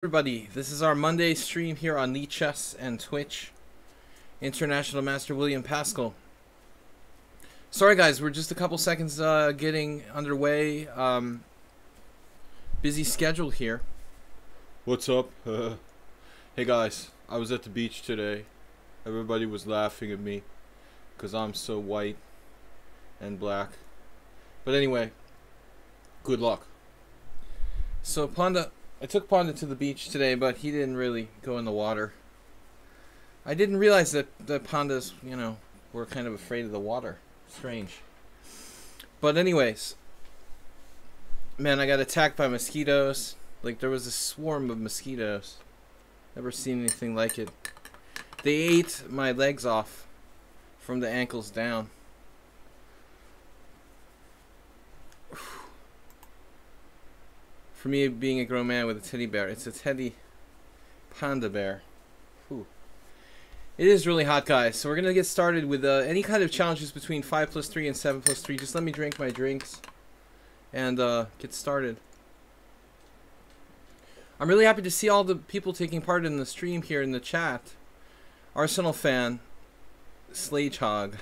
Everybody, this is our Monday stream here on lichess and Twitch. International Master Will Paschall. Sorry guys, we're just a couple seconds getting underway. Busy schedule here. What's up? Hey guys, I was at the beach today. Everybody was laughing at me because I'm so white and black. But anyway, good luck. So I took Panda to the beach today, but he didn't really go in the water. I didn't realize that the pandas, were kind of afraid of the water. Strange. But anyways, man, I got attacked by mosquitoes. Like, there was a swarm of mosquitoes. Never seen anything like it. They ate my legs off from the ankles down. For me, being a grown man with a teddy bear, it's a teddy panda bear. Whew. It is really hot, guys. So we're going to get started with any kind of challenges between 5+3 and 7+3. Just let me drink my drinks and get started. I'm really happy to see all the people taking part in the stream here in the chat. Arsenal fan, Slagehog.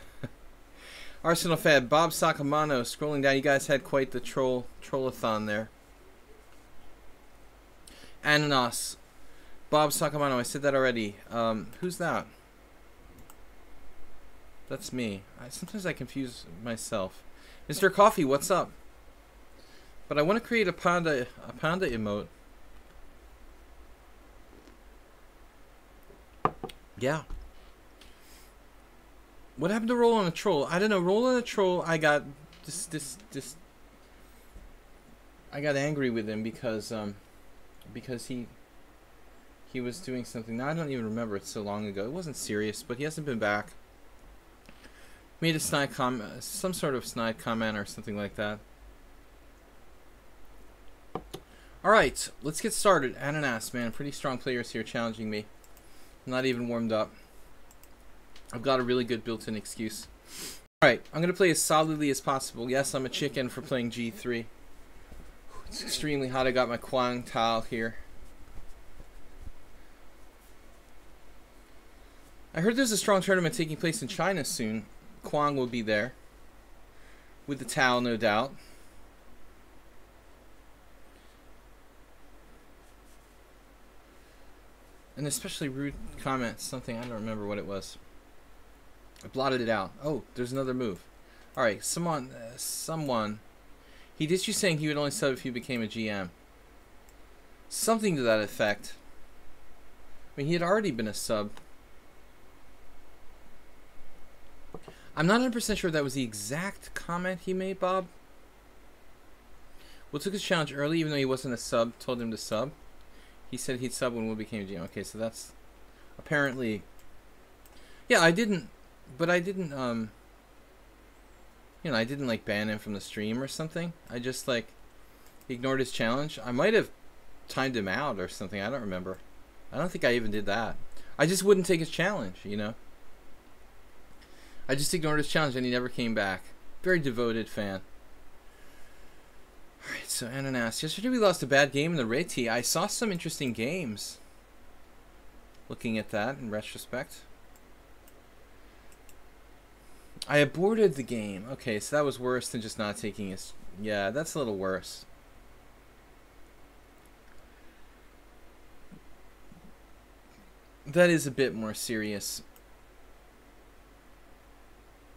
Arsenal fan, Bob Sakamano, scrolling down. You guys had quite the trollathon there. Ananas, Bob Sakamano, I said that already. Who's that? That's me. Sometimes I confuse myself. Mr. Coffee, what's up? But I want to create a panda emote. Yeah. What happened to Roll on a Troll? I don't know. Roll on a Troll, I got I got angry with him because he was doing something. Now I don't even remember, it's so long ago. It wasn't serious, but he hasn't been back. Made a snide comment, some sort of snide comment or something like that. Alright, let's get started. Ananas, man, pretty strong players here challenging me. I'm not even warmed up. I've got a really good built-in excuse. Alright, I'm going to play as solidly as possible. Yes, I'm a chicken for playing G3. It's extremely hot. I got my Kwang towel here. I heard there's a strong tournament taking place in China soon. Kwang will be there. With the towel, no doubt. An especially rude comment. Something, I don't remember what it was. I blotted it out. Oh, there's another move. Alright, someone... He did you saying he would only sub if you became a GM. Something to that effect. I mean, he had already been a sub. I'm not 100% sure if that was the exact comment he made, Bob. Will took his challenge early, even though he wasn't a sub. Told him to sub. He said he'd sub when Will became a GM. Okay, so that's apparently... Yeah, I didn't... But I didn't, I didn't like ban him from the stream or something. I just like ignored his challenge. I might have timed him out or something. I don't remember. I don't think I even did that. I just wouldn't take his challenge, I just ignored his challenge and he never came back. Very devoted fan. Alright, so Ananas. Yesterday we lost a bad game in the Reti. I saw some interesting games. Looking at that in retrospect. I aborted the game. Okay, so that was worse than just not taking his... Yeah, that's a little worse. That is a bit more serious.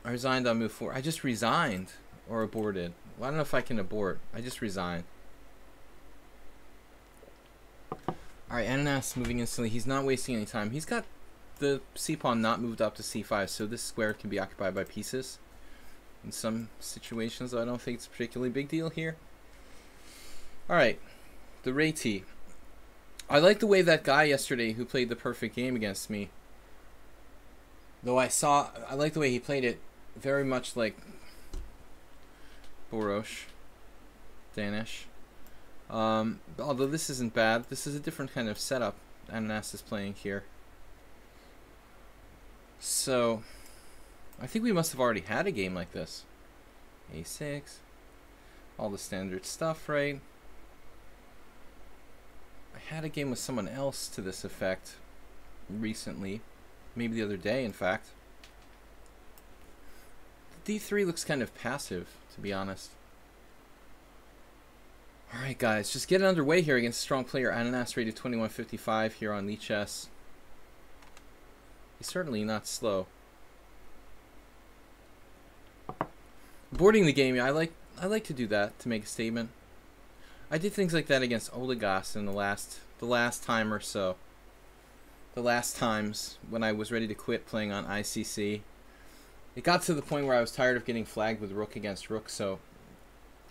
I resigned on move 4. I just resigned. Or aborted. Well, I don't know if I can abort. I just resigned. Alright, Ananas moving instantly. He's not wasting any time. He's got... the c-pawn not moved up to c5, so this square can be occupied by pieces in some situations. I don't think it's a particularly big deal here. Alright, the Reti. I like the way that guy yesterday who played the perfect game against me, though I like the way he played it very much like Borosh, Danish. Although this isn't bad, this is a different kind of setup Ananas is playing here. So, I think we must have already had a game like this. A6. All the standard stuff, right? had a game with someone else to this effect recently. Maybe the other day, in fact. D3 looks kind of passive, to be honest. Alright guys, just get it underway here against a strong player. Ananas rated 2155 here on lichess. He's certainly not slow. Boarding the game, I like to do that to make a statement. I did things like that against Oligos in the last time or so. The last times when I was ready to quit playing on ICC. It got to the point where I was tired of getting flagged with rook against rook, so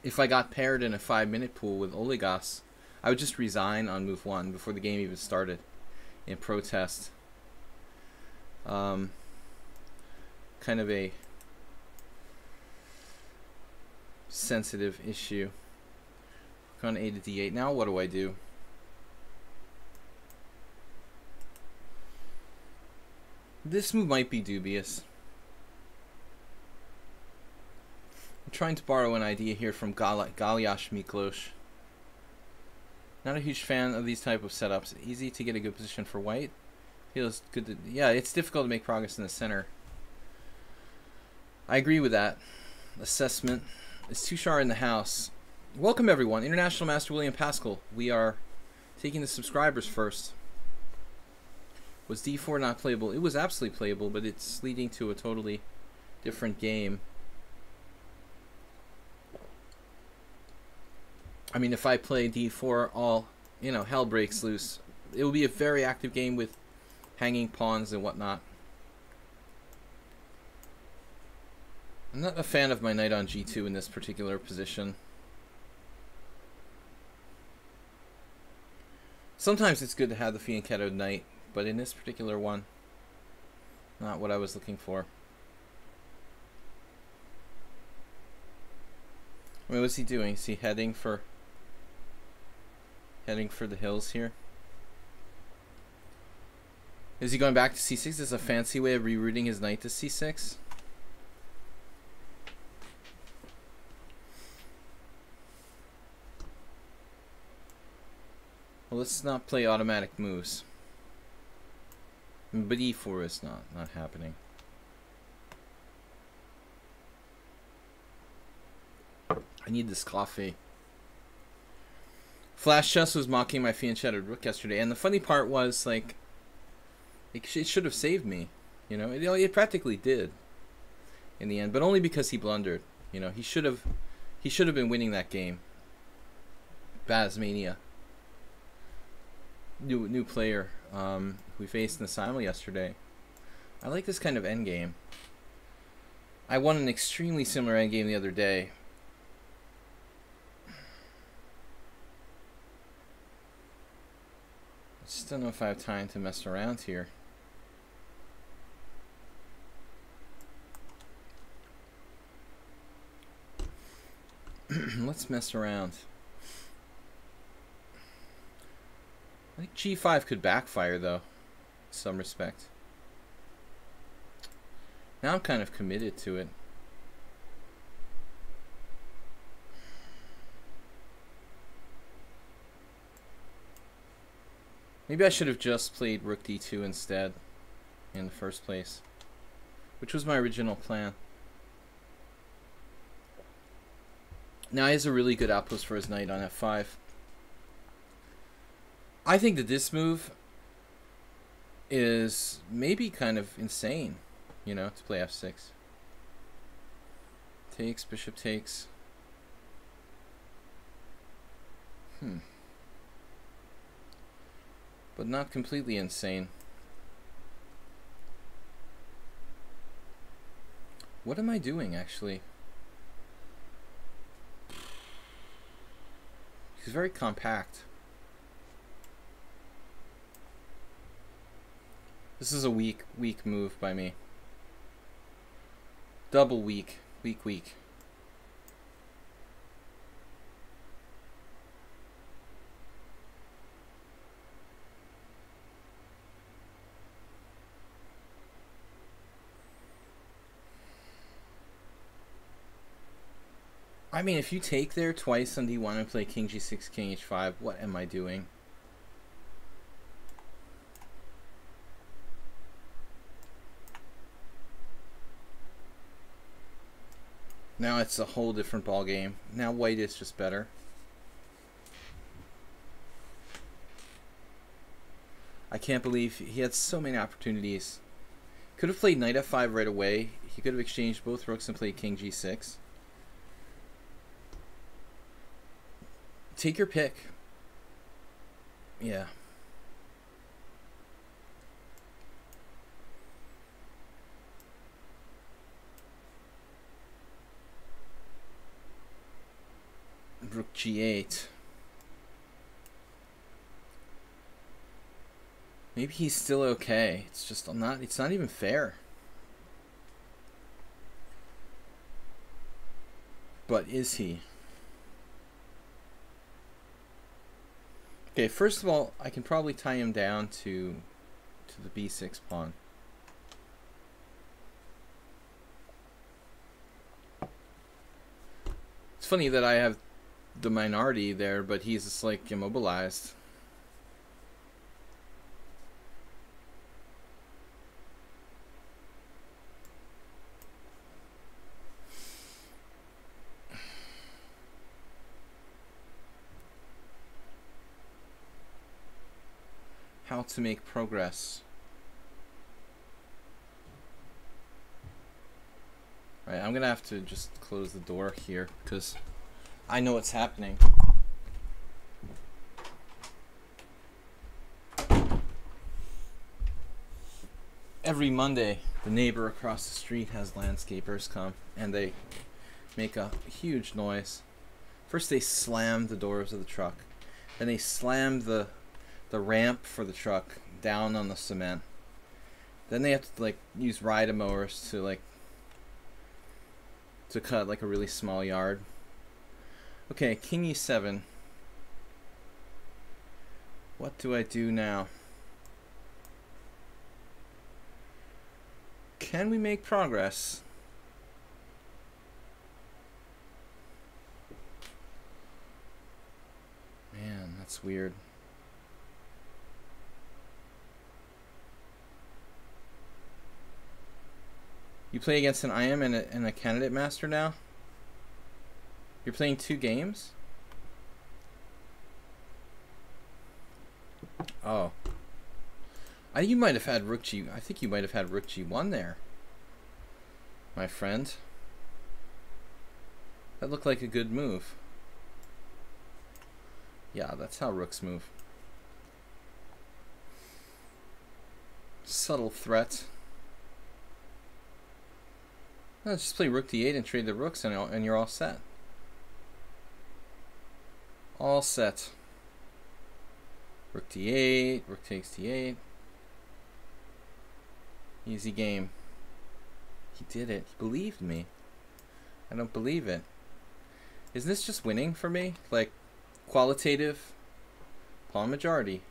if I got paired in a 5-minute pool with Oligos, I would just resign on move 1 before the game even started in protest. Kind of a sensitive issue. Gone A to D8. Now what do I do? This move might be dubious. I'm trying to borrow an idea here from Galyash Miklos. Not a huge fan of these type of setups. Easy to get a good position for white. Feels good to... Yeah, it's difficult to make progress in the center. I agree with that assessment. It's Tushar in the house. Welcome everyone. International Master Will Paschall. We are taking the subscribers first. Was D4 not playable? It was absolutely playable, but it's leading to a totally different game. I mean, if I play D4, all, hell breaks loose. It will be a very active game with hanging pawns and whatnot. I'm not a fan of my knight on G2 in this particular position. Sometimes it's good to have the fianchettoed knight, but in this particular one, not what I was looking for. I mean, what's he doing? Is he heading for the hills here? Is he going back to C6? Is this a fancy way of rerouting his knight to C6? Well, let's not play automatic moves. But E4 is not happening. I need this coffee. Flash Chess was mocking my fianchettoed rook yesterday, and the funny part was, like, it should have saved me. It practically did in the end, but only because he blundered. He should have been winning that game. Bazmania. New player we faced in the simul yesterday. I like this kind of endgame. I won an extremely similar endgame the other day. I just don't know if I have time to mess around here. Let's mess around. I think G5 could backfire, though, in some respect. Now I'm kind of committed to it. Maybe I should have just played Rook D2 instead in the first place, which was my original plan. Now he has a really good outpost for his knight on F5. I think that this move is maybe kind of insane, to play F6. Takes, bishop takes. But not completely insane. What am I doing, actually? He's very compact. This is a weak move by me. Double weak. Weak. I mean, if you take there twice on D1 and play King G6, King H5, what am I doing? Now it's a whole different ball game. Now white is just better. I can't believe he had so many opportunities. Could have played knight f5 right away. He could have exchanged both rooks and played king g6. Take your pick. Yeah. Rook g8. Maybe he's still okay. It's just not. It's not even fair. But is he? Okay. First of all, I can probably tie him down to the b6 pawn. It's funny that I have the minority there, but he's just like immobilized. How to make progress. All right, I'm gonna have to just close the door here because I know what's happening. Every Monday, the neighbor across the street has landscapers come, and they make a huge noise. First, they slam the doors of the truck. Then they slam the ramp for the truck down on the cement. Then they have to like use ride mowers to cut like a really small yard. Okay, king e7. What do I do now? Can we make progress? Man, that's weird. You play against an IM and a candidate master now? You're playing 2 games? Oh. You might have had rook g. I think you might have had rook g1 there, my friend. That looked like a good move. Yeah, that's how rooks move. Subtle threat. Let's just play rook d8 and trade the rooks, and you're all set. All set. Rook d8, rook takes d8. Easy game. He did it. He believed me. I don't believe it. Isn't this just winning for me? Like, qualitative pawn majority.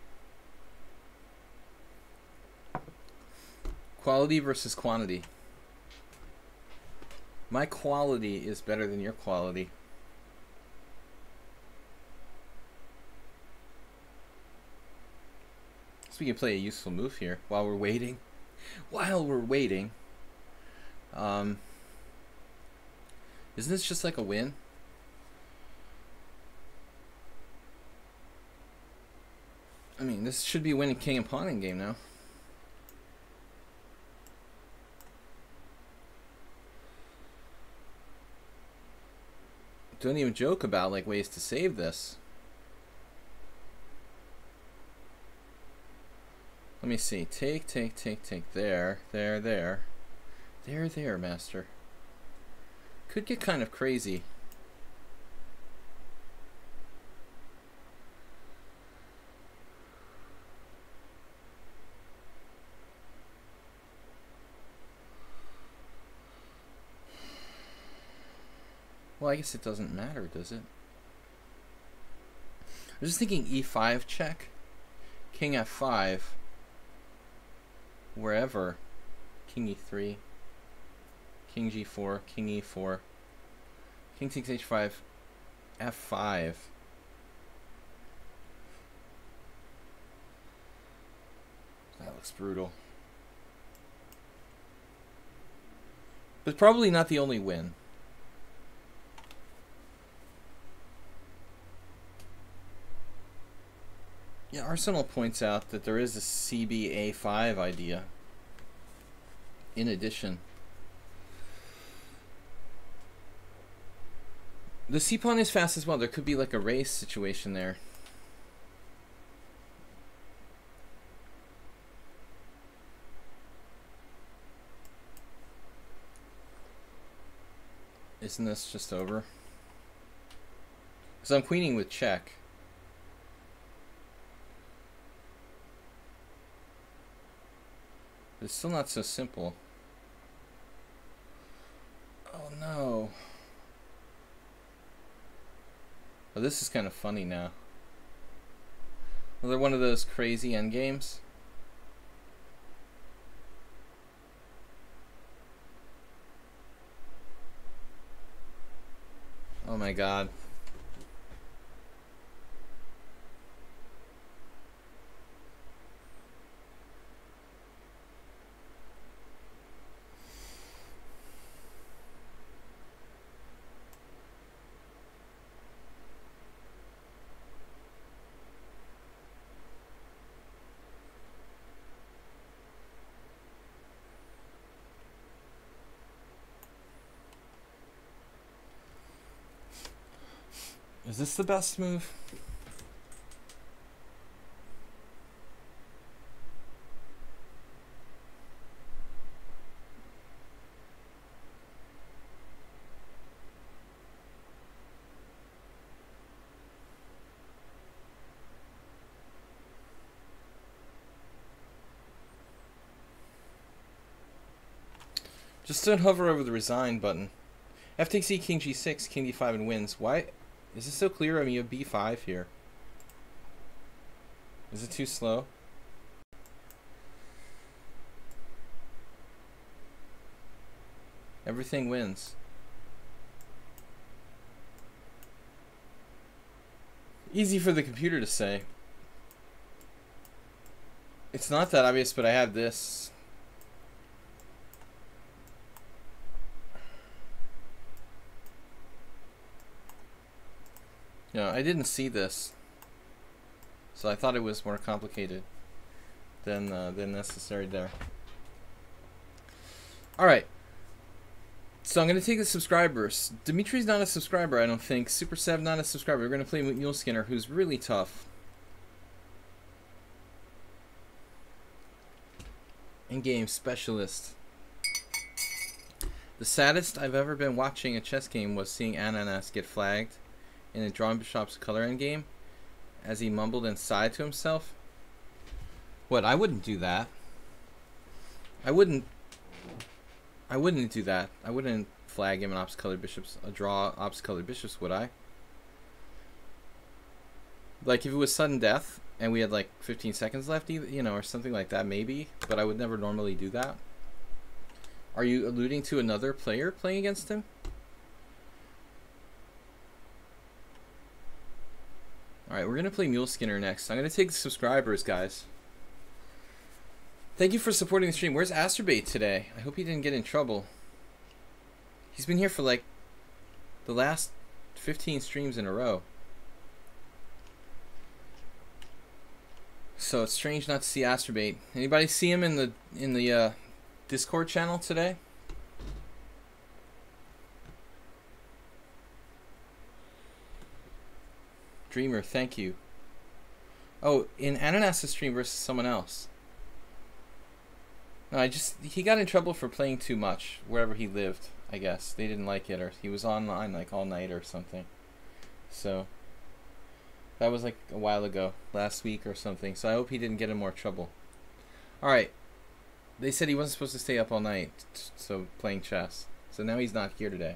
Quality versus quantity. My quality is better than your quality. So we can play a useful move here while we're waiting. Isn't this just like a win? I mean, this should be a winning king and pawning game now. Don't even joke about like ways to save this. Let me see. Take. There, master. Could get kind of crazy. Well, I guess it doesn't matter, does it? I'm just thinking e5 check, king f5, wherever, king e3, king g4, king e4, king takes h5, f5. That looks brutal. But probably not the only win. Arsenal points out that there is a CBA5 idea. In addition, the C pawn is fast as well. There could be like a race situation there. Isn't this just over? Because I'm queening with check. But it's still not so simple. Oh no. Oh, this is kind of funny now. Another one of those crazy endgames. Oh my god. Is this the best move? Just don't hover over the resign button. F takes E, king g6, king d5, and wins. Why? Is this so clear? I mean, you have b5 here. Is it too slow? Everything wins. Easy for the computer to say. It's not that obvious, but I have this. No, I didn't see this, so I thought it was more complicated than necessary there. All right, so I'm gonna take the subscribers. Dimitri's not a subscriber, I don't think. Super Sev not a subscriber. We're gonna play Mule Skinner, who's really tough. In-game specialist. The saddest I've ever been watching a chess game was seeing Ananas get flagged in a drawn bishop's color endgame as he mumbled and sighed to himself. What? I wouldn't do that. I wouldn't do that. I wouldn't flag him an opposite colored bishops, a draw opposite colored bishops, would I? Like if it was sudden death and we had like 15 seconds left, you know, or something like that, maybe, but I would never normally do that. Are you alluding to another player playing against him? Alright, we're going to play Mule Skinner next. I'm going to take the subscribers, guys. Thank you for supporting the stream. Where's Asterbait today? I hope he didn't get in trouble. He's been here for like the last 15 streams in a row. So it's strange not to see Asterbait. Anybody see him in the Discord channel today? Dreamer, thank you. Oh, in Ananas' stream versus someone else. No, he got in trouble for playing too much wherever he lived, I guess. They didn't like it, or he was online like all night or something. So, that was like a while ago, last week or something. So I hope he didn't get in more trouble. Alright. They said he wasn't supposed to stay up all night, so playing chess. So now he's not here today.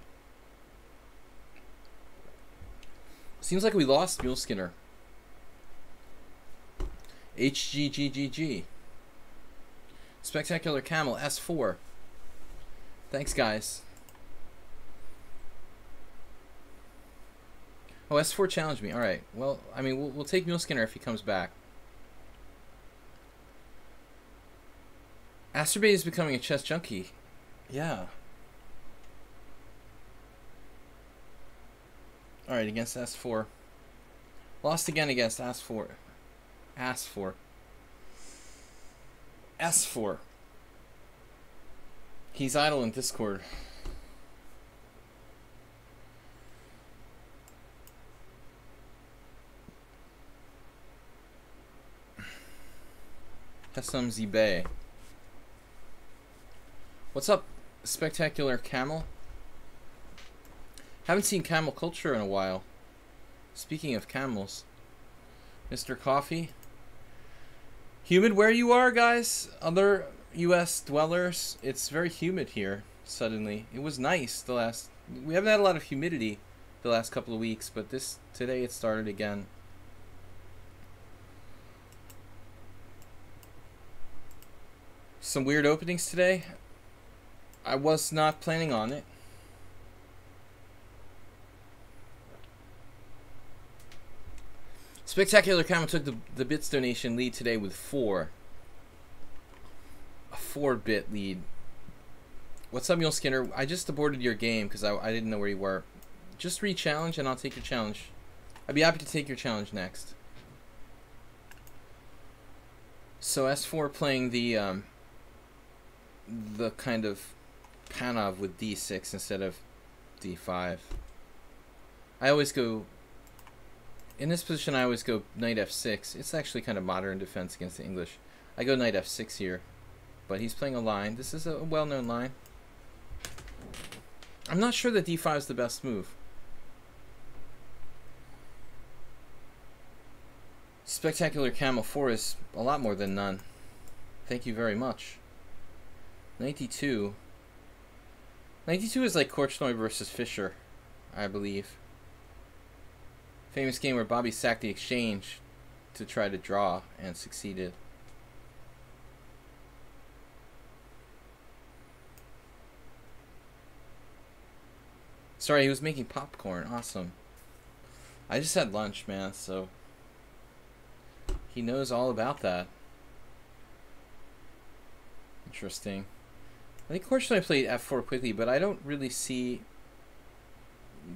Seems like we lost Mule Skinner. HGGGG. Spectacular Camel, S4. Thanks, guys. Oh, S4 challenged me. Alright. Well, I mean, we'll take Mule Skinner if he comes back. Asterbait is becoming a chess junkie. Yeah. Alright, against S4. Lost again against S4. Ask for. S4. He's idle in Discord. Hesam Zibe. What's up, Spectacular Camel? Haven't seen camel culture in a while. Speaking of camels, Mr. Coffee. Humid where you are, guys? Other U.S. dwellers? It's very humid here, suddenly. It was nice we haven't had a lot of humidity the last couple of weeks, but today it started again. Some weird openings today. I was not planning on it. Spectacular Camel took the bits donation lead today with 4. A 4-bit lead. What's up, Mule Skinner? I just aborted your game because I didn't know where you were. Just re-challenge and I'll take your challenge. I'd be happy to take your challenge next. So S4 playing the kind of Panov with D6 instead of D5. I always go... In this position, I always go knight f6. It's actually kind of modern defense against the English. I go knight f6 here. But he's playing a line. This is a well-known line. I'm not sure that d5 is the best move. Spectacular Camel 4 is a lot more than none. Thank you very much. Knight d2. Knight d2 is like Korchnoi versus Fischer, I believe. Famous game where Bobby sacked the exchange to try to draw and succeeded. Sorry, he was making popcorn. Awesome. I just had lunch, man, so he knows all about that. Interesting. I think Korchnoi played f4 quickly, but I don't really see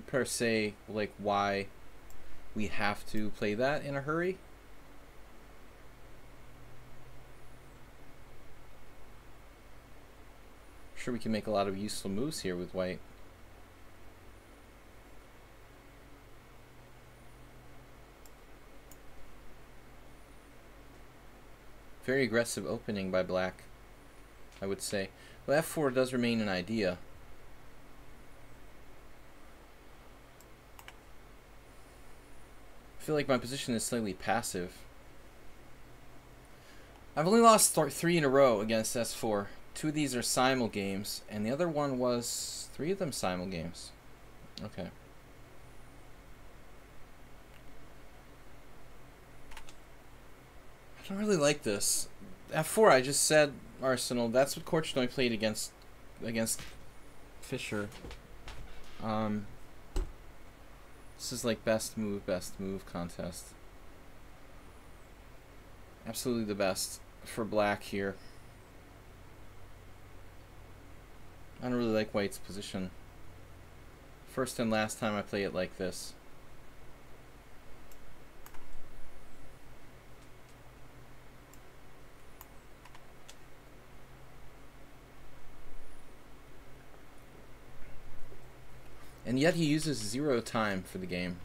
per se like why we have to play that in a hurry. I'm sure we can make a lot of useful moves here with white. Very aggressive opening by black, I would say. Well, f4 does remain an idea. I feel like my position is slightly passive. I've only lost 3 in a row against s4. 2 of these are simul games, and the other one was 3 of them simul games. Okay. I don't really like this. f4, I just said Arsenal. That's what Korchnoi played against Fischer. This is like best move contest. Absolutely the best for black here. I don't really like white's position. First and last time I play it like this. And yet he uses 0 time for the game.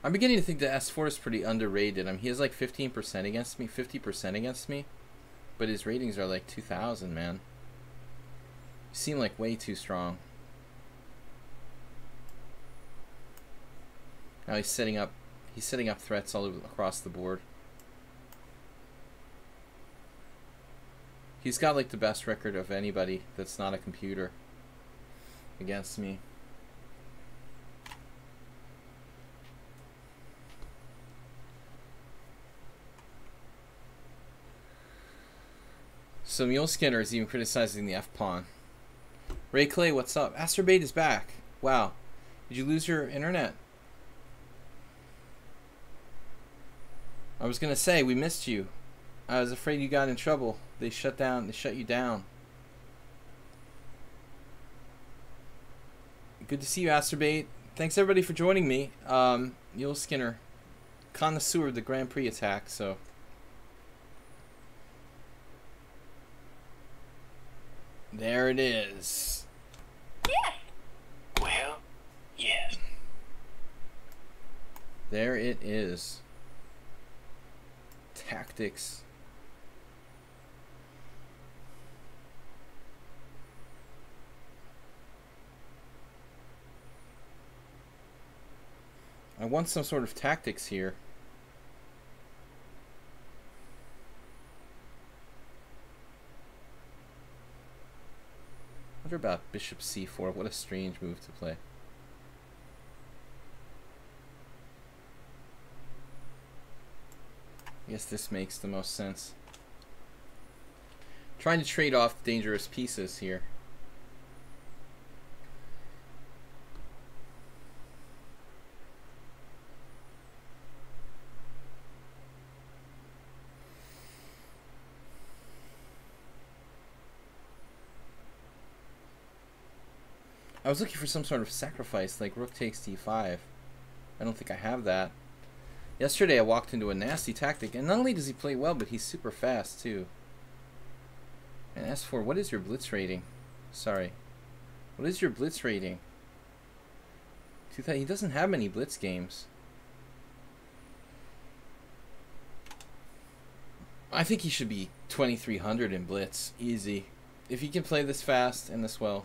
I'm beginning to think that S4 is pretty underrated. I mean, he has like 15% against me, 50% against me. But his ratings are like 2,000, man. You seem like way too strong. Now he's setting up threats all over, across the board. He's got like the best record of anybody that's not a computer against me. So Mule Skinner is even criticizing the F-pawn. Ray Clay, what's up? Astrobate is back. Wow. Did you lose your internet? I was gonna say, we missed you. I was afraid you got in trouble. They shut you down. Good to see you, Astrobate. Thanks everybody for joining me. Mule Skinner connoisseur of the Grand Prix attack, so. There it is. Yes. Well, yes. There it is. Tactics. I want some sort of tactics here. What about bishop c4? What a strange move to play. I guess this makes the most sense. Trying to trade off dangerous pieces here. I was looking for some sort of sacrifice, like rook takes d5. I don't think I have that. Yesterday I walked into a nasty tactic, and not only does he play well, but he's super fast too. And S4, what is your blitz rating? Sorry. What is your blitz rating? He doesn't have many blitz games. I think he should be 2300 in blitz. Easy. If he can play this fast and this well.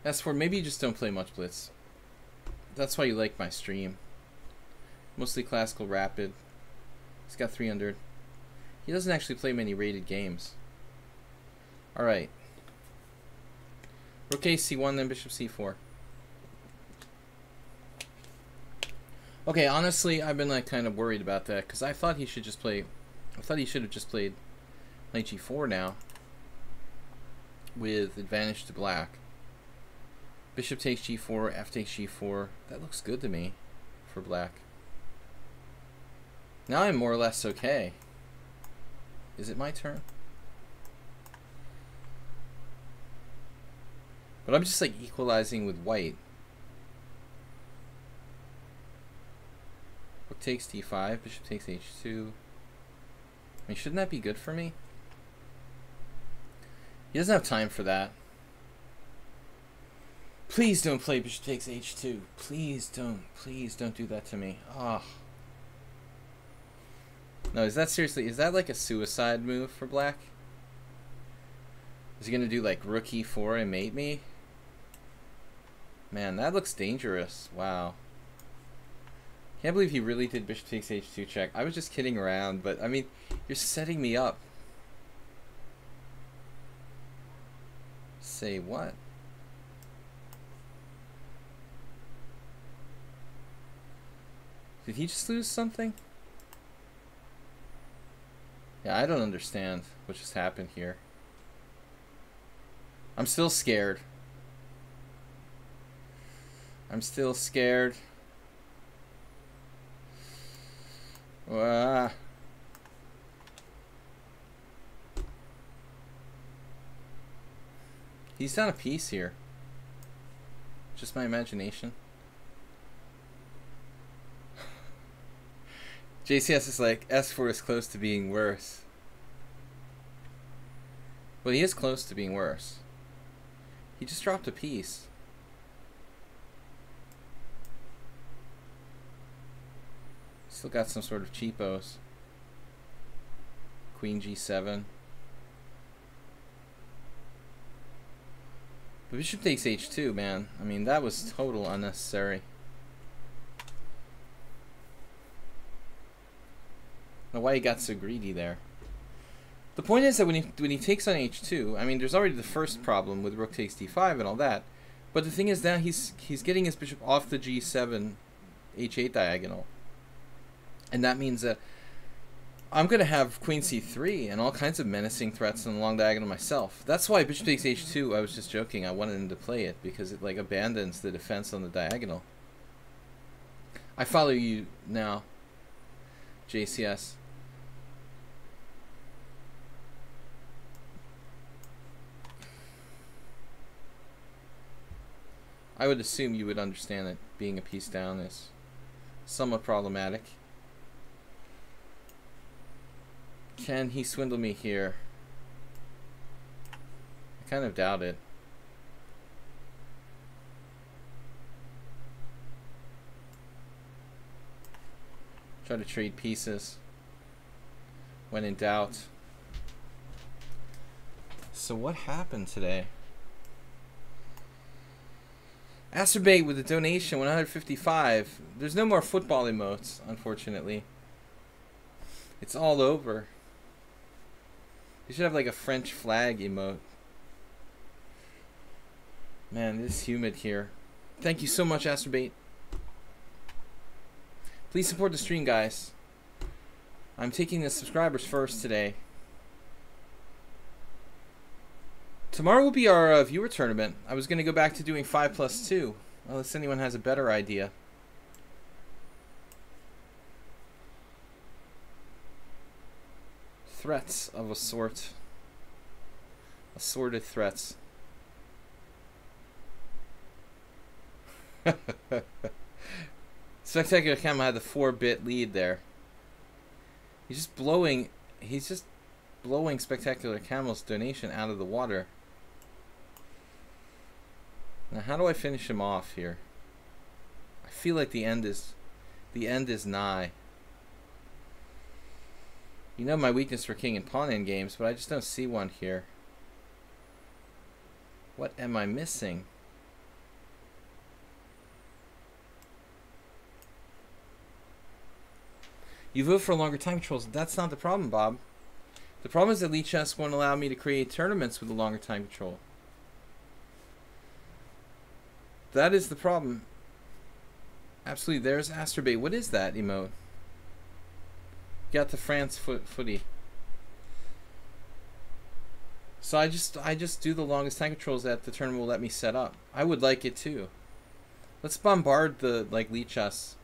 S4, maybe you just don't play much blitz. That's why you like my stream. Mostly classical rapid. He's got 300. He doesn't actually play many rated games. Alright. Rook a c1, then bishop c4. Okay, honestly, I've been like kind of worried about that because I thought he should just play. I thought he should have just played knight g4 now with advantage to black. Bishop takes g4, f takes g4. That looks good to me for black. Now I'm more or less okay. Is it my turn? But I'm just like equalizing with white. Rook takes d5, bishop takes h2. I mean, shouldn't that be good for me? He doesn't have time for that. Please don't play bishop takes h2. Please don't do that to me. Ah. Oh. No, is that seriously, is that like a suicide move for black? Is he gonna do like rook e4 and mate me? Man, that looks dangerous. Wow. Can't believe he really did bishop takes h2 check. I was just kidding around, but I mean, you're setting me up. Say what? Did he just lose something? Yeah, I don't understand what just happened here. I'm still scared. I'm still scared. He's down a piece here. Just my imagination. JCS is like, S4 is close to being worse. Well, he is close to being worse. He just dropped a piece. Still got some sort of cheapos. Queen g7. But bishop takes h2, man. I mean, that was total unnecessary. I don't know why he got so greedy there. The point is that when he takes on h2, I mean, there's already the first problem with rook takes d5 and all that. But the thing is that he's getting his bishop off the g7 h8 diagonal. And that means that I'm going to have queen c3 and all kinds of menacing threats on the long diagonal myself. That's why bishop takes h2, I was just joking, I wanted him to play it, because it like abandons the defense on the diagonal. I follow you now, JCS. I would assume you would understand that being a piece down is somewhat problematic. Can he swindle me here? I kind of doubt it. Try to trade pieces when in doubt. So what happened today? Acerbate with a donation, 155. There's no more football emotes, unfortunately. It's all over. You should have like a French flag emote. Man, it is humid here. Thank you so much, Acerbate. Please support the stream, guys. I'm taking the subscribers first today. Tomorrow will be our viewer tournament. I was going to go back to doing 5+2, unless anyone has a better idea. Threats of a sort. Assorted threats. Spectacular Camel had the 4-bit lead there. He's just blowing Spectacular Camel's donation out of the water. Now how do I finish him off here? I feel like the end is nigh. You know my weakness for king and pawn end games, but I just don't see one here. What am I missing? You vote for longer time controls. That's not the problem, Bob. The problem is that lichess won't allow me to create tournaments with a longer time control. That is the problem. Absolutely. There's Asterbait. What is that emote? Got the France footy. So I just do the longest time controls that the tournament will let me set up. I would like it too. Let's bombard the lichess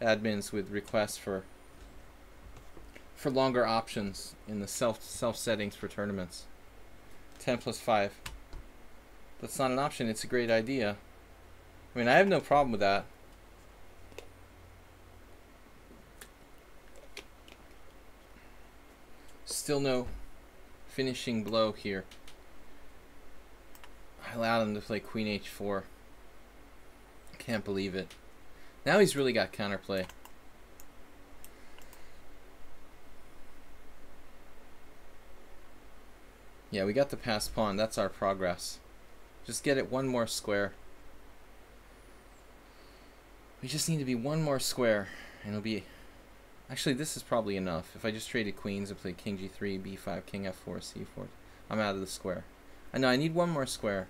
admins with requests for longer options in the self settings for tournaments. 10+5. That's not an option. It's a great idea. I mean, I have no problem with that. Still no finishing blow here. I allowed him to play Queen H4. Can't believe it. Now he's really got counterplay. Yeah, we got the passed pawn. That's our progress. Just get it one more square. We just need to be one more square, and it'll be... Actually, this is probably enough. If I just traded queens and played king g3, b5, king f4, c4, I'm out of the square. I know, I need one more square.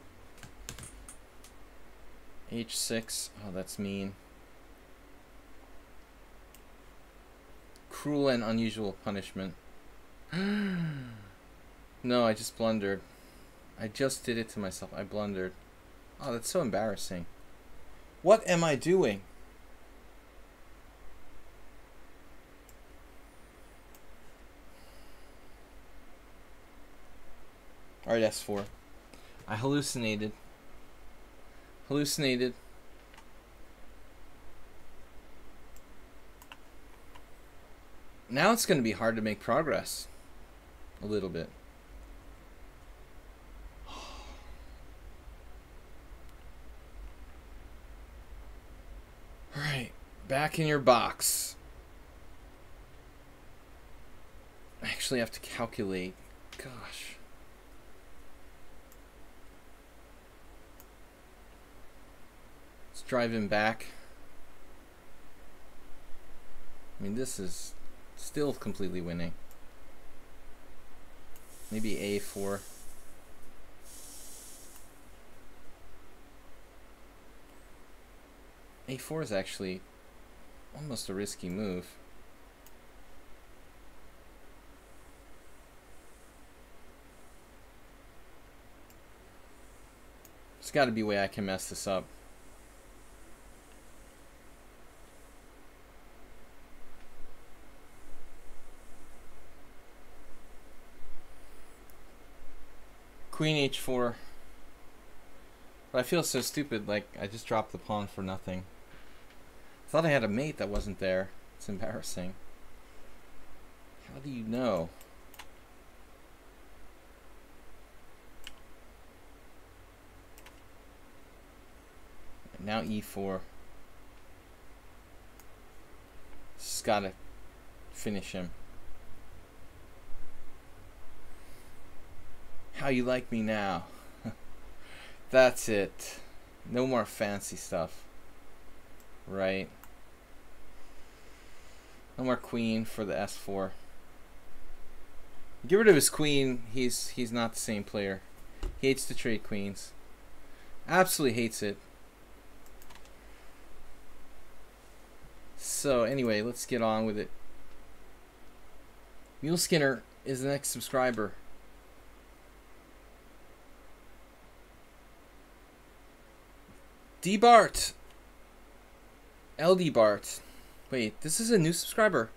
h6. Oh, that's mean. Cruel and unusual punishment. No, I just blundered. I just did it to myself. I blundered. Oh, that's so embarrassing. What am I doing? Alright, S4. I hallucinated. Hallucinated. Now it's going to be hard to make progress. A little bit. Alright, back in your box. I actually have to calculate. Gosh. Let's drive him back. I mean, this is still completely winning. Maybe A4. A4 is actually almost a risky move. There's got to be a way I can mess this up. Queen h4. But I feel so stupid, like I just dropped the pawn for nothing. I thought I had a mate that wasn't there. It's embarrassing. How do you know? Now e4. Just gotta finish him. How you like me now? That's it. No more fancy stuff. Right. No more queen for the s4. Get rid of his queen. He's not the same player. He hates to trade queens. Absolutely hates it. So anyway, let's get on with it. Mule Skinner is the next subscriber. D Bart. LD Bart. Wait, this is a new subscriber.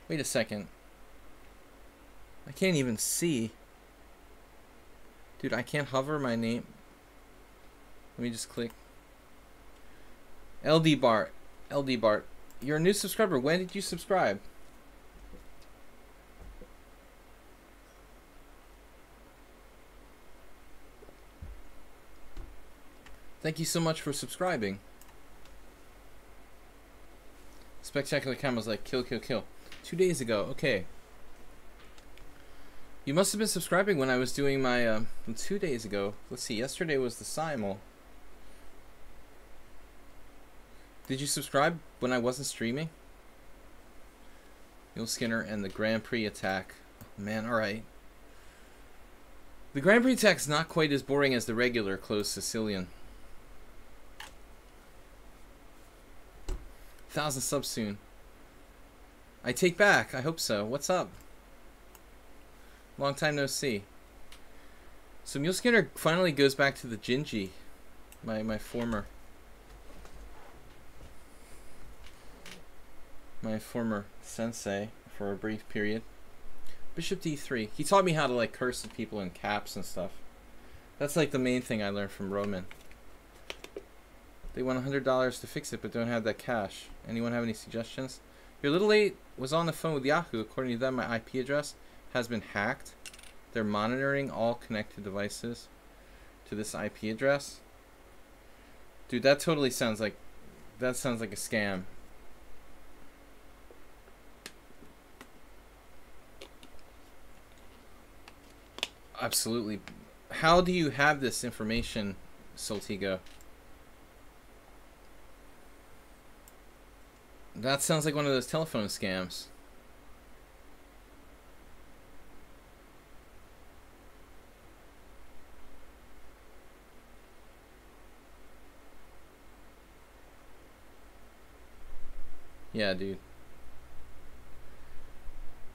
Wait a second. I can't even see. Dude, I can't hover my name. Let me just click. LD Bart. LD Bart. You're a new subscriber. When did you subscribe? Thank you so much for subscribing. Spectacular Camera's like, kill, kill, kill. 2 days ago. Okay. You must have been subscribing when I was doing my, 2 days ago. Let's see, yesterday was the simul. Did you subscribe when I wasn't streaming? Mule Skinner and the Grand Prix attack. Oh, man, alright. The Grand Prix attack's not quite as boring as the regular closed Sicilian. 1,000 subs soon. I take back. I hope so. What's up? Long time no see. So Mule Skinner finally goes back to the Jinji, my former sensei for a brief period. Bishop d3. He taught me how to like curse at people in caps and stuff. That's like the main thing I learned from Roman. They want $100 to fix it but don't have that cash. Anyone have any suggestions? Your little eight was on the phone with Yahoo. According to them, my IP address has been hacked. They're monitoring all connected devices to this IP address. Dude, that totally sounds like a scam. Absolutely. How do you have this information, Soltigo? That sounds like one of those telephone scams. Yeah, dude.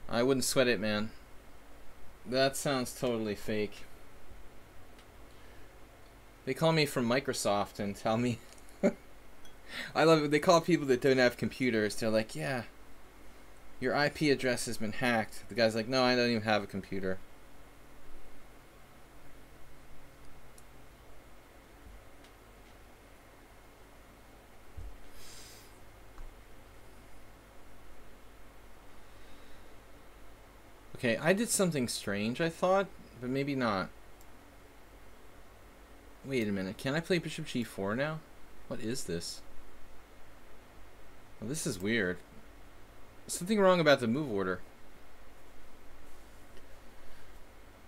I wouldn't sweat it, man. That sounds totally fake. They call me from Microsoft and tell me... I love it. They call people that don't have computers. They're like, yeah, your IP address has been hacked. The guy's like, no, I don't even have a computer. Okay, I did something strange, I thought, but maybe not. Wait a minute. Can I play Bishop G4 now? What is this? Well, this is weird. Something wrong about the move order.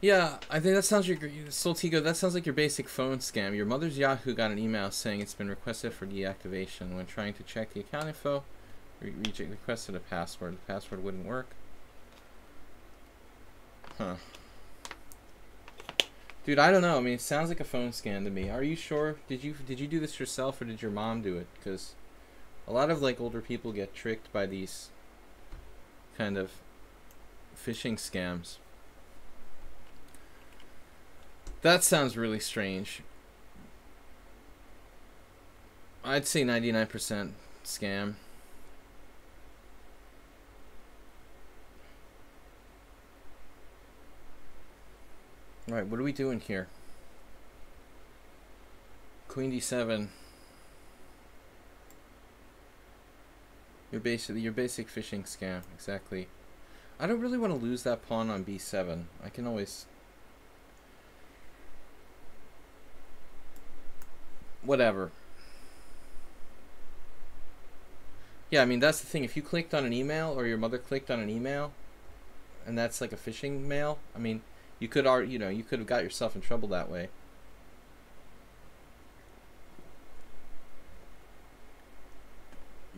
Yeah, I think that sounds like Soltigo, that sounds like your basic phone scam. Your mother's Yahoo got an email saying it's been requested for deactivation. When trying to check the account info, requested a password. The password wouldn't work. Huh. Dude, I don't know. I mean, it sounds like a phone scam to me. Are you sure? Did you do this yourself or did your mom do it? Because a lot of like older people get tricked by these kind of phishing scams. That sounds really strange. I'd say 99% scam. Alright, what are we doing here? Queen d7. Your basic fishing scam, exactly. I don't really want to lose that pawn on b7. I can always... Whatever. Yeah, I mean, that's the thing. If you clicked on an email, or your mother clicked on an email, and that's like a phishing mail, I mean, you could have got yourself in trouble that way.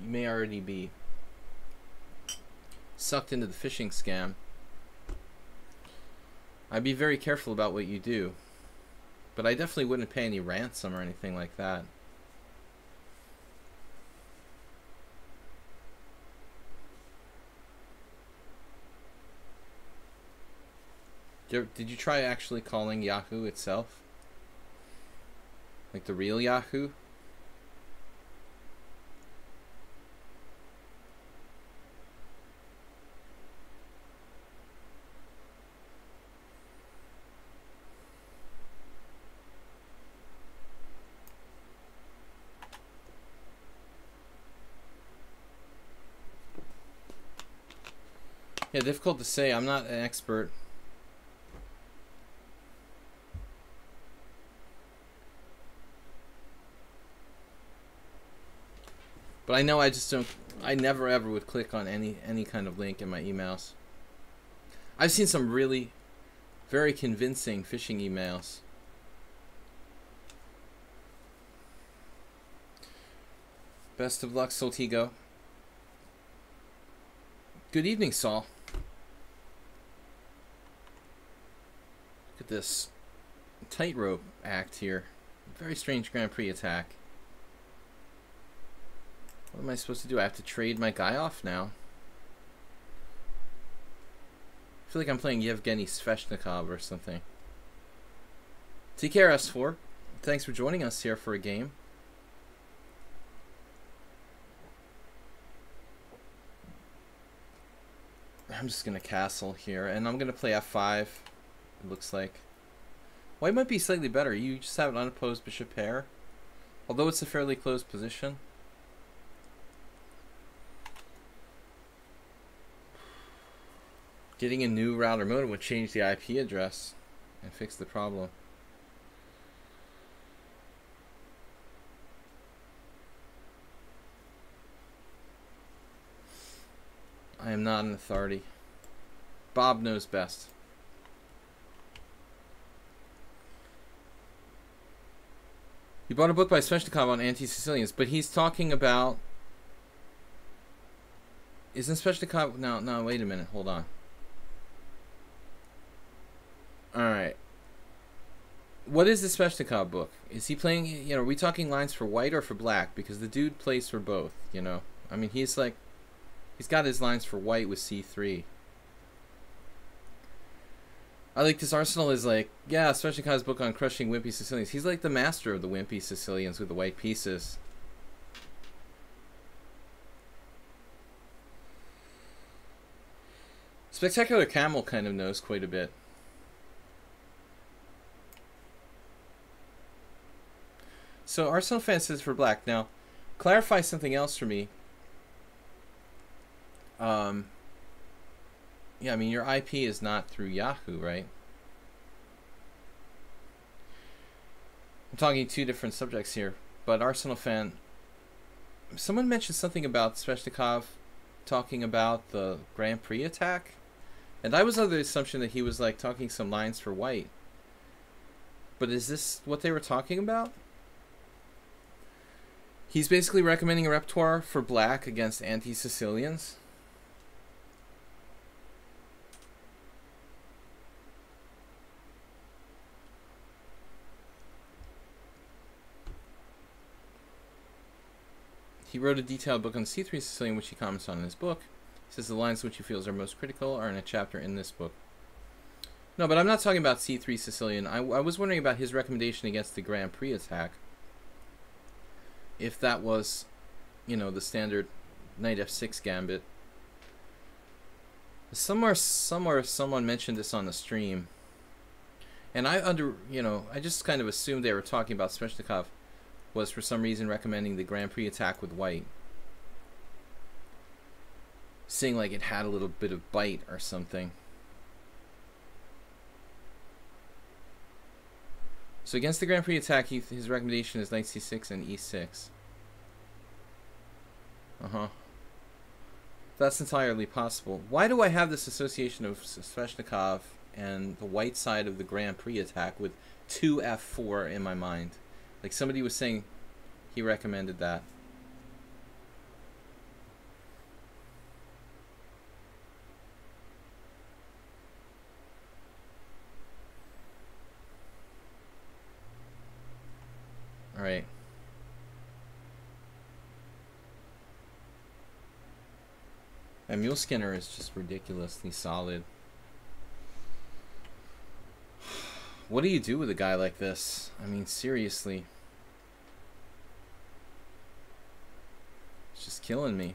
You may already be sucked into the phishing scam. I'd be very careful about what you do. But I definitely wouldn't pay any ransom or anything like that. Did you try actually calling Yahoo itself? Like the real Yahoo? Yeah, difficult to say. I'm not an expert. But I know I just don't... I never ever would click on any kind of link in my emails. I've seen some really very convincing phishing emails. Best of luck, Soltigo. Good evening, Saul. Look at this tightrope act here. Very strange Grand Prix attack. What am I supposed to do? I have to trade my guy off now. I feel like I'm playing Yevgeny Sveshnikov or something. TKRS4, thanks for joining us here for a game. I'm just going to castle here, and I'm going to play f5, it looks like. White might be slightly better. You just have an unopposed bishop pair, although it's a fairly close position. Getting a new router modem would change the IP address and fix the problem. I am not an authority. Bob knows best. You bought a book by Sveshnikov on anti-Sicilians, but he's talking about... Isn't Sveshnikov... No, wait a minute. Hold on. Alright. What is the Sveshnikov book? Is he playing... You know, are we talking lines for white or for black? Because the dude plays for both, you know. I mean, he's like... He's got his lines for white with c3. I like this Arsenal is like, yeah, Sveshnikov's book on crushing wimpy Sicilians. He's like the master of the wimpy Sicilians with the white pieces. Spectacular Camel kind of knows quite a bit. So Arsenal fan says for black. Now, clarify something else for me. Yeah, I mean, your IP is not through Yahoo, right? I'm talking two different subjects here, but Arsenal fan, someone mentioned something about Sveshnikov talking about the Grand Prix attack, and I was under the assumption that he was like talking some lines for white. But is this what they were talking about? He's basically recommending a repertoire for black against anti-Sicilians. He wrote a detailed book on C3 Sicilian, which he comments on in his book. He says the lines which he feels are most critical are in a chapter in this book. No, but I'm not talking about C3 Sicilian. I was wondering about his recommendation against the Grand Prix attack. If that was, you know, the standard knight f6 gambit. Somewhere someone mentioned this on the stream. And I just kind of assumed they were talking about Sveshnikov was for some reason recommending the Grand Prix attack with white. Saying like it had a little bit of bite or something. So against the Grand Prix attack, his recommendation is knight c6 and e6. That's entirely possible. Why do I have this association of Sveshnikov and the white side of the Grand Prix attack with 2f4 in my mind? Like somebody was saying he recommended that. Alright. And Mule Skinner is just ridiculously solid. What do you do with a guy like this? I mean, seriously. It's just killing me.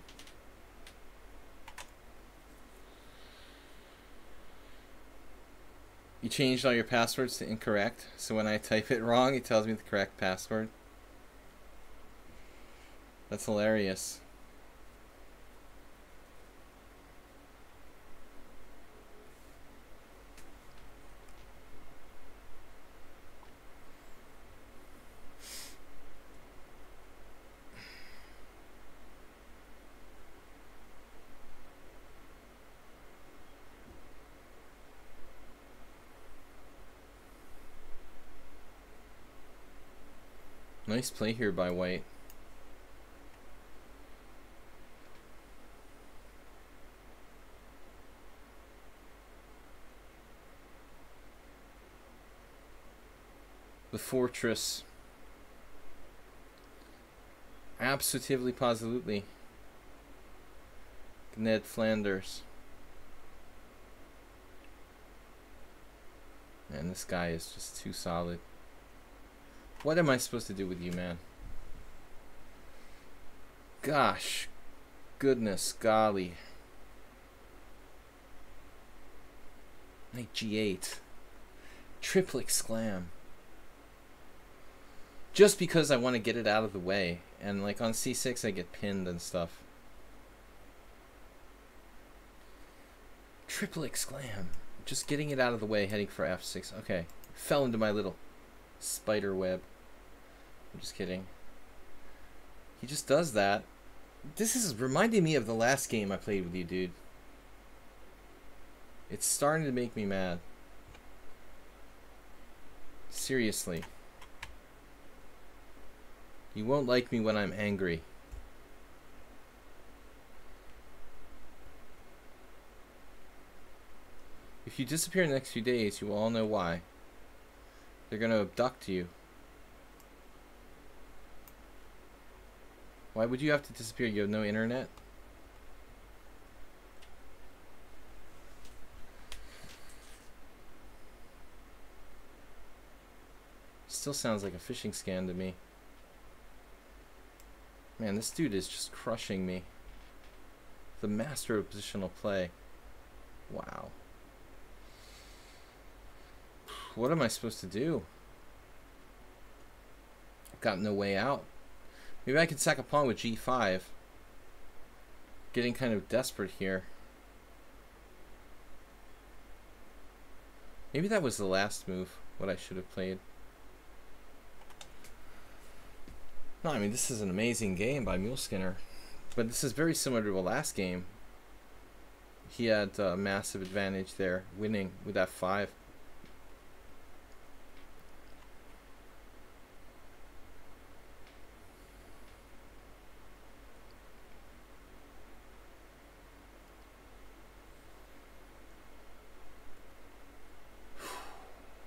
You changed all your passwords to incorrect, so when I type it wrong, it tells me the correct password. That's hilarious. Nice play here by white. The fortress. Absolutely, positively. Ned Flanders. Man, this guy is just too solid. What am I supposed to do with you, man? Gosh. Goodness golly. Knight g8. Triple exclam. Just because I want to get it out of the way. And like on c6 I get pinned and stuff. Triple exclam. Just getting it out of the way, heading for f6. Okay. Fell into my little spider web. I'm just kidding. He just does that. This is reminding me of the last game I played with you, dude. It's starting to make me mad. Seriously. You won't like me when I'm angry. If you disappear in the next few days, you will all know why. They're going to abduct you. Why would you have to disappear? You have no internet? Still sounds like a phishing scam to me. Man, this dude is just crushing me. The master of positional play. Wow. What am I supposed to do? I've got no way out. Maybe I could sack a pawn with g5. Getting kind of desperate here. Maybe that was the last move, what I should have played. No, I mean, this is an amazing game by Mule Skinner. But this is very similar to the last game. He had a massive advantage there, winning with f5.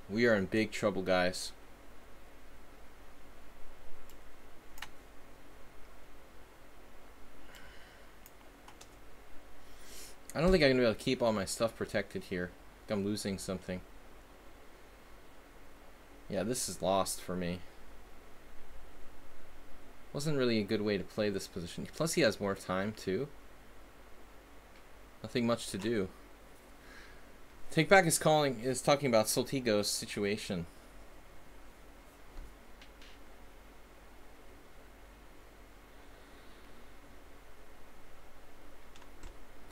We are in big trouble, guys. I don't think I'm going to be able to keep all my stuff protected here. I think I'm losing something. Yeah, this is lost for me. Wasn't really a good way to play this position. Plus he has more time too. Nothing much to do. Take Back is talking about Soltigo's situation.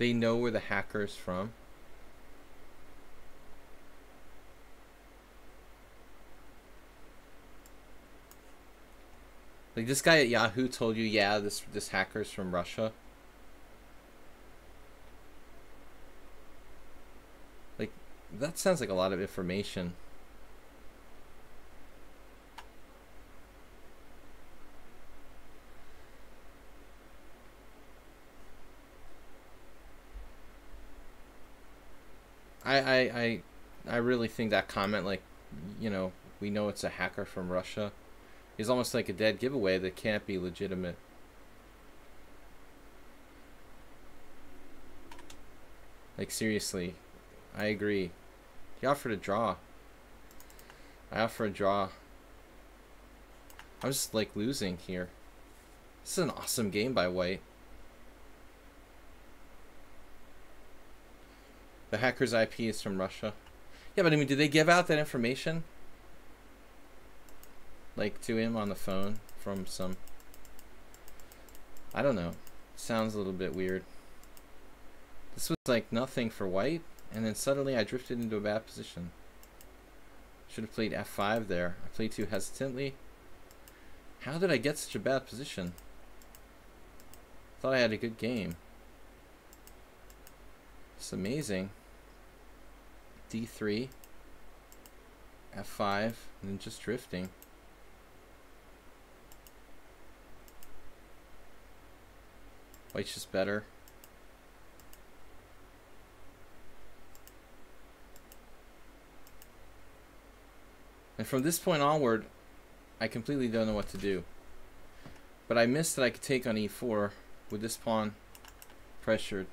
They know where the hacker's from. Like this guy at Yahoo told you, yeah, this hacker's from Russia. Like, that sounds like a lot of information. I really think that comment, like, you know, we know it's a hacker from Russia, is almost like a dead giveaway that can't be legitimate. Like, seriously, I agree. He offered a draw. I offer a draw. I'm just, like, losing here. This is an awesome game by White. The hacker's IP is from Russia. Yeah, but I mean, did they give out that information? Like, to him on the phone from some... I don't know. Sounds a little bit weird. This was like nothing for White, and then suddenly I drifted into a bad position. Should have played f5 there. I played too hesitantly. How did I get such a bad position? Thought I had a good game. It's amazing. D3, f5, and then just drifting. White's just better. And from this point onward, I completely don't know what to do. But I missed that I could take on e4 with this pawn pressured.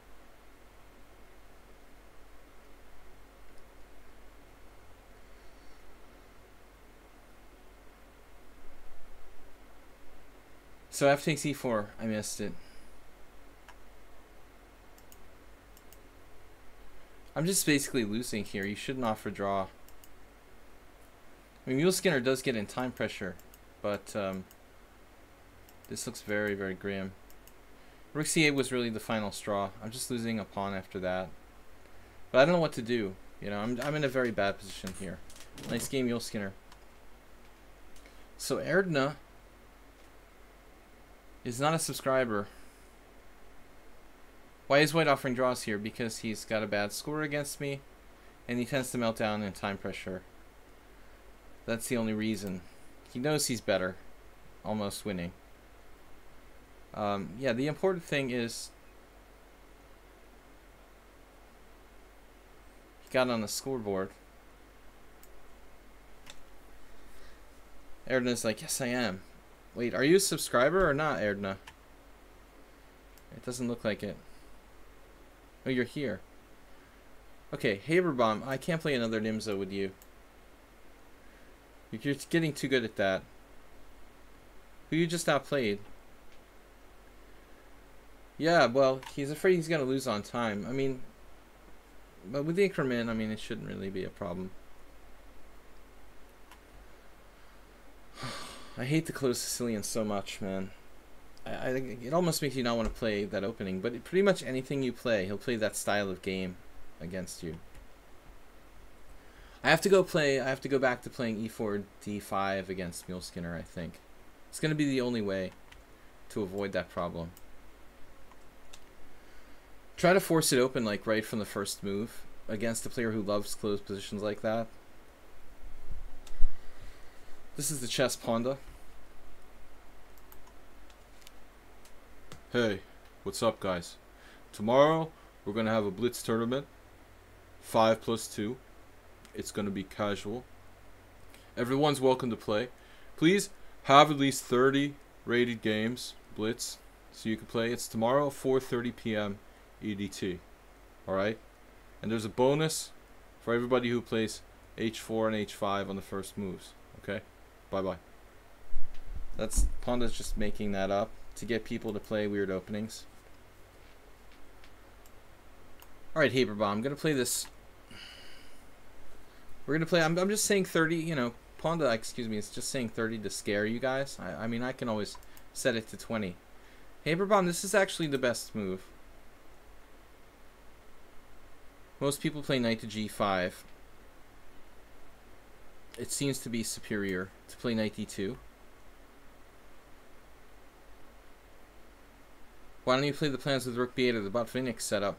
So f takes e4, I missed it. I'm just basically losing here. You shouldn't offer draw. I mean, Mule Skinner does get in time pressure, but this looks very, very grim. Rook c8 was really the final straw. I'm just losing a pawn after that. But I don't know what to do. You know, I'm in a very bad position here. Nice game, Mule Skinner. So Erdna is not a subscriber. Why is White offering draws here? Because he's got a bad score against me, and he tends to melt down in time pressure. That's the only reason. He knows he's better, almost winning. Yeah, the important thing is he got on the scoreboard. Erdna's like, yes, I am. Wait, are you a subscriber or not, Erdna? It doesn't look like it. Oh, you're here. Okay, Haberbomb, I can't play another Nimzo with you. You're getting too good at that. Who you just outplayed? Yeah, well, he's afraid he's going to lose on time. I mean, but with the increment, I mean, it shouldn't really be a problem. I hate the closed Sicilian so much, man. It almost makes you not want to play that opening, but pretty much anything you play, he'll play that style of game against you. I have to go back to playing e4 d5 against Mule Skinner, I think. It's going to be the only way to avoid that problem. Try to force it open like right from the first move against a player who loves closed positions like that. This is the chess Ponda. Hey, what's up, guys? Tomorrow we're gonna have a blitz tournament, 5+2. It's gonna be casual. Everyone's welcome to play. Please have at least 30 rated games, blitz, so you can play. It's tomorrow, 4:30 p.m. EDT. All right, and there's a bonus for everybody who plays h4 and h5 on the first moves. Okay, bye bye. That's Ponda's just making that up to get people to play weird openings. Alright, Haberbomb, I'm gonna play this. We're gonna play, I'm just saying 30, you know, Ponda, excuse me, it's just saying 30 to scare you guys. I mean, I can always set it to 20. Haberbomb, this is actually the best move. Most people play knight to g5. It seems to be superior to play knight d2. Why don't you play the plans with rook b8 or the Botvinnik setup?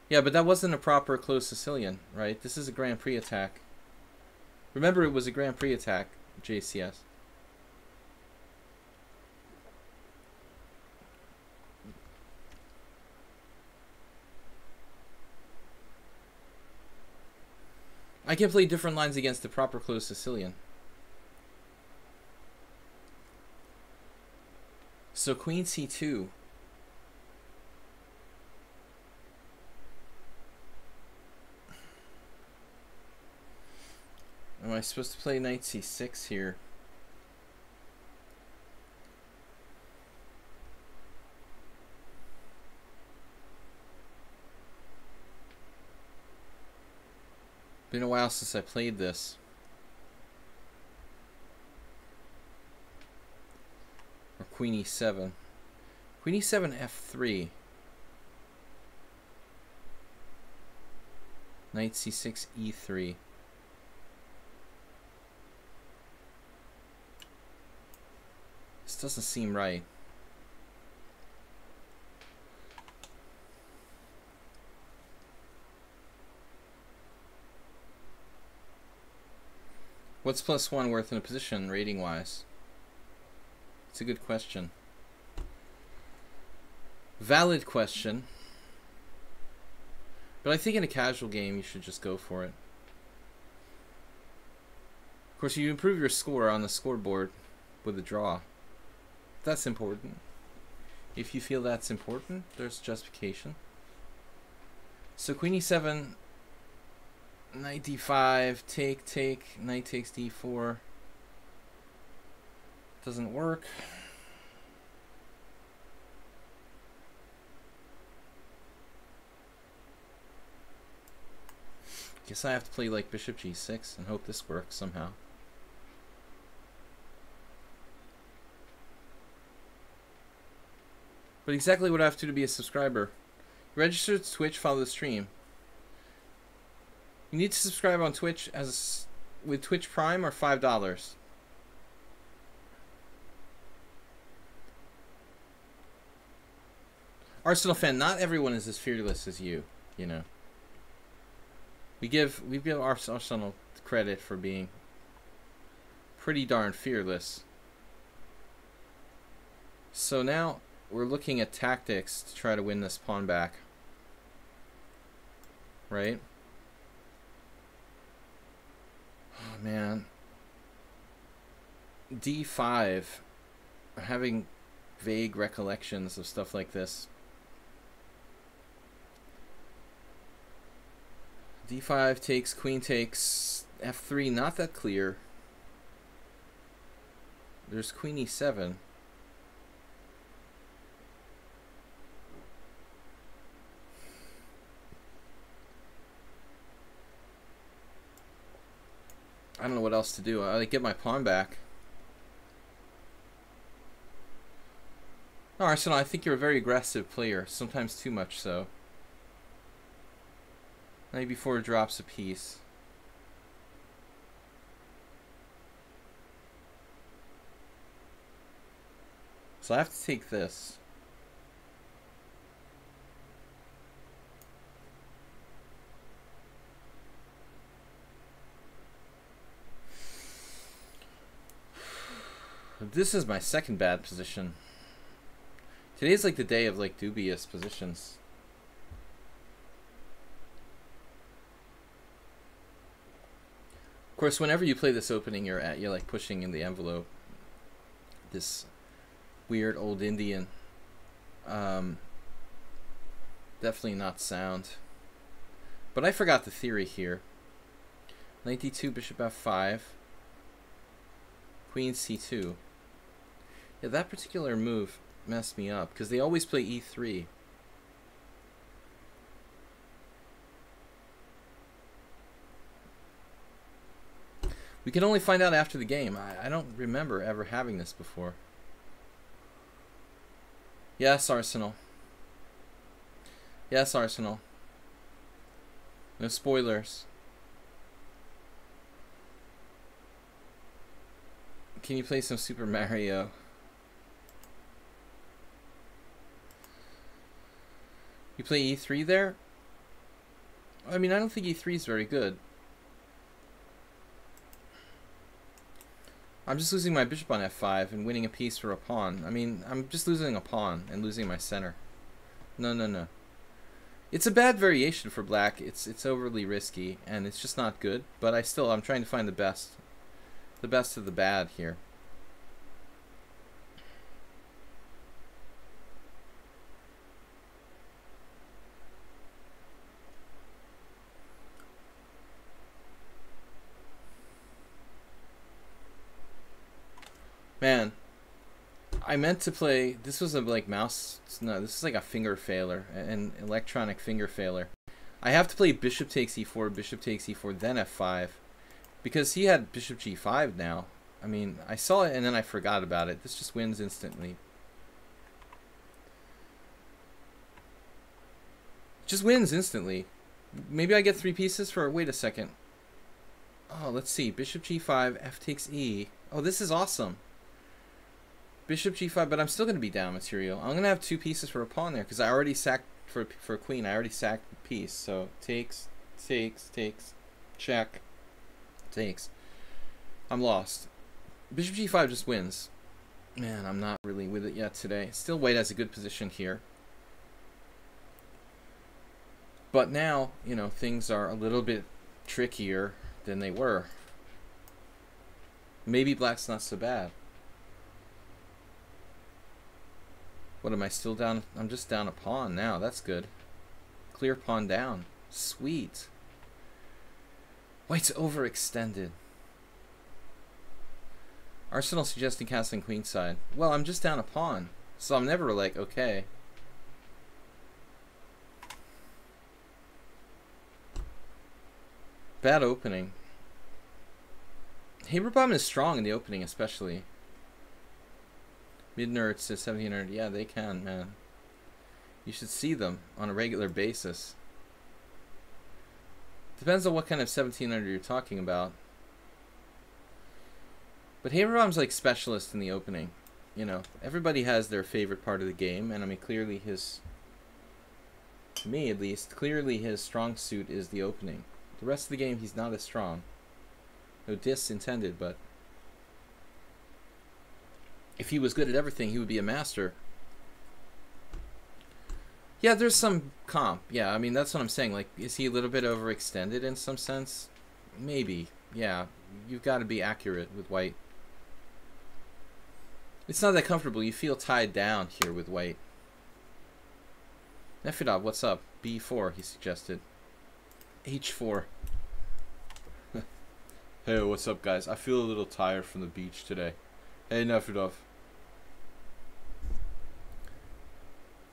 Yeah, but that wasn't a proper closed Sicilian, right? This is a Grand Prix attack. Remember, it was a Grand Prix attack, JCS. I can play different lines against the proper closed Sicilian. So queen c2. Am I supposed to play knight c6 here? Been a while since I played this. Or queen e7. Queen e7 f3. Knight c6 e3. This doesn't seem right. What's +1 worth in a position, rating-wise? It's a good question. Valid question. But I think in a casual game, you should just go for it. Of course, you improve your score on the scoreboard with a draw. That's important. If you feel that's important, there's justification. So queen e7, knight d5, take, knight takes d4. Doesn't work. Guess I have to play like bishop g6 and hope this works somehow. But exactly what I have to do be a subscriber. Register to Twitch, follow the stream. You need to subscribe on Twitch with Twitch Prime or $5. Arsenal fan, not everyone is as fearless as you, you know. We give Arsenal credit for being pretty darn fearless. So now we're looking at tactics to try to win this pawn back. Right? Oh man. D5. Having vague recollections of stuff like this. D5 takes, queen takes, F3, not that clear. There's queen E7. I don't know what else to do. I get my pawn back. Oh, Arsenal, I think you're a very aggressive player, sometimes too much so. Knight before drops a piece. So I have to take this. This is my second bad position. Today's like the day of like dubious positions. Of course, whenever you play this opening, you're like pushing in the envelope. This weird old Indian. Definitely not sound. But I forgot the theory here. Knight d2, bishop f5. Queen c2. Yeah, that particular move messed me up because they always play e3. We can only find out after the game. I don't remember ever having this before. Yes, Arsenal. Yes, Arsenal. No spoilers. Can you play some Super Mario? You play E3 there? I mean, I don't think E3 is very good. I'm just losing my bishop on F5 and winning a piece for a pawn. I mean, I'm just losing a pawn and losing my center. No, no, no. It's a bad variation for black. It's overly risky and it's just not good. But I'm trying to find the best of the bad here. Man, I meant to play. This was a mouse. No, this is like a finger failure, an electronic finger failure. I have to play bishop takes e4, bishop takes e4, then f5, because he had bishop g5 now. I mean, I saw it and then I forgot about it. This just wins instantly. Just wins instantly. Maybe I get 3 pieces for. Wait a second. Oh, let's see. Bishop g5, f takes e. Oh, this is awesome. Bishop g5, but I'm still going to be down material. I'm going to have 2 pieces for a pawn there because I already sacked for a queen. I already sacked the piece. So takes, check, takes. I'm lost. Bishop g5 just wins. Man, I'm not really with it yet today. Still white has a good position here. But now, you know, things are a little bit trickier than they were. Maybe black's not so bad. What am I still down? I'm just down a pawn now. That's good. Clear pawn down. Sweet. White's overextended. Arsenal suggesting castling queenside. Well, I'm just down a pawn. So I'm never like, okay. Bad opening. Haberbomb is strong in the opening especially. Mid-nerds to 1700. Yeah, they can, man. You should see them on a regular basis. Depends on what kind of 1700 you're talking about. But Haberbomb's like specialist in the opening. You know, everybody has their favorite part of the game, and I mean, clearly his, to me at least, clearly his strong suit is the opening. The rest of the game, he's not as strong. No diss intended, but if he was good at everything, he would be a master. Yeah, there's some comp. Yeah, I mean, that's what I'm saying. Like, is he a little bit overextended in some sense? Maybe. Yeah, you've got to be accurate with white. It's not that comfortable. You feel tied down here with white. Nefedov, what's up? B4, he suggested. H4. Hey, what's up, guys? I feel a little tired from the beach today. Hey, Nefedov.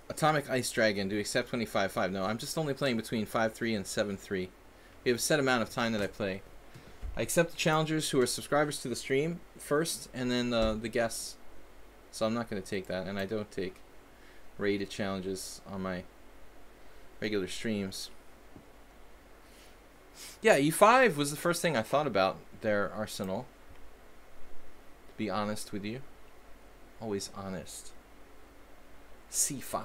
Atomic Ice Dragon, do you accept 25-5? No, I'm just only playing between 5-3 and 7-3. We have a set amount of time that I play. I accept the challengers who are subscribers to the stream first, and then the guests. So I'm not going to take that, and I don't take rated challenges on my regular streams. Yeah, E5 was the first thing I thought about there, Arsenal. To be honest with you. Always honest. C5.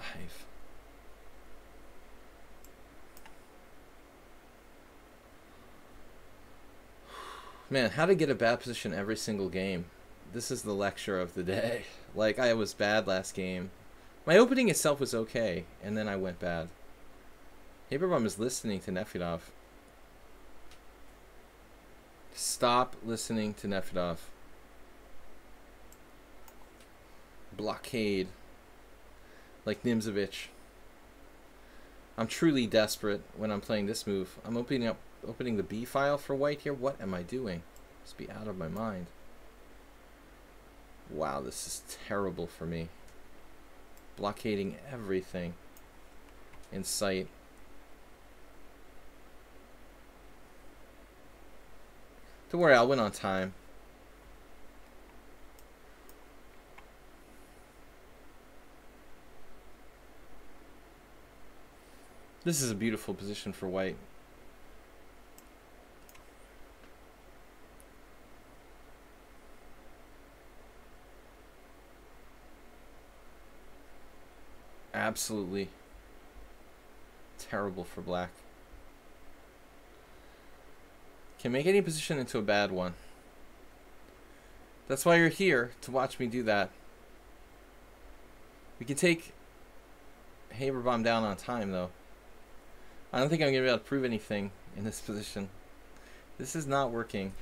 Man, how to get a bad position every single game. This is the lecture of the day. Like, I was bad last game. My opening itself was okay, and then I went bad. Haberbomb is listening to Nefedov. Stop listening to Nefedov. Blockade. Like Nimzovich. I'm truly desperate when I'm playing this move. I'm opening the B file for white here. What am I doing? Must be out of my mind. Wow, this is terrible for me. Blockading everything in sight. Don't worry, I'll win on time. This is a beautiful position for white. absolutely terrible for black. Can make any position into a bad one. That's why you're here, to watch me do that. We can take Haberbomb down on time, though. I don't think I'm going to be able to prove anything in this position. This is not working.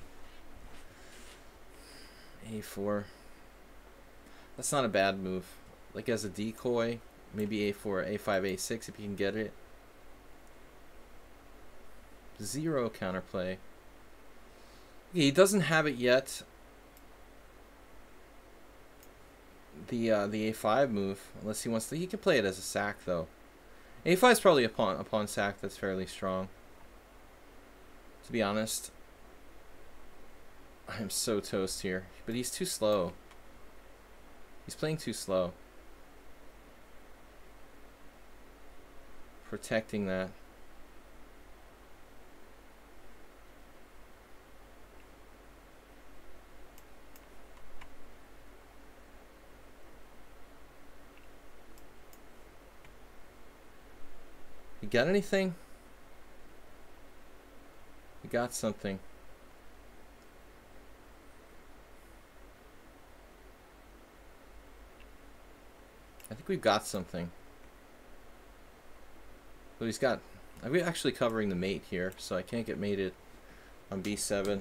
A4. That's not a bad move. Like as a decoy, maybe A4, A5, A6 if you can get it. 0 counterplay. He doesn't have it yet. The A5 move, unless he wants to. He can play it as a sack though. A5 is probably a pawn sack that's fairly strong. To be honest, I am so toast here, but he's too slow. He's playing too slow. Protecting that. You got anything? You got something. I think we've got something. But he's got... I'm actually covering the mate here, so I can't get mated on B7.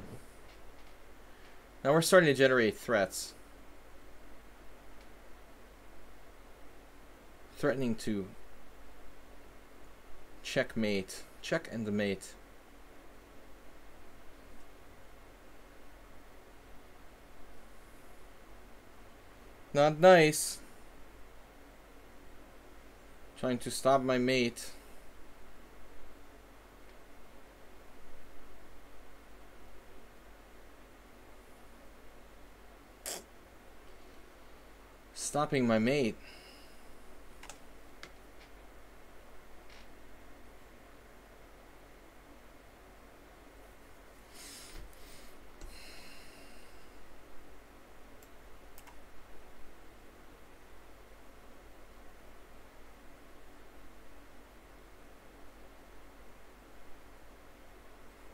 Now we're starting to generate threats. Threatening to checkmate. Check and the mate. Not nice. Trying to stop my mate. Stopping my mate.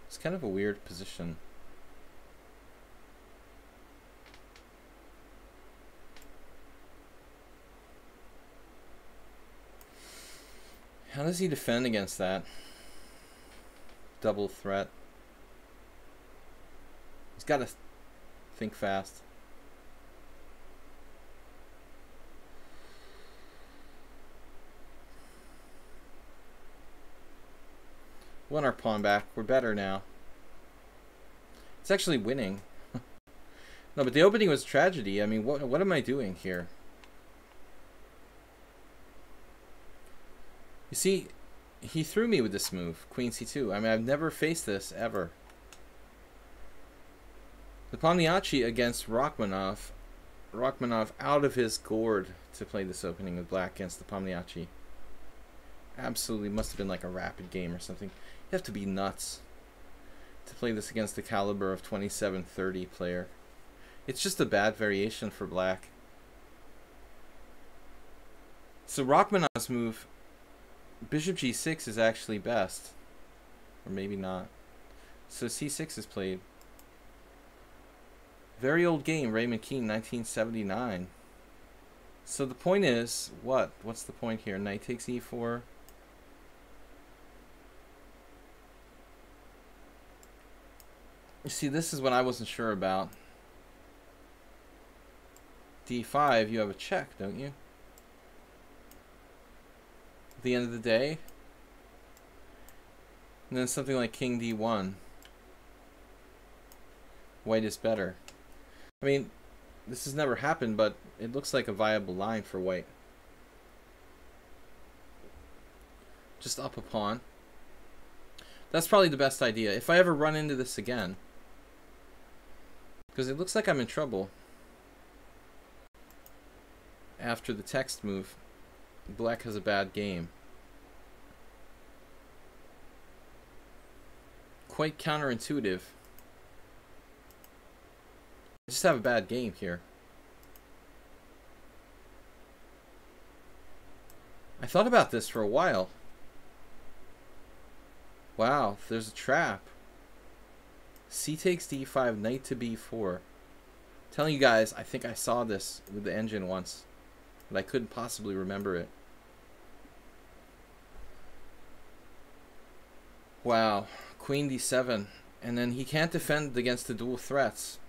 It's kind of a weird position. How does he defend against that? Double threat. He's got to think fast. Won our pawn back. We're better now. It's actually winning. No, but the opening was tragedy. I mean, what am I doing here? You see, he threw me with this move, Queen C2. I mean, I've never faced this, ever. The Pomniachi against Rachmanov. Rachmanov out of his gourd to play this opening with black against the Pomniachi. Absolutely must have been like a rapid game or something. You have to be nuts to play this against the caliber of 2730 player. It's just a bad variation for black. So Rachmanov's move, Bishop G6 is actually best. Or maybe not. So C6 is played. Very old game, Raymond Keene, 1979. So the point is, what? What's the point here? Knight takes E4. You see, this is what I wasn't sure about. D5, you have a check, don't you? At the end of the day. And then something like King D1. White is better. I mean, this has never happened, but it looks like a viable line for white. Just up a pawn. That's probably the best idea. If I ever run into this again. Because it looks like I'm in trouble. After the text move, black has a bad game. Quite counterintuitive. I just have a bad game here. I thought about this for a while. Wow, there's a trap. C takes d5, knight to b4. Telling you guys, I think I saw this with the engine once, but I couldn't possibly remember it. Wow, queen d7, and then he can't defend against the dual threats.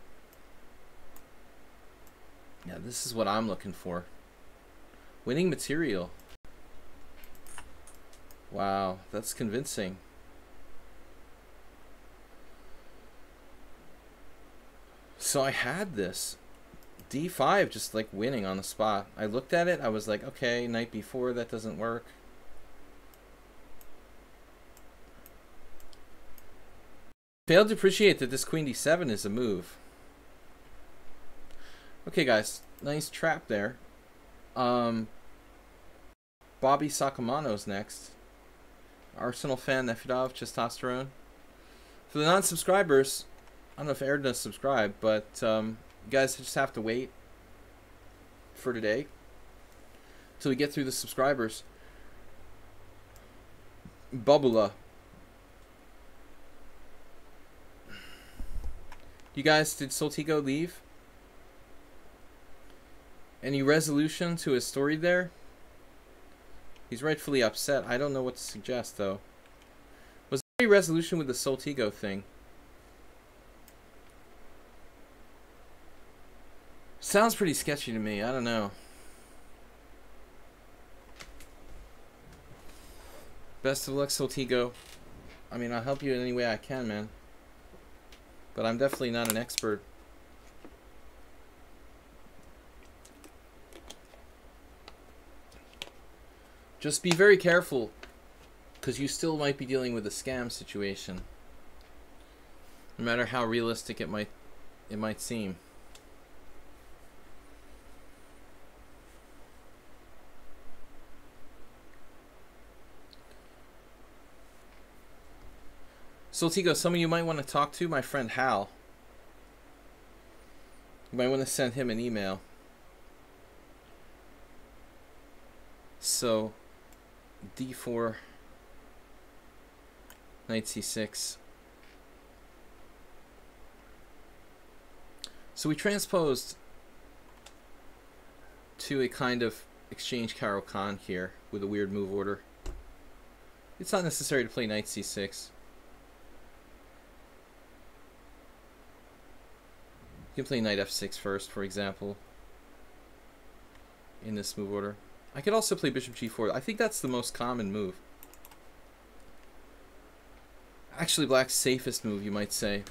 Yeah, this is what I'm looking for. Winning material. Wow, that's convincing. So I had this d5 just like winning on the spot. I looked at it, I was like, okay, knight b4, that doesn't work. Failed to appreciate that this queen d7 is a move. Okay, guys, nice trap there. Bobby Sakamano's next. Arsenal fan, Nefedov, Testosterone. For the non-subscribers, I don't know if Aaron does subscribe, but you guys just have to wait for today till we get through the subscribers. Bubula. You guys, did Soltigo leave? Any resolution to his story there? He's rightfully upset. I don't know what to suggest, though. Was there any resolution with the Soltigo thing? Sounds pretty sketchy to me. I don't know. Best of luck, Soltigo. I mean, I'll help you in any way I can, man. But I'm definitely not an expert. Just be very careful, because you still might be dealing with a scam situation. No matter how realistic it might seem. Soltigo, some of you might want to talk to my friend Hal. You might want to send him an email. So, d4, knight c6. So we transposed to a kind of exchange Caro-Kann here with a weird move order. It's not necessary to play knight c6. You can play knight f6 first, for example, in this move order. I could also play bishop g4. I think that's the most common move. Actually, black's safest move, you might say.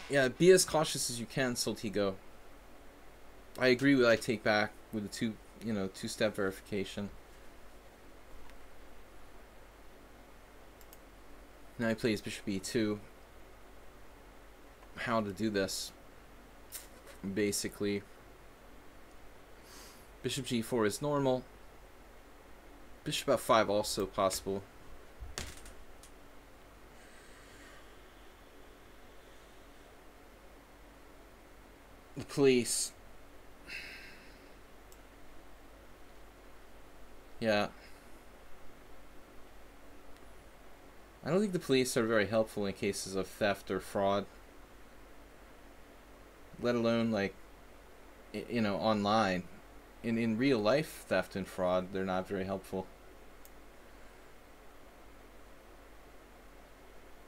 Yeah, be as cautious as you can, Soltigo. I agree with I take back with the two-step verification. Now he plays bishop e2. How to do this? Basically, bishop g4 is normal. Bishop f5 also possible. The police. Yeah. I don't think the police are very helpful in cases of theft or fraud. Let alone, like, you know, online. In real life theft and fraud, they're not very helpful.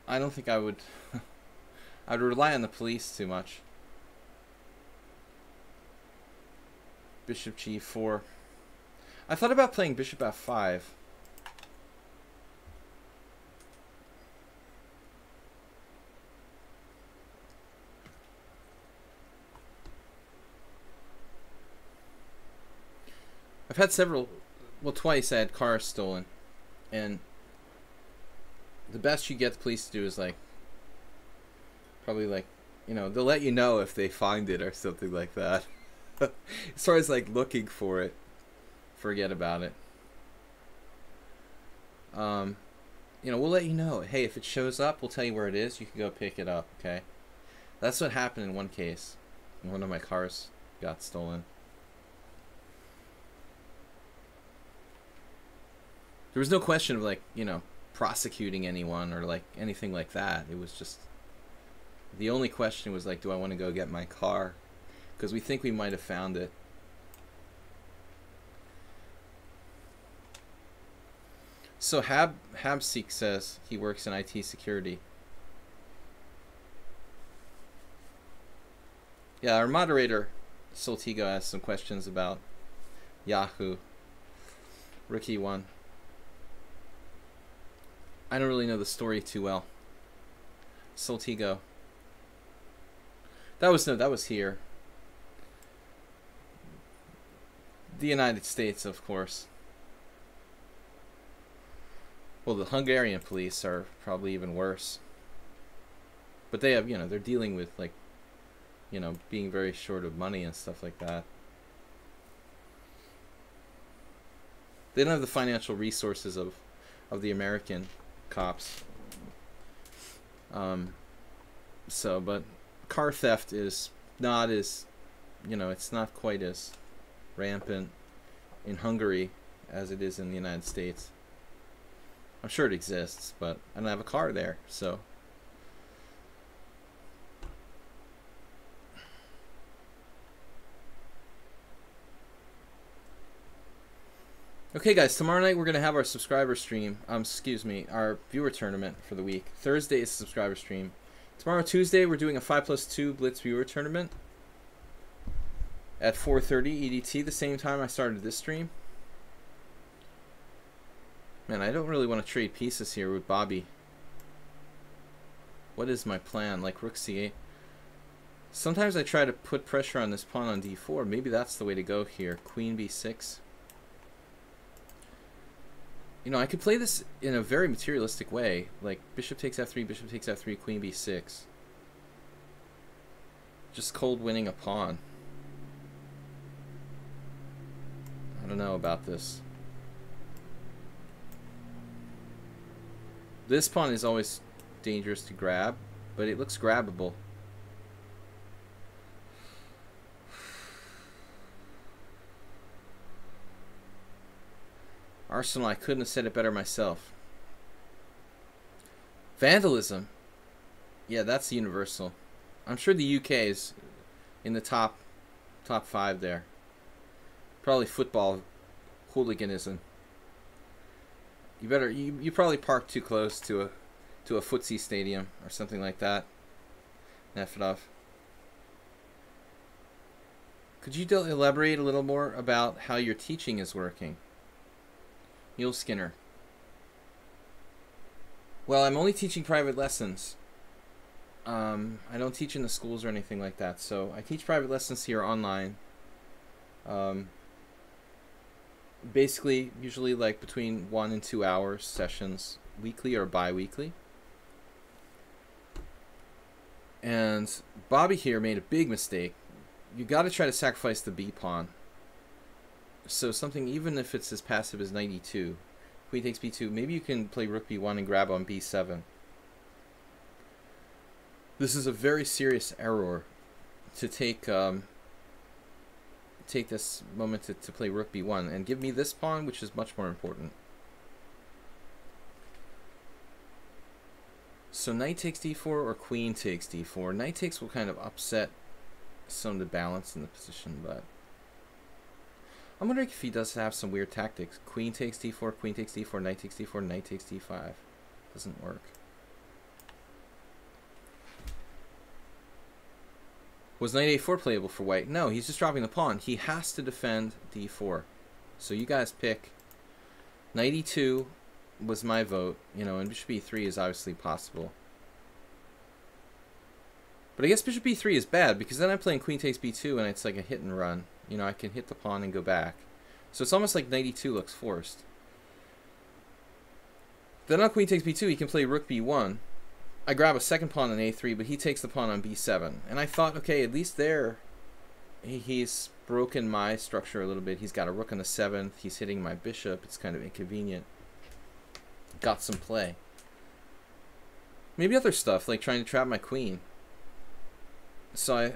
I don't think I would I'd rely on the police too much. Bishop g4. I thought about playing bishop f5. I've had several, well, twice I had cars stolen, and the best you get the police to do is, like, probably, like, you know, they'll let you know if they find it or something like that. As far as, like, looking for it, forget about it. You know, we'll let you know. Hey, if it shows up, we'll tell you where it is. You can go pick it up, okay? That's what happened in one case. One of my cars got stolen. There was no question of, like, you know, prosecuting anyone or, like, anything like that. It was just... The only question was, like, do I want to go get my car? Because we think we might have found it. So Habseek says he works in IT security. Yeah, our moderator, Soltigo, asked some questions about Yahoo. Rookie 1. I don't really know the story too well. Soltigo. That was here. The United States, of course. Well, the Hungarian police are probably even worse. But they have, you know, they're dealing with, like, you know, being very short of money and stuff like that. They don't have the financial resources of the American cops. But car theft is not as, you know, it's not quite as rampant in Hungary as it is in the United States. I'm sure it exists, but I don't have a car there, so. Okay, guys, tomorrow night we're going to have our subscriber stream. Our viewer tournament for the week. Thursday is subscriber stream. Tomorrow, Tuesday, we're doing a 5+2 Blitz viewer tournament at 4:30 EDT, the same time I started this stream. Man, I don't really want to trade pieces here with Bobby. What is my plan? Like rook c8. Sometimes I try to put pressure on this pawn on d4. Maybe that's the way to go here. Queen b6. You know, I could play this in a very materialistic way. Like bishop takes f3, queen b6. Just cold winning a pawn. I don't know about this. This pawn is always dangerous to grab, but it looks grabbable. Arsenal, I couldn't have said it better myself. Vandalism. Yeah, that's universal. I'm sure the UK is in the top 5 there. Probably football hooliganism. You probably parked too close to a footsie stadium or something like that. Nefedov. Could you elaborate a little more about how your teaching is working? Neil Skinner. Well, I'm only teaching private lessons. I don't teach in the schools or anything like that. So I teach private lessons here online. Basically, usually like between 1 and 2 hours sessions, weekly or bi-weekly. And Bobby here made a big mistake. You got to try to sacrifice the b pawn. So something, even if it's as passive as knight e2, queen takes b2, maybe you can play rook b1 and grab on b7. This is a very serious error to take this moment to play rook b1 and give me this pawn, which is much more important. So knight takes d4 or queen takes d4. Knight takes will kind of upset some of the balance in the position, but I'm wondering if he does have some weird tactics. Queen takes d4, queen takes d4, knight takes d4, knight takes d5. Doesn't work. Was knight a4 playable for white? No, he's just dropping the pawn. He has to defend d4. So you guys pick. Knight e2 was my vote, you know, and bishop e3 is obviously possible. But I guess bishop e3 is bad because then I'm playing queen takes b2 and it's like a hit and run. You know, I can hit the pawn and go back. So it's almost like knight e2 looks forced. Then on queen takes b2, he can play rook b1. I grab a second pawn on a3, but he takes the pawn on b7. And I thought, okay, at least there, he's broken my structure a little bit. He's got a rook on the 7th. He's hitting my bishop. It's kind of inconvenient. Got some play. Maybe other stuff, like trying to trap my queen. So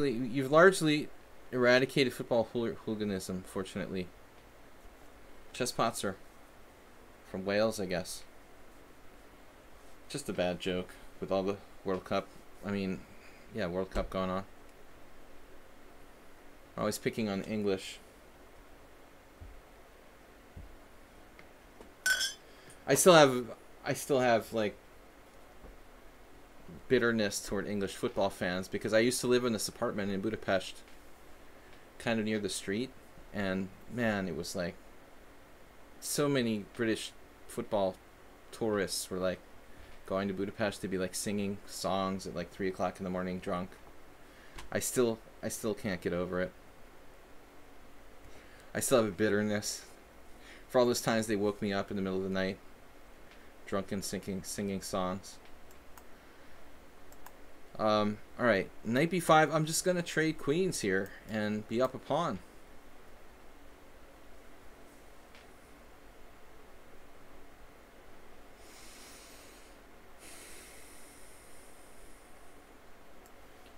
you've largely eradicated football hooliganism, fortunately. Chess Potzer. from Wales, I guess. Just a bad joke with all the World Cup. I mean, yeah, World Cup going on. Always picking on English. I still have like bitterness toward English football fans because I used to live in this apartment in Budapest, kind of near the street, and man, it was like so many British football tourists were like going to Budapest to be like singing songs at like 3 o'clock in the morning drunk. I still can't get over it. I still have a bitterness for all those times they woke me up in the middle of the night, drunken singing songs. Alright, knight b5. I'm just gonna trade queens here and be up a pawn.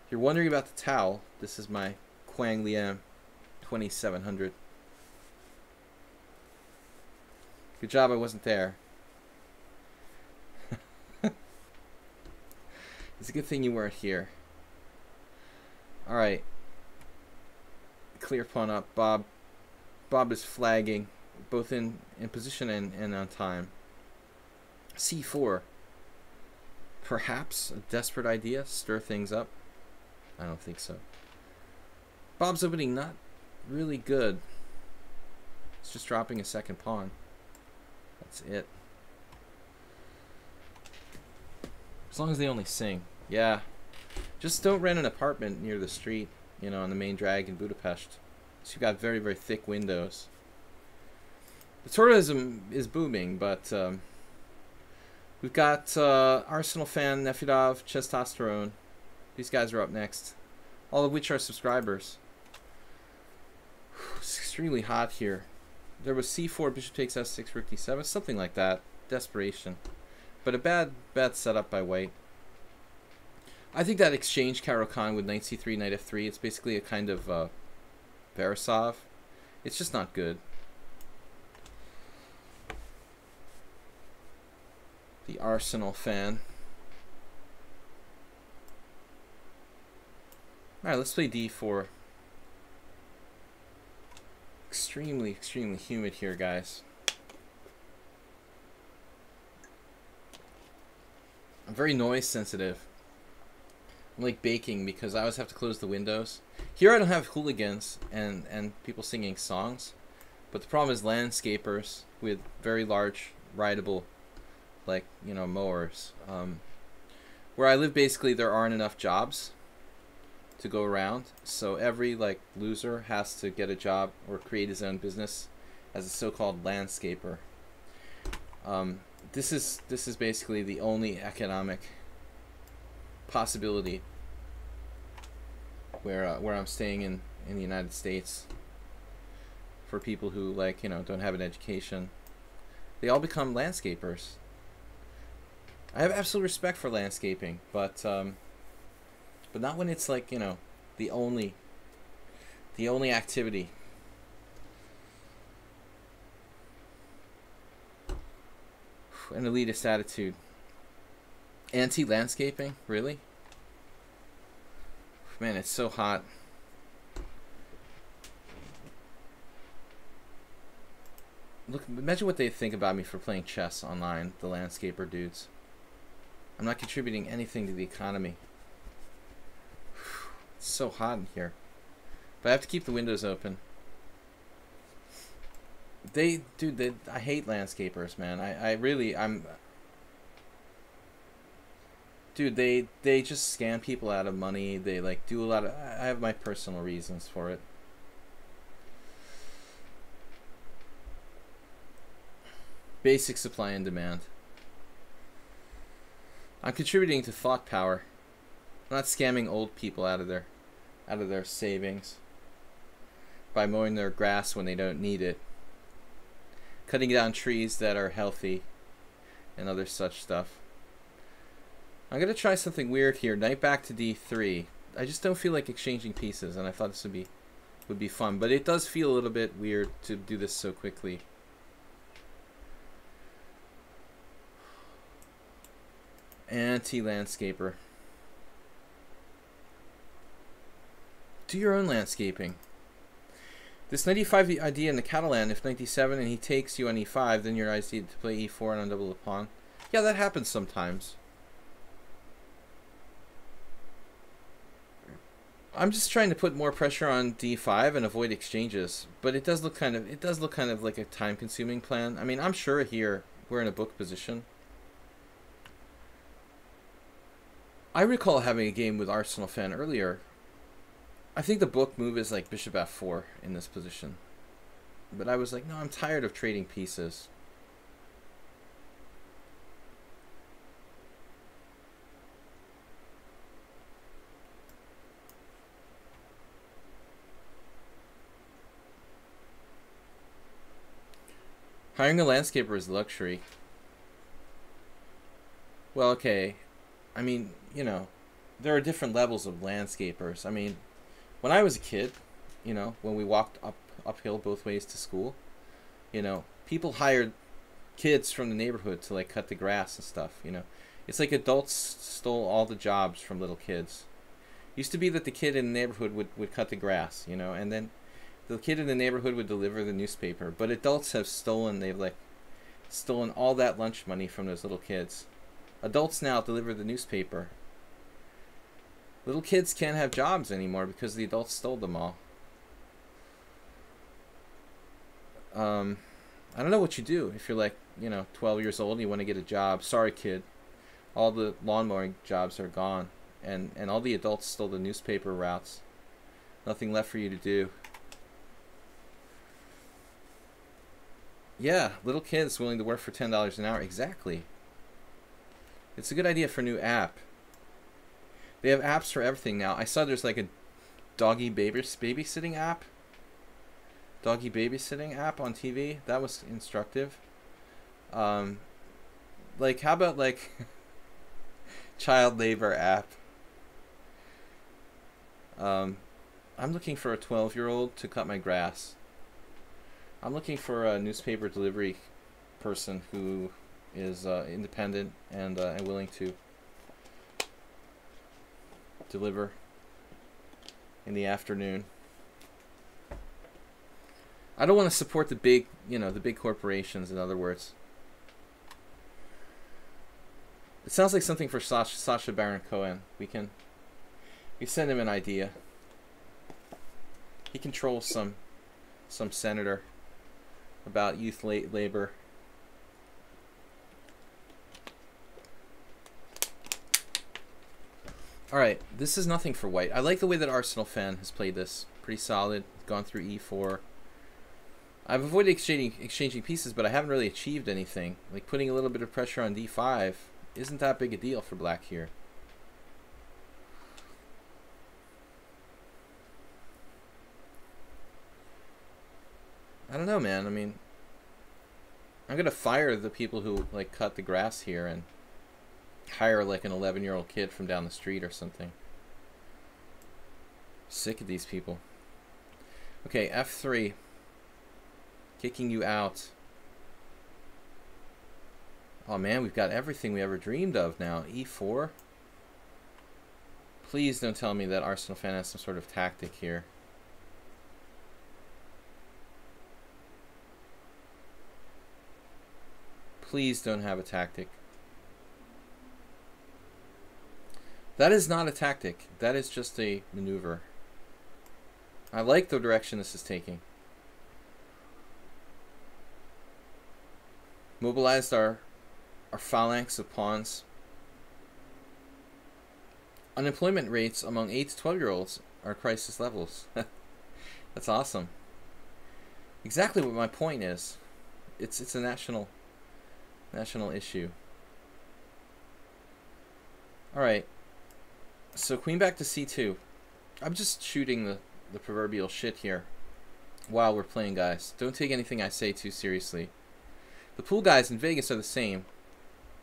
If you're wondering about the towel, this is my Quang Liam 2700. Good job I wasn't there. It's a good thing you weren't here. Alright. Clear pawn up. Bob is flagging, both in position and on time. c4. Perhaps a desperate idea? Stir things up? I don't think so. Bob's opening not really good. It's just dropping a second pawn. That's it. As long as they only sing. Yeah. Just don't rent an apartment near the street, you know, on the main drag in Budapest. So you've got very, very thick windows. The tourism is booming, but we've got Arsenal fan, Nefidov, Testosterone. These guys are up next. All of which are subscribers. It's extremely hot here. There was c4, bishop takes s6, rook d7, something like that. Desperation. But a bad setup by white. I think that exchange Caro-Kann with knight c3, knight f3, it's basically a kind of Verisov. It's just not good. The Arsenal fan. Alright, let's play d4. Extremely, extremely humid here, guys. I'm very noise sensitive. I'm like baking because I always have to close the windows. Here I don't have hooligans and people singing songs, but the problem is landscapers with very large rideable, like, you know, mowers. Where I live, basically there aren't enough jobs to go around, so every like loser has to get a job or create his own business as a so-called landscaper. This is basically the only economic possibility where I'm staying in the United States for people who, like, you know, don't have an education. They all become landscapers. I have absolute respect for landscaping, but not when it's like, you know, the only activity. An elitist attitude. Anti-landscaping? Really? Man, it's so hot. Look, imagine what they think about me for playing chess online, the landscaper dudes. I'm not contributing anything to the economy. It's so hot in here. But I have to keep the windows open. I hate landscapers, man. Dude, they just scam people out of money. They like do a lot of, I have my personal reasons for it. Basic supply and demand. I'm contributing to thought power. I'm not scamming old people out of their savings by mowing their grass when they don't need it. Cutting down trees that are healthy and other such stuff. I'm going to try something weird here. Knight back to d3. I just don't feel like exchanging pieces, and I thought this would be fun, but it does feel a little bit weird to do this so quickly. Anti-landscaper. Do your own landscaping. This knight e5 idea in the Catalan, if knight d7 and he takes you on e5, then your idea to play e4 and undouble the pawn. Yeah, that happens sometimes. I'm just trying to put more pressure on d5 and avoid exchanges, but it does look kind of like a time-consuming plan. I mean, I'm sure here we're in a book position. I recall having a game with Arsenal fan earlier. I think the book move is like bishop f4 in this position. But I was like, no, I'm tired of trading pieces. Hiring a landscaper is a luxury. Well, okay. I mean, you know, there are different levels of landscapers. I mean, when I was a kid, you know, when we walked uphill both ways to school, you know, people hired kids from the neighborhood to like cut the grass and stuff, you know. It's like adults stole all the jobs from little kids. It used to be that the kid in the neighborhood would cut the grass, you know, and then the kid in the neighborhood would deliver the newspaper. But adults have they've stolen all that lunch money from those little kids. Adults now deliver the newspaper. Little kids can't have jobs anymore because the adults stole them all. I don't know what you do if you're like, you know, 12 years old and you want to get a job. Sorry, kid. All the lawn mowing jobs are gone. And all the adults stole the newspaper routes. Nothing left for you to do. Yeah, little kids willing to work for $10 an hour. Exactly. It's a good idea for a new app. They have apps for everything now. I saw there's like a doggy babysitting app. Doggy babysitting app on TV. That was instructive. Like, how about like child labor app? I'm looking for a 12-year-old to cut my grass. I'm looking for a newspaper delivery person who is independent and willing to deliver in the afternoon. I don't want to support the big, you know, the big corporations, in other words. It sounds like something for Sacha Baron Cohen. We send him an idea. He controls some senator about youth labor. Alright, this is nothing for white. I like the way that Arsenal fan has played this. Pretty solid. Gone through e4. I've avoided exchanging pieces, but I haven't really achieved anything. Like putting a little bit of pressure on d5 isn't that big a deal for black here. I don't know, man. I mean, I'm gonna fire the people who like cut the grass here and hire like an 11-year-old kid from down the street or something. Sick of these people. Okay, f3. Kicking you out. Oh man, we've got everything we ever dreamed of now. e4. Please don't tell me that Arsenal fan has some sort of tactic here. Please don't have a tactic. That is not a tactic. That is just a maneuver. I like the direction this is taking. Mobilized our phalanx of pawns. Unemployment rates among 8 to 12-year-olds are crisis levels. That's awesome. Exactly what my point is. It's a national issue. Alright. So queen back to c2. I'm just shooting the proverbial shit here while we're playing, guys. Don't take anything I say too seriously. The pool guys in Vegas are the same.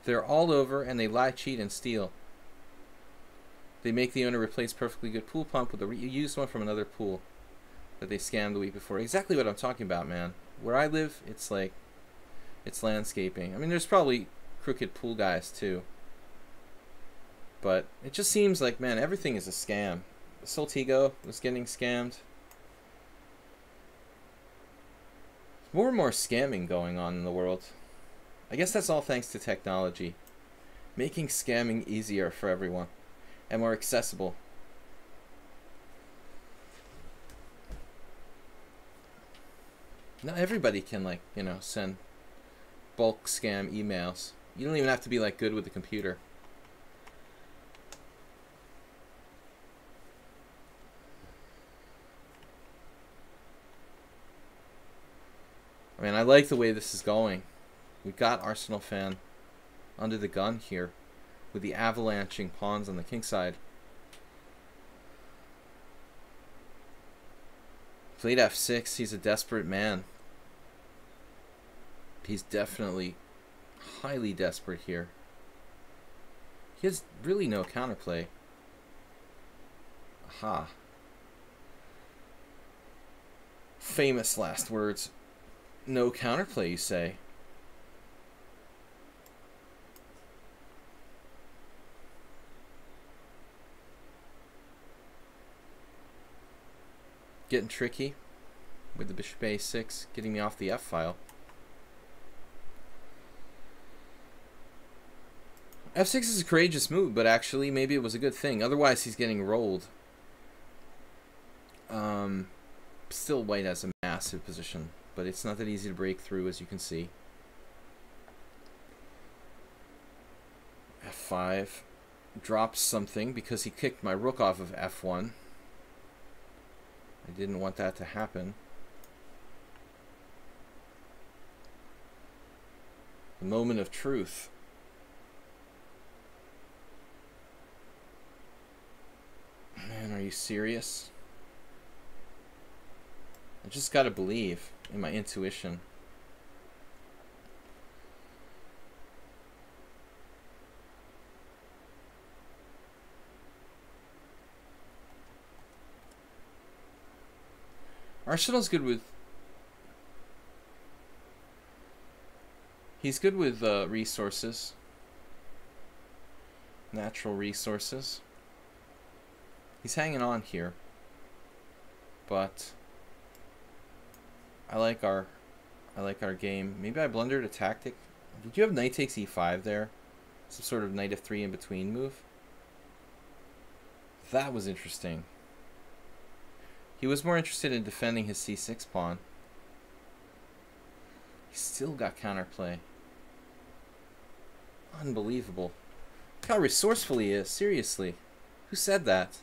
They're all over and they lie, cheat, and steal. They make the owner replace perfectly good pool pump with a used one from another pool that they scammed the week before. Exactly what I'm talking about, man. Where I live, it's like, it's landscaping. I mean, there's probably crooked pool guys too. But it just seems like, man, everything is a scam. Soltigo was getting scammed. More and more scamming going on in the world. I guess that's all thanks to technology. Making scamming easier for everyone. And more accessible. Not everybody can, like, you know, send bulk scam emails. You don't even have to be, like, good with the computer. I mean, I like the way this is going. We got Arsenal fan under the gun here with the avalanching pawns on the king side. Played f6. He's a desperate man. He's definitely highly desperate here. He has really no counterplay. Aha. Famous last words. No counterplay, you say? Getting tricky with the bishop a6, getting me off the f file. f6 is a courageous move, but actually maybe it was a good thing. Otherwise he's getting rolled. Still white has a massive position, but it's not that easy to break through, as you can see. f5 drops something because he kicked my rook off of f1. I didn't want that to happen. The moment of truth. Man, are you serious? I just gotta believe in my intuition. Arsenal's good with... He's good with resources. Natural resources. He's hanging on here. But I like our game. Maybe I blundered a tactic. Did you have knight takes e5 there? Some sort of knight f3 in between move? That was interesting. He was more interested in defending his c6 pawn. He's still got counterplay. Unbelievable. Look how resourceful he is, seriously. Who said that?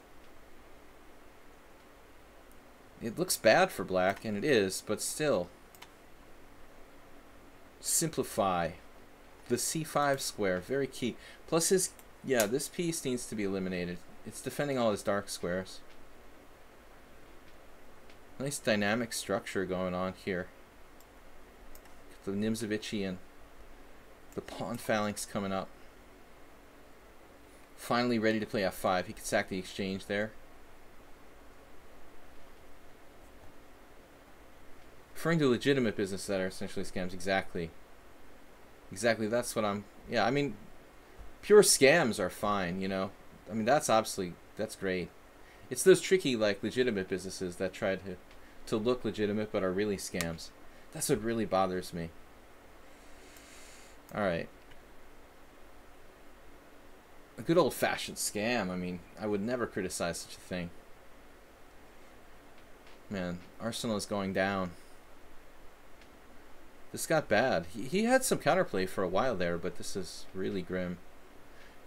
It looks bad for black, and it is, but still. Simplify. The c5 square, very key. Plus his, yeah, this piece needs to be eliminated. It's defending all his dark squares. Nice dynamic structure going on here. The Nimzovician. The pawn phalanx coming up. Finally ready to play f5. He could sack the exchange there. Referring to legitimate business that are essentially scams. Exactly. Exactly, that's what I'm... Yeah, I mean, pure scams are fine, you know. I mean, that's obviously... That's great. It's those tricky, like, legitimate businesses that try to look legitimate but are really scams. That's what really bothers me. Alright. A good old-fashioned scam. I mean, I would never criticize such a thing. Man, Arsenal is going down. This got bad. He had some counterplay for a while there, but this is really grim.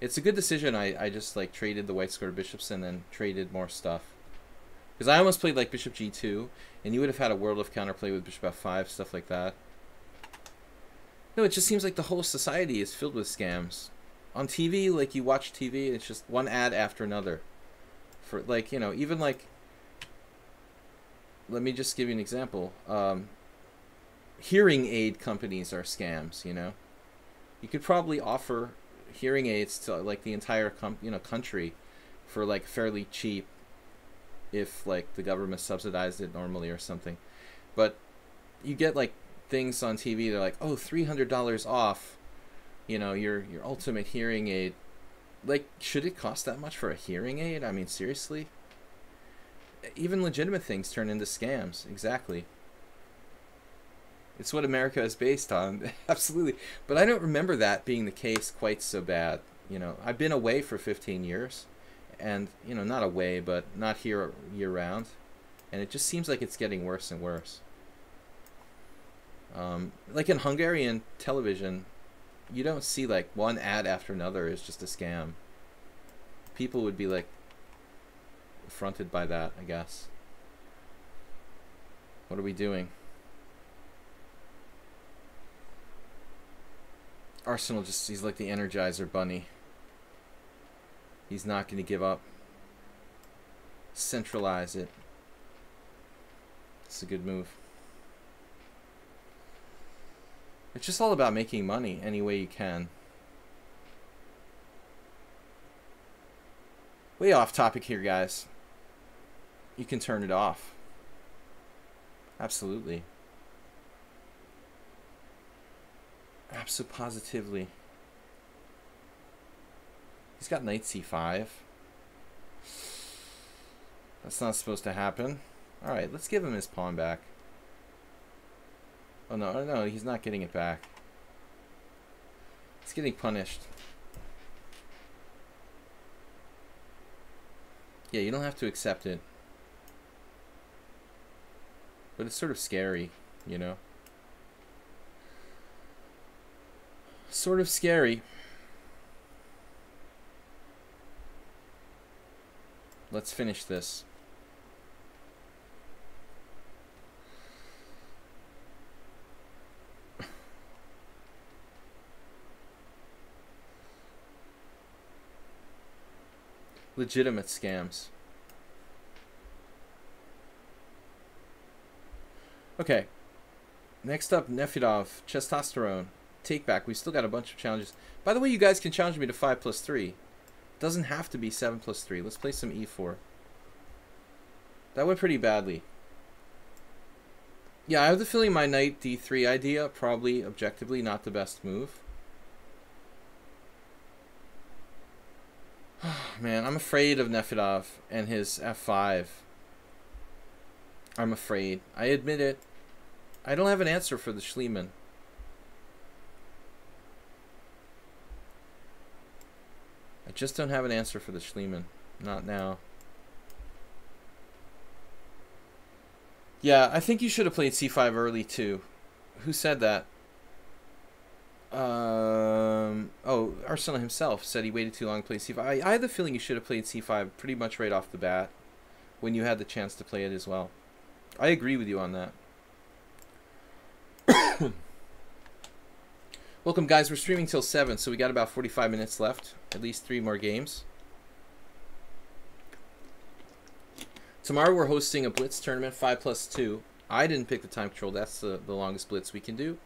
It's a good decision. I just, like, traded the white square bishops and then traded more stuff. Because I almost played, like, bishop g2, and you would have had a world of counterplay with bishop f5, stuff like that. No, it just seems like the whole society is filled with scams. On TV, like, you watch TV, and it's just one ad after another. For, like, you know, even, like... Let me just give you an example. Hearing aid companies are scams, you know? You could probably offer hearing aids to, like, the entire country for, like, fairly cheap if, like, the government subsidized it normally or something. But you get, like, things on TV, they're like, oh, $300 off, you know, your ultimate hearing aid, Like, should it cost that much for a hearing aid? I mean, seriously? Even legitimate things turn into scams. Exactly. It's what America is based on. Absolutely. But I don't remember that being the case quite so bad. You know, I've been away for 15 years. And, you know, not away, but not here year-round. And it just seems like it's getting worse and worse. Like in Hungarian television, you don't see like one ad after another is just a scam. People would be like affronted by that, I guess. What are we doing? Arsenal just, he's like the Energizer Bunny. He's not going to give up. Centralize it. It's a good move. It's just all about making money any way you can. Way off topic here, guys. You can turn it off. Absolutely. Absolutely. He's got knight c5. That's not supposed to happen. Alright, let's give him his pawn back. Oh no, he's not getting it back. He's getting punished. Yeah, you don't have to accept it. But it's sort of scary, you know? Sort of scary. Let's finish this. Legitimate scams. Okay. Next up, Nefedov, Testosterone, Take Back. We still got a bunch of challenges. By the way, you guys can challenge me to 5+3. Doesn't have to be 7+3. Let's play some e4. That went pretty badly. Yeah, I have the feeling my knight d3 idea, probably objectively not the best move. Man, I'm afraid of Nefedov and his f5. I'm afraid. I admit it. I don't have an answer for the Schliemann. I just don't have an answer for the Schliemann. Not now. Yeah, I think you should have played c5 early too. Who said that? Oh, Arsenal himself said he waited too long to play c5. I had the feeling you should have played c5 pretty much right off the bat when you had the chance to play it as well. I agree with you on that. Welcome, guys. We're streaming till 7, so we got about 45 minutes left. At least 3 more games. Tomorrow we're hosting a blitz tournament, 5+2. I didn't pick the time control. That's the longest blitz we can do.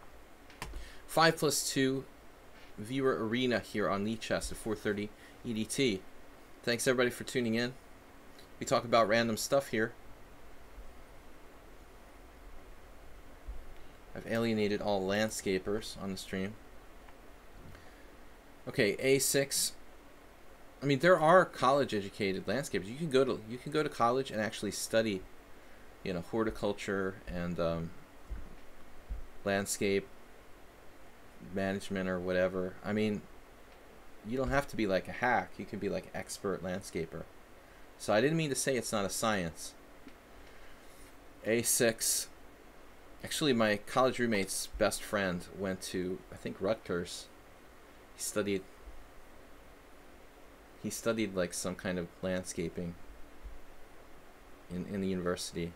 5+2 viewer arena here on lichess at 4:30 EDT. Thanks everybody for tuning in. We talk about random stuff here. I've alienated all landscapers on the stream. Okay, A6. I mean, there are college-educated landscapers. You can go to college and actually study, you know, horticulture and landscape management or whatever. I mean, you don't have to be like a hack. You can be like expert landscaper. So I didn't mean to say it's not a science. A6. Actually, my college roommate's best friend went to, I think, Rutgers. He studied like some kind of landscaping in the university.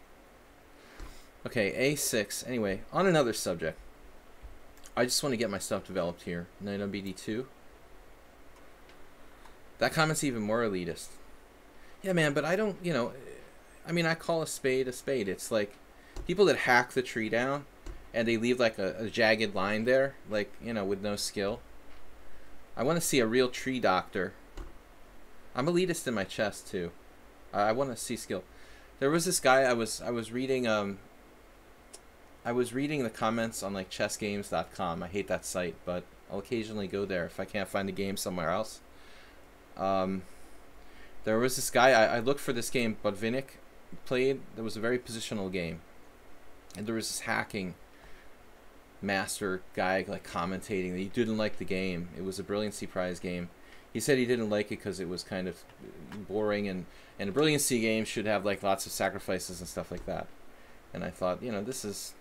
Okay, A6. Anyway, on another subject. I just want to get my stuff developed here. Knight on BD2. That comment's even more elitist. Yeah, man, but I don't, you know, I mean, I call a spade a spade. It's like people that hack the tree down and they leave like a jagged line there, like, you know, with no skill. I want to see a real tree doctor. I'm elitist in my chess too. I want to see skill. There was this guy I was reading the comments on like chessgames.com. I hate that site, but I'll occasionally go there if I can't find the game somewhere else. There was this guy, I looked for this game Botvinnik played. That was a very positional game. And there was this hacking master guy like commentating that he didn't like the game. It was a Brilliancy Prize game. He said he didn't like it because it was kind of boring, and a Brilliancy game should have like lots of sacrifices and stuff like that. And I thought, you know, this is...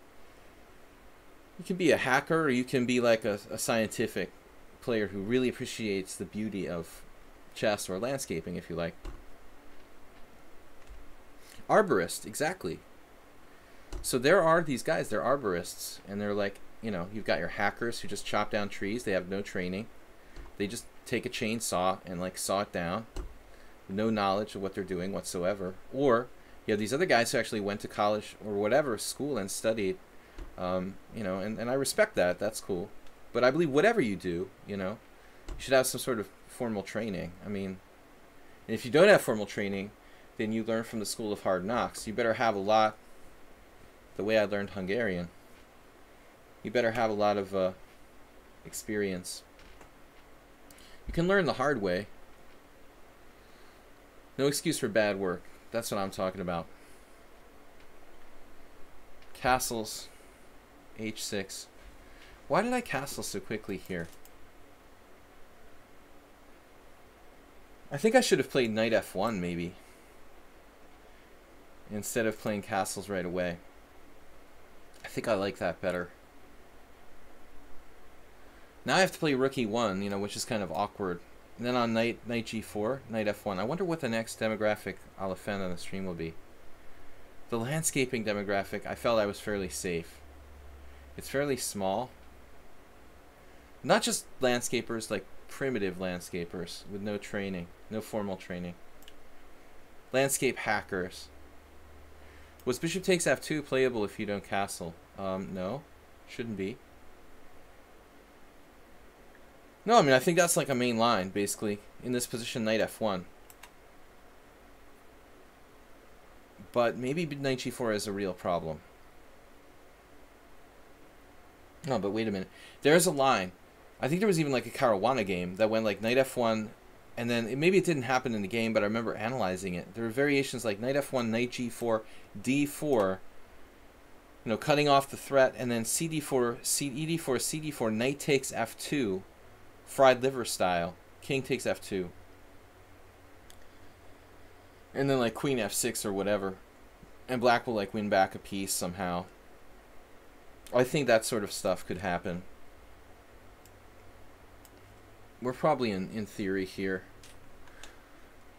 You can be a hacker, or you can be like a scientific player who really appreciates the beauty of chess, or landscaping, if you like. Arborist, exactly. So there are these guys, they're arborists, and they're like, you know, you've got your hackers who just chop down trees. They have no training. They just take a chainsaw and like saw it down. No knowledge of what they're doing whatsoever. Or you have these other guys who actually went to college or whatever school and studied. You know, and I respect that. That's cool. But I believe whatever you do, you know, you should have some sort of formal training. I mean, if you don't have formal training, then you learn from the school of hard knocks. You better have a lot, the way I learned Hungarian. You better have a lot of experience. You can learn the hard way. No excuse for bad work. That's what I'm talking about. Castles. H6. Why did I castle so quickly here? I think I should have played knight f1 maybe, instead of playing castles right away. I think I like that better. Now I have to play rook e1, you know, which is kind of awkward. And then on knight g4, knight f1. I wonder what the next demographic I'll offend on the stream will be. The landscaping demographic, I felt I was fairly safe. It's fairly small. Not just landscapers, like primitive landscapers with no training, no formal training. Landscape hackers. Was bishop takes f2 playable if you don't castle? No, shouldn't be. No, I mean, I think that's like a main line, basically. In this position, knight f1. But maybe knight g4 is a real problem. No, but wait a minute. There's a line. I think there was even like a Caruana game that went like knight f1, and then maybe it didn't happen in the game, but I remember analyzing it. There were variations like knight f1, knight g4, d4, you know, cutting off the threat, and then cd4, ed4, cd4, knight takes f2, fried liver style, king takes f2. And then like queen f6 or whatever. And black will like win back a piece somehow. I think that sort of stuff could happen. We're probably in theory here.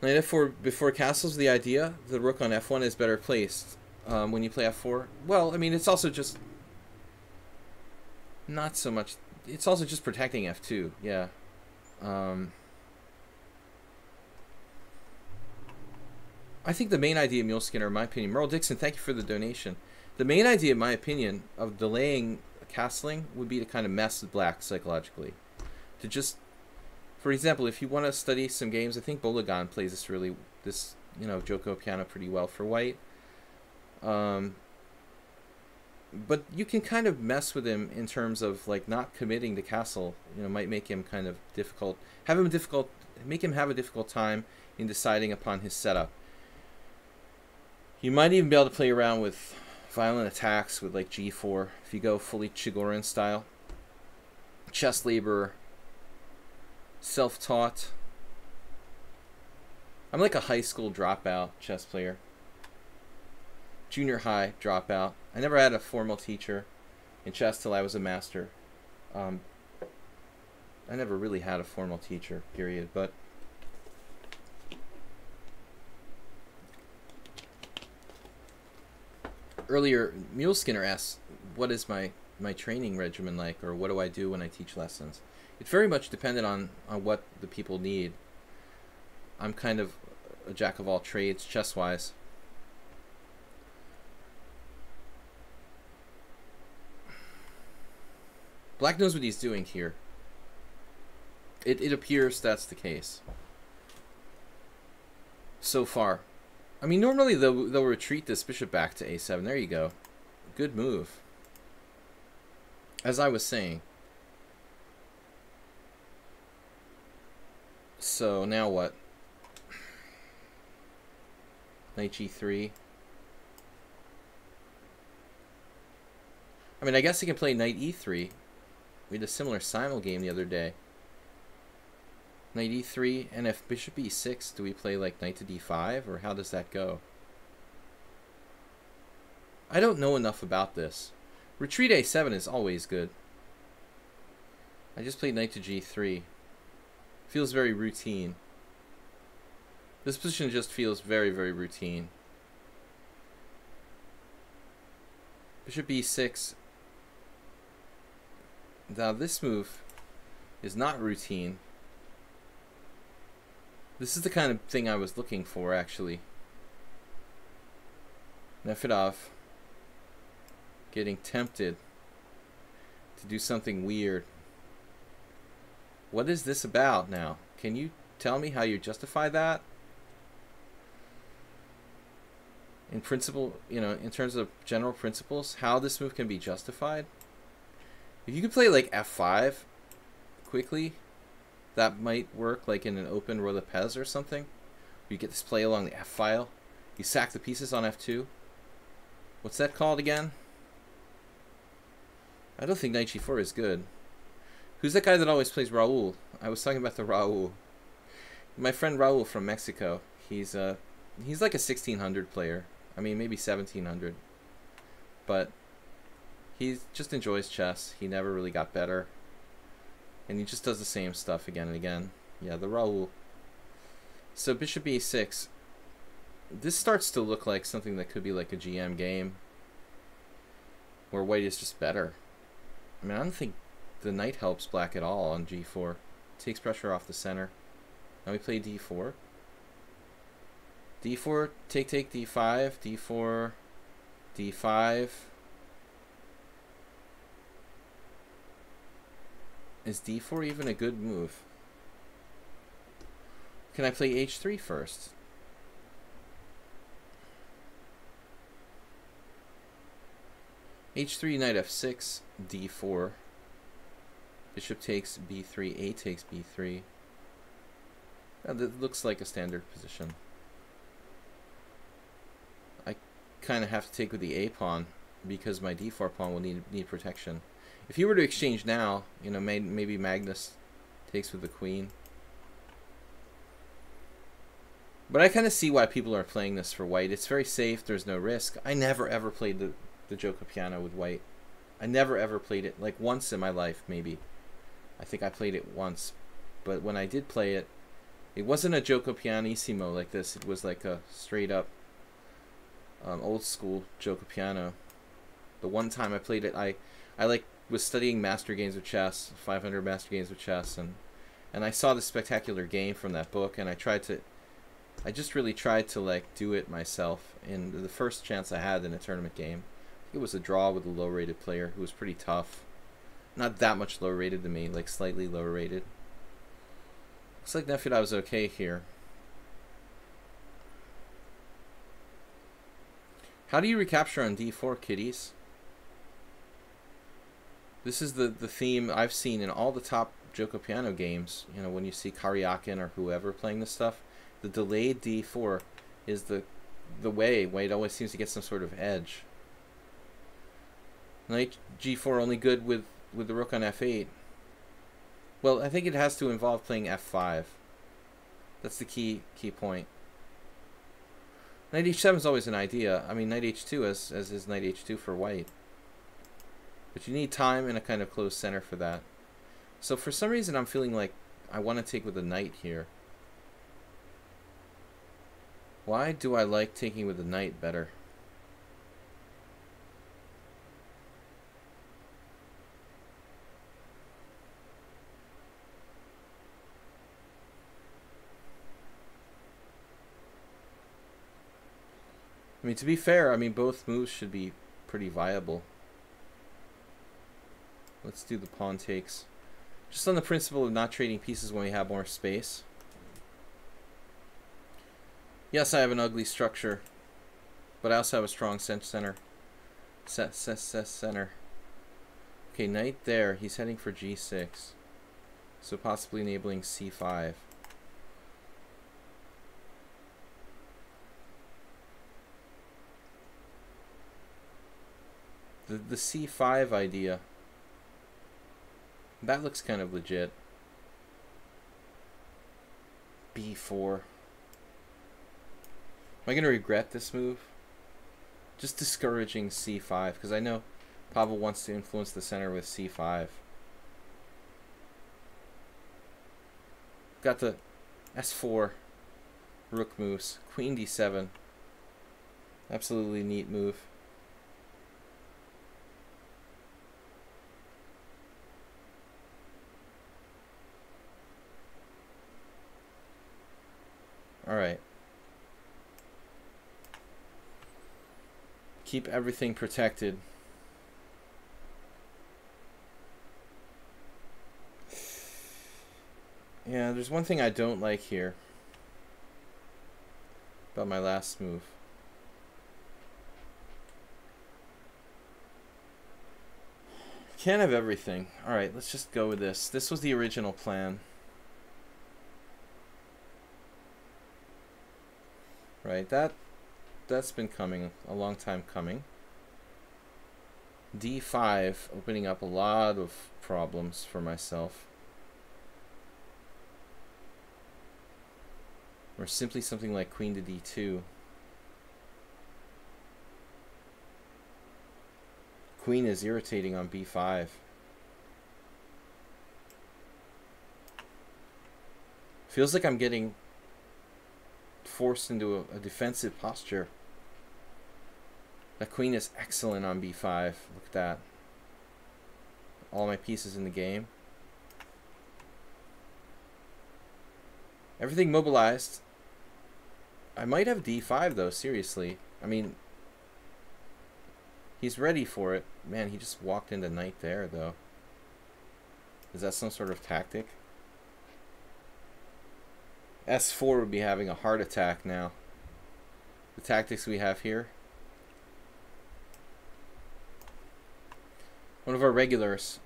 Knight f4 before castles, the idea, the rook on f1 is better placed when you play f4. Well, I mean, it's also just not so much. It's also just protecting f2, yeah. I think the main idea, Mule Skinner, in my opinion, Merle Dixon, thank you for the donation. The main idea, in my opinion, of delaying castling would be to kind of mess with black psychologically. To just, for example, if you want to study some games, I think Bologan plays this you know, Joko piano pretty well for white. But you can kind of mess with him in terms of like not committing to castle. You know, might make him kind of difficult, make him have a difficult time in deciding upon his setup. You might even be able to play around with violent attacks with like g4 if you go fully Chigorin style. Chess laborer, self-taught. I'm like a high school dropout chess player. Junior high dropout. I never had a formal teacher in chess till I was a master. I never really had a formal teacher, period, but earlier, Mule Skinner asked, what is my training regimen like, or what do I do when I teach lessons? It's very much dependent on what the people need. I'm kind of a jack of all trades, chess-wise. Black knows what he's doing here. It appears that's the case. So far. I mean, normally they'll retreat this bishop back to a7. There you go. Good move. As I was saying. So now what? Knight g3. I mean, I guess he can play knight e3. We had a similar simul game the other day. Knight e3, and if bishop e6, do we play like knight to d5, or how does that go? I don't know enough about this. Retreat a7 is always good. I just played knight to g3. Feels very routine. This position just feels very, very routine. Bishop e6. Now this move is not routine. This is the kind of thing I was looking for, actually. Nefedov getting tempted to do something weird. What is this about now? Can you tell me how you justify that? In principle, you know, in terms of general principles, how this move can be justified? If you could play like f5 quickly, that might work, like in an open Roi Lepez or something. You get this play along the f file. You sack the pieces on f2. What's that called again? I don't think knight g4 is good. Who's that guy that always plays Raul? I was talking about the Raul. My friend Raul from Mexico. He's like a 1600 player. I mean, maybe 1700. But he just enjoys chess. He never really got better. And he just does the same stuff again and again. Yeah, the Raul. So bishop e6. This starts to look like something that could be like a GM game, where white is just better. I mean, I don't think the knight helps black at all on g4. It takes pressure off the center. Now we play d4. d4, take, d5, d4, d5. Is d4 even a good move? Can I play h3 first? h3, knight f6, d4. Bishop takes b3, a takes b3. Now, that looks like a standard position. I kind of have to take with the a pawn because my d4 pawn will need protection. If you were to exchange now, you know, maybe Magnus takes with the queen. But I kind of see why people are playing this for white. It's very safe. There's no risk. I never ever played the Gioco Piano with white. I never ever played it. Like once in my life, maybe. I think I played it once. But when I did play it, it wasn't a Gioco Pianissimo like this. It was like a straight up old school Gioco Piano. The one time I played it, I like was studying master games of chess, 500 master games of chess, and I saw the spectacular game from that book, and I just really tried to like do it myself in the first chance I had in a tournament game. I think it was a draw with a low rated player who was pretty tough. Not that much lower rated than me, like slightly lower rated. Looks like Nefedov was okay here. How do you recapture on d4, kiddies? This is the theme I've seen in all the top Gioco Piano games. You know, when you see Karyakin or whoever playing this stuff, the delayed d4 is the way white always seems to get some sort of edge. Knight g4 only good with the rook on f8. Well, I think it has to involve playing f5. That's the key point. Knight h7 is always an idea. I mean, knight h2 as is knight h2 for white. But you need time and a kind of closed center for that. So for some reason I'm feeling like I want to take with the knight here. Why do I like taking with the knight better? I mean, to be fair, I mean, both moves should be pretty viable. Let's do the pawn takes. Just on the principle of not trading pieces when we have more space. Yes, I have an ugly structure, but I also have a strong center. Center. Okay, knight there. He's heading for g6. So possibly enabling c5. The c5 idea. That looks kind of legit. b4. Am I going to regret this move? Just discouraging c5, because I know Pavel wants to influence the center with c5. Got the s4 rook moves. Queen d7. Absolutely neat move. Alright. Keep everything protected. Yeah, there's one thing I don't like here about my last move. Can't have everything. Alright, let's just go with this. This was the original plan. Right, that's been coming, a long time coming. d5, opening up a lot of problems for myself. Or simply something like queen to d2. Queen is irritating on b5. Feels like I'm getting forced into a defensive posture. That queen is excellent on b5. Look at that. All my pieces in the game. Everything mobilized. I might have d5 though, seriously. I mean, he's ready for it. Man, he just walked into knight there though. Is that some sort of tactic? S4 would be having a heart attack now. The tactics we have here. One of our regulars.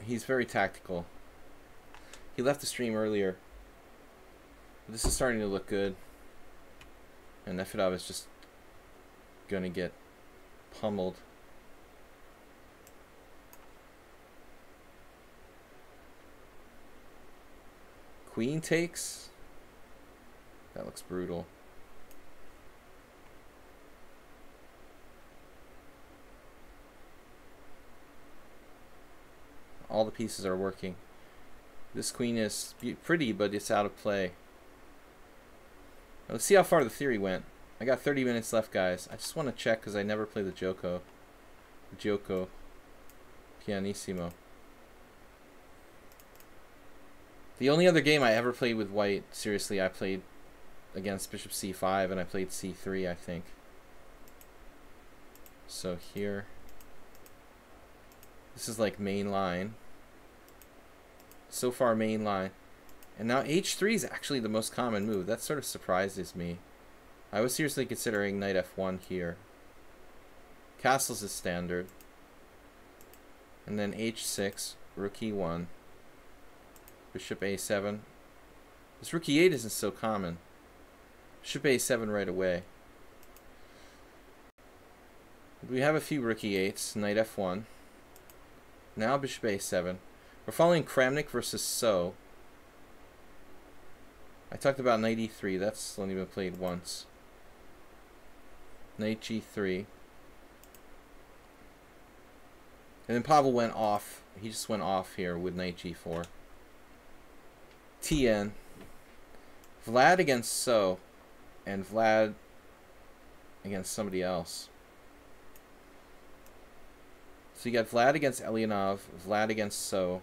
He's very tactical. He left the stream earlier. But this is starting to look good. And Nefedov is just gonna get pummeled. Queen takes. That looks brutal. All the pieces are working. This queen is pretty, but it's out of play. Now let's see how far the theory went. I got 30 minutes left, guys. I just want to check because I never play the Joko. Joko Pianissimo. The only other game I ever played with white, seriously, I played against bishop c5 and I played c3, I think. So here, this is like main line. So far main line. And now h3 is actually the most common move. That sort of surprises me. I was seriously considering knight f1 here. Castles is standard. And then h6, rook e1. Bishop a7. This rook e8 isn't so common. Bishop a7 right away. We have a few rook e8s. Knight f1. Now bishop a7. We're following Kramnik versus So. I talked about knight e3. That's only been played once. Knight g3. And then Pavel went off. He just went off here with knight g4. TN. Vlad against So. And Vlad against somebody else. So you got Vlad against Elianov, Vlad against So,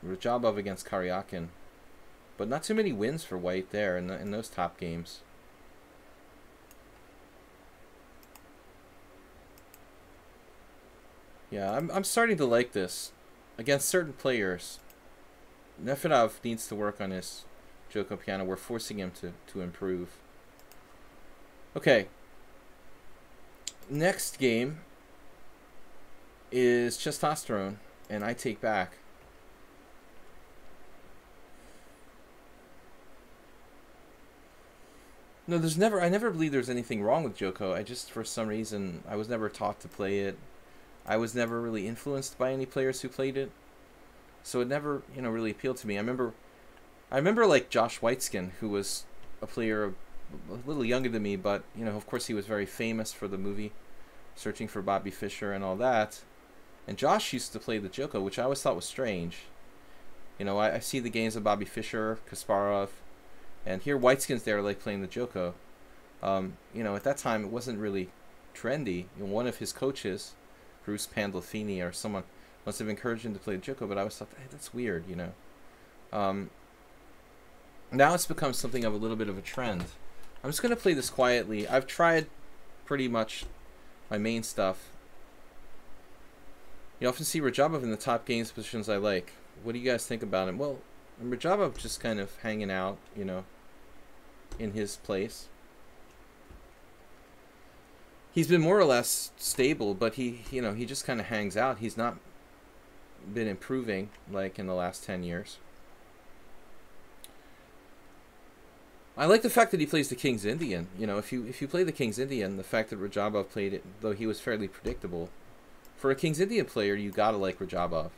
Rajabov against Karyakin. But not too many wins for white there in those top games. Yeah, I'm starting to like this. Against certain players. Nefedov needs to work on his Joko piano. We're forcing him to improve. Okay. Next game is Testosterone, and I take back. No, I never believed there's anything wrong with Joko. I just, for some reason, I was never taught to play it. I was never really influenced by any players who played it, so it never, really appealed to me. I remember like Josh Whiteskin, who was a player a little younger than me, but of course he was very famous for the movie Searching for Bobby Fischer and all that. And Josh used to play the Joko, which I always thought was strange. I see the games of Bobby Fischer, Kasparov, and here Whiteskin's there like playing the Joko. At that time it wasn't really trendy. One of his coaches, Bruce Pandolfini or someone, must have encouraged him to play the Joko, but I always thought, hey, that's weird, Now it's become something of a little bit of a trend. I'm just going to play this quietly. I've tried pretty much my main stuff. You often see Rajabov in the top games positions I like. What do you guys think about him? Well, Rajabov just kind of hanging out, in his place. He's been more or less stable, but he just kind of hangs out. He's not been improving like in the last 10 years. I like the fact that he plays the King's Indian. If you play the King's Indian, the fact that Rajabov played it, though he was fairly predictable, for a King's Indian player, you gotta like Rajabov.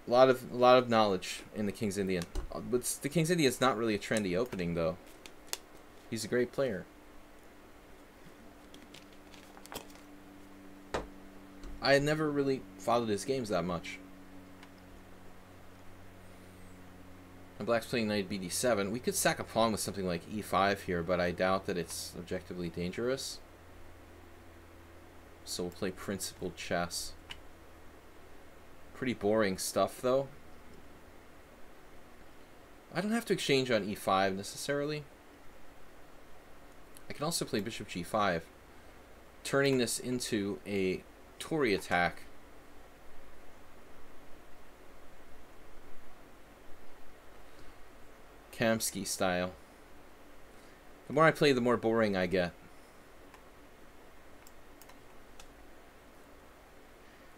A lot of knowledge in the King's Indian, but the King's Indian is not really a trendy opening, though. He's a great player. I had never really followed his games that much. And Black's playing knight bd7. We could sack a pawn with something like e5 here, but I doubt that it's objectively dangerous. So we'll play principled chess. Pretty boring stuff, though. I don't have to exchange on e5 necessarily. I can also play bishop g5, turning this into a Tory attack. Kamsky style. The more I play, the more boring I get.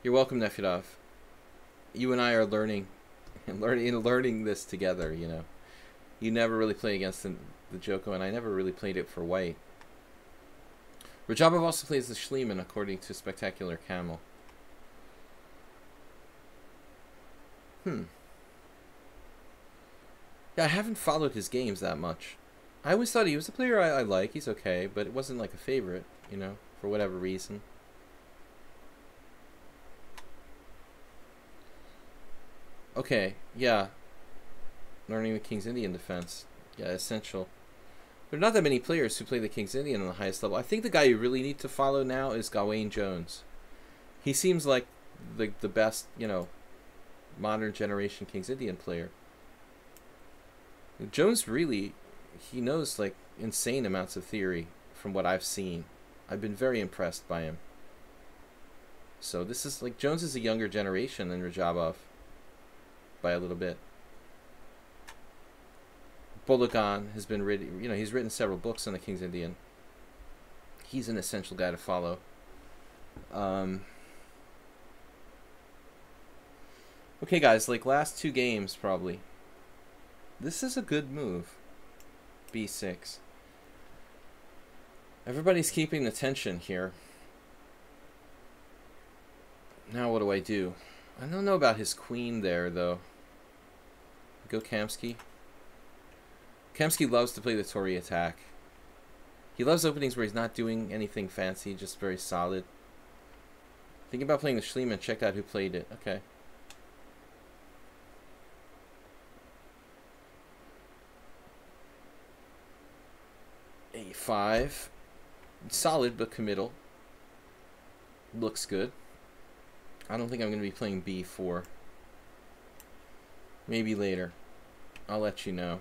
You're welcome, Nefyadov. You and I are learning this together, You never really play against the Joko, and I never really played it for white. Rajabov also plays the Schliemann, according to Spectacular Camel. Yeah, I haven't followed his games that much. I always thought he was a player I like. He's okay, but it wasn't like a favorite, for whatever reason. Okay, yeah. Learning the King's Indian defense. Yeah, essential. There are not that many players who play the King's Indian on the highest level. I think the guy you really need to follow now is Gawain Jones. He seems like the best, modern generation King's Indian player. Jones really, he knows like insane amounts of theory from what I've seen. I've been very impressed by him. So this is like, Jones is a younger generation than Rajabov by a little bit. Bologan has been written, he's written several books on the King's Indian. He's an essential guy to follow. Okay, guys, like last two games probably. This is a good move. B6. Everybody's keeping the tension here. Now what do I do? I don't know about his queen there, though. Go Kamsky. Kamsky loves to play the Tory attack. He loves openings where he's not doing anything fancy, just very solid. Thinking about playing the Schliemann, check out who played it. Okay. A5. Solid, but committal. Looks good. I don't think I'm going to be playing B4. Maybe later. I'll let you know.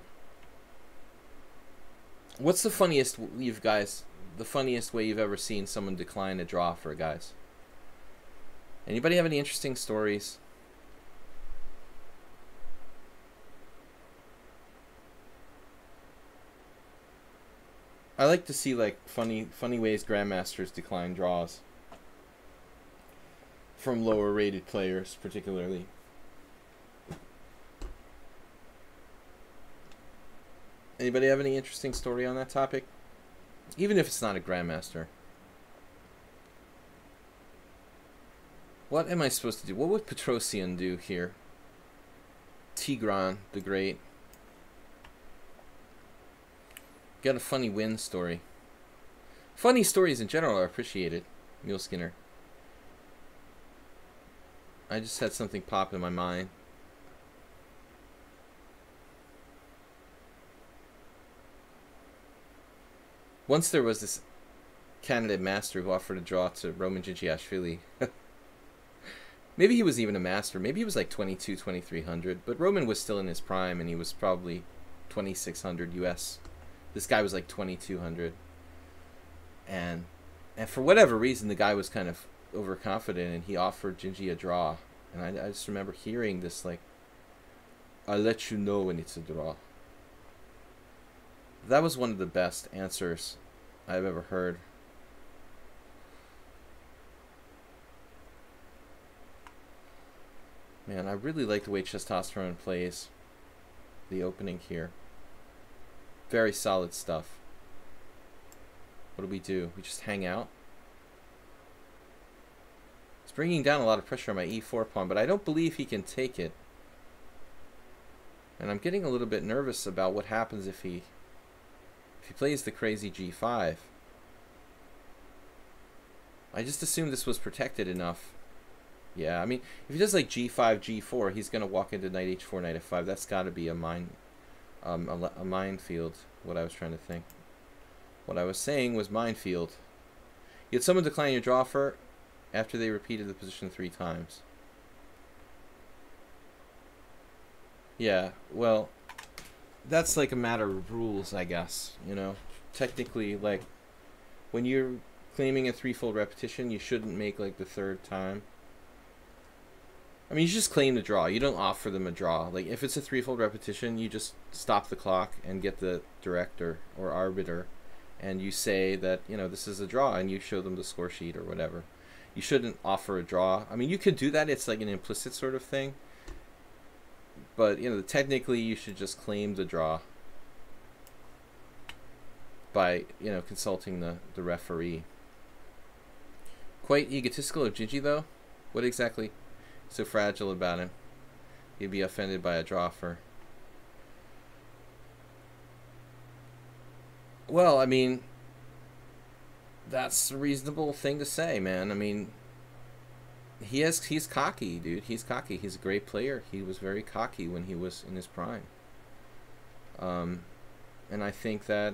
What's the funniest the funniest way you've ever seen someone decline a draw for guys? Anybody have any interesting stories? I like to see like funny ways grandmasters decline draws from lower rated players, particularly. Anybody have any interesting story on that topic? Even if it's not a grandmaster. What am I supposed to do? What would Petrosian do here? Tigran the Great. Got a funny win story. Funny stories in general are appreciated, Mule Skinner. I just had something pop in my mind. Once there was this candidate master who offered a draw to Roman Gigiashvili. Maybe he was even a master. Maybe he was like 22, 2300. But Roman was still in his prime, and he was probably 2600 US. This guy was like 2200. And for whatever reason, the guy was kind of overconfident, and he offered Gingy a draw. And I just remember hearing this, like, I'll let you know when it's a draw. That was one of the best answers I've ever heard. Man, I really like the way Testosterone plays the opening here. Very solid stuff. What do? We just hang out. It's bringing down a lot of pressure on my e4 pawn, but I don't believe he can take it. And I'm getting a little bit nervous about what happens if he plays the crazy g5. I just assumed this was protected enough. Yeah, I mean, if he does like g5, g4, he's going to walk into knight h4, knight f5. That's got to be a minefield, what I was trying to think. What I was saying was minefield. You had someone decline your draw offer after they repeated the position 3 times. Yeah, well, that's like a matter of rules, I guess, you know. Technically, like, when you're claiming a threefold repetition, you shouldn't make like the 3rd time. I mean, you just claim the draw. You don't offer them a draw. Like, if it's a threefold repetition, you just stop the clock and get the director or arbiter, and you say that, you know, this is a draw, and you show them the score sheet or whatever. You shouldn't offer a draw. I mean, you could do that. It's like an implicit sort of thing. But, you know, technically you should just claim the draw by, you know, consulting the referee. Quite egotistical of Gigi, though. What exactly so fragile about him? He'd be offended by a draw offer. Well, I mean, that's a reasonable thing to say, man. I mean, he's cocky, dude. He's cocky. He's a great player. He was very cocky when he was in his prime. And I think that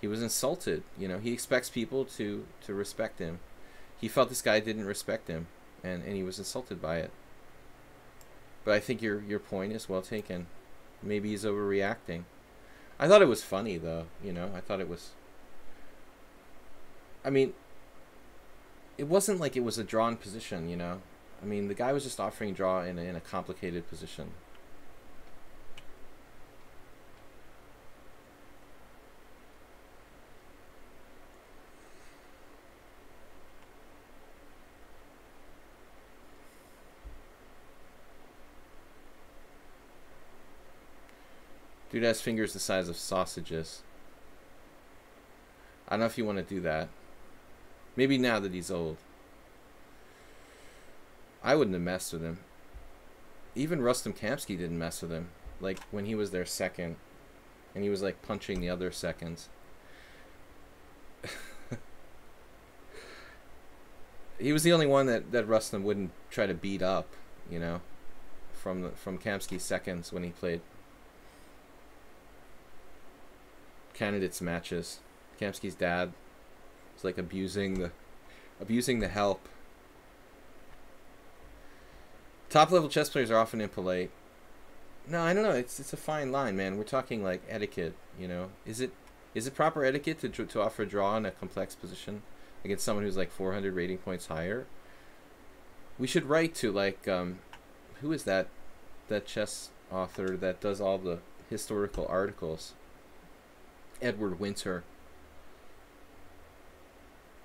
he was insulted. You know, he expects people to respect him. He felt this guy didn't respect him, and he was insulted by it. But I think your point is well taken. Maybe he's overreacting. I thought it was funny, though. You know, I thought it was... I mean, it wasn't like it was a drawn position, you know. I mean, the guy was just offering draw in a complicated position. Dude has fingers the size of sausages. I don't know if you want to do that. Maybe now that he's old. I wouldn't have messed with him. Even Rustam Kamsky didn't mess with him. Like, when he was their second. And he was, like, punching the other seconds. He was the only one that Rustam wouldn't try to beat up, you know, from Kamsky's seconds when he played candidates matches. Kamsky's dad was like abusing the help. Top level chess players are often impolite. No, I don't know. It's a fine line, man. We're talking like etiquette, you know. Is it proper etiquette to offer a draw in a complex position against someone who's like 400 rating points higher? We should write to like who is that chess author that does all the historical articles? Edward Winter.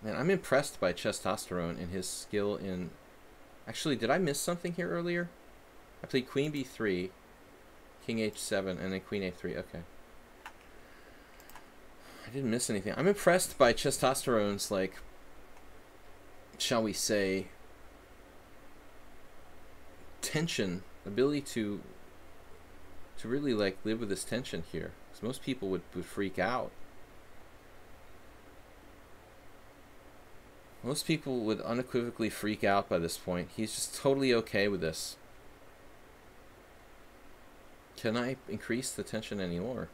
Man, I'm impressed by Testosterone and his skill in... Actually, did I miss something here earlier? I played Queen B3, King H7, and then Queen A3. Okay. I didn't miss anything. I'm impressed by Testosterone's, like, shall we say, tension, ability to really, like, live with this tension here. Because most people would freak out. Most people would unequivocally freak out by this point. He's just totally okay with this. Can I increase the tension anymore?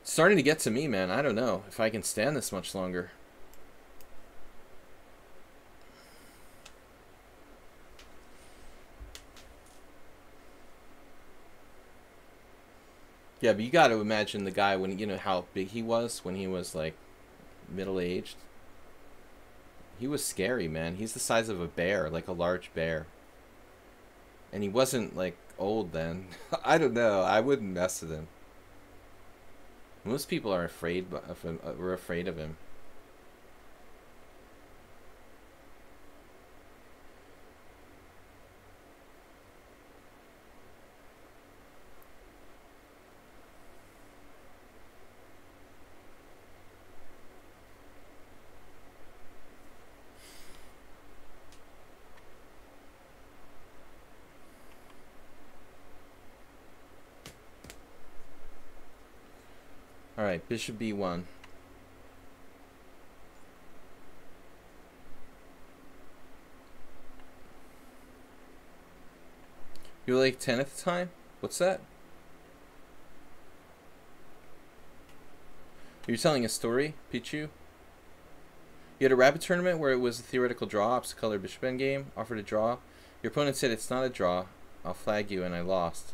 It's starting to get to me, man. I don't know if I can stand this much longer. Yeah, but you got to imagine the guy when, you know, how big he was when he was, like, middle-aged. He was scary, man. He's the size of a bear, like a large bear. And he wasn't, like, old then. I don't know. I wouldn't mess with him. Most people are afraid of him. We're afraid of him. Alright, bishop b1. You were like 10 at the time? What's that? You're telling a story, Pichu? You had a rapid tournament where it was a theoretical draw, opposite color bishop endgame, offered a draw. Your opponent said it's not a draw, I'll flag you, and I lost.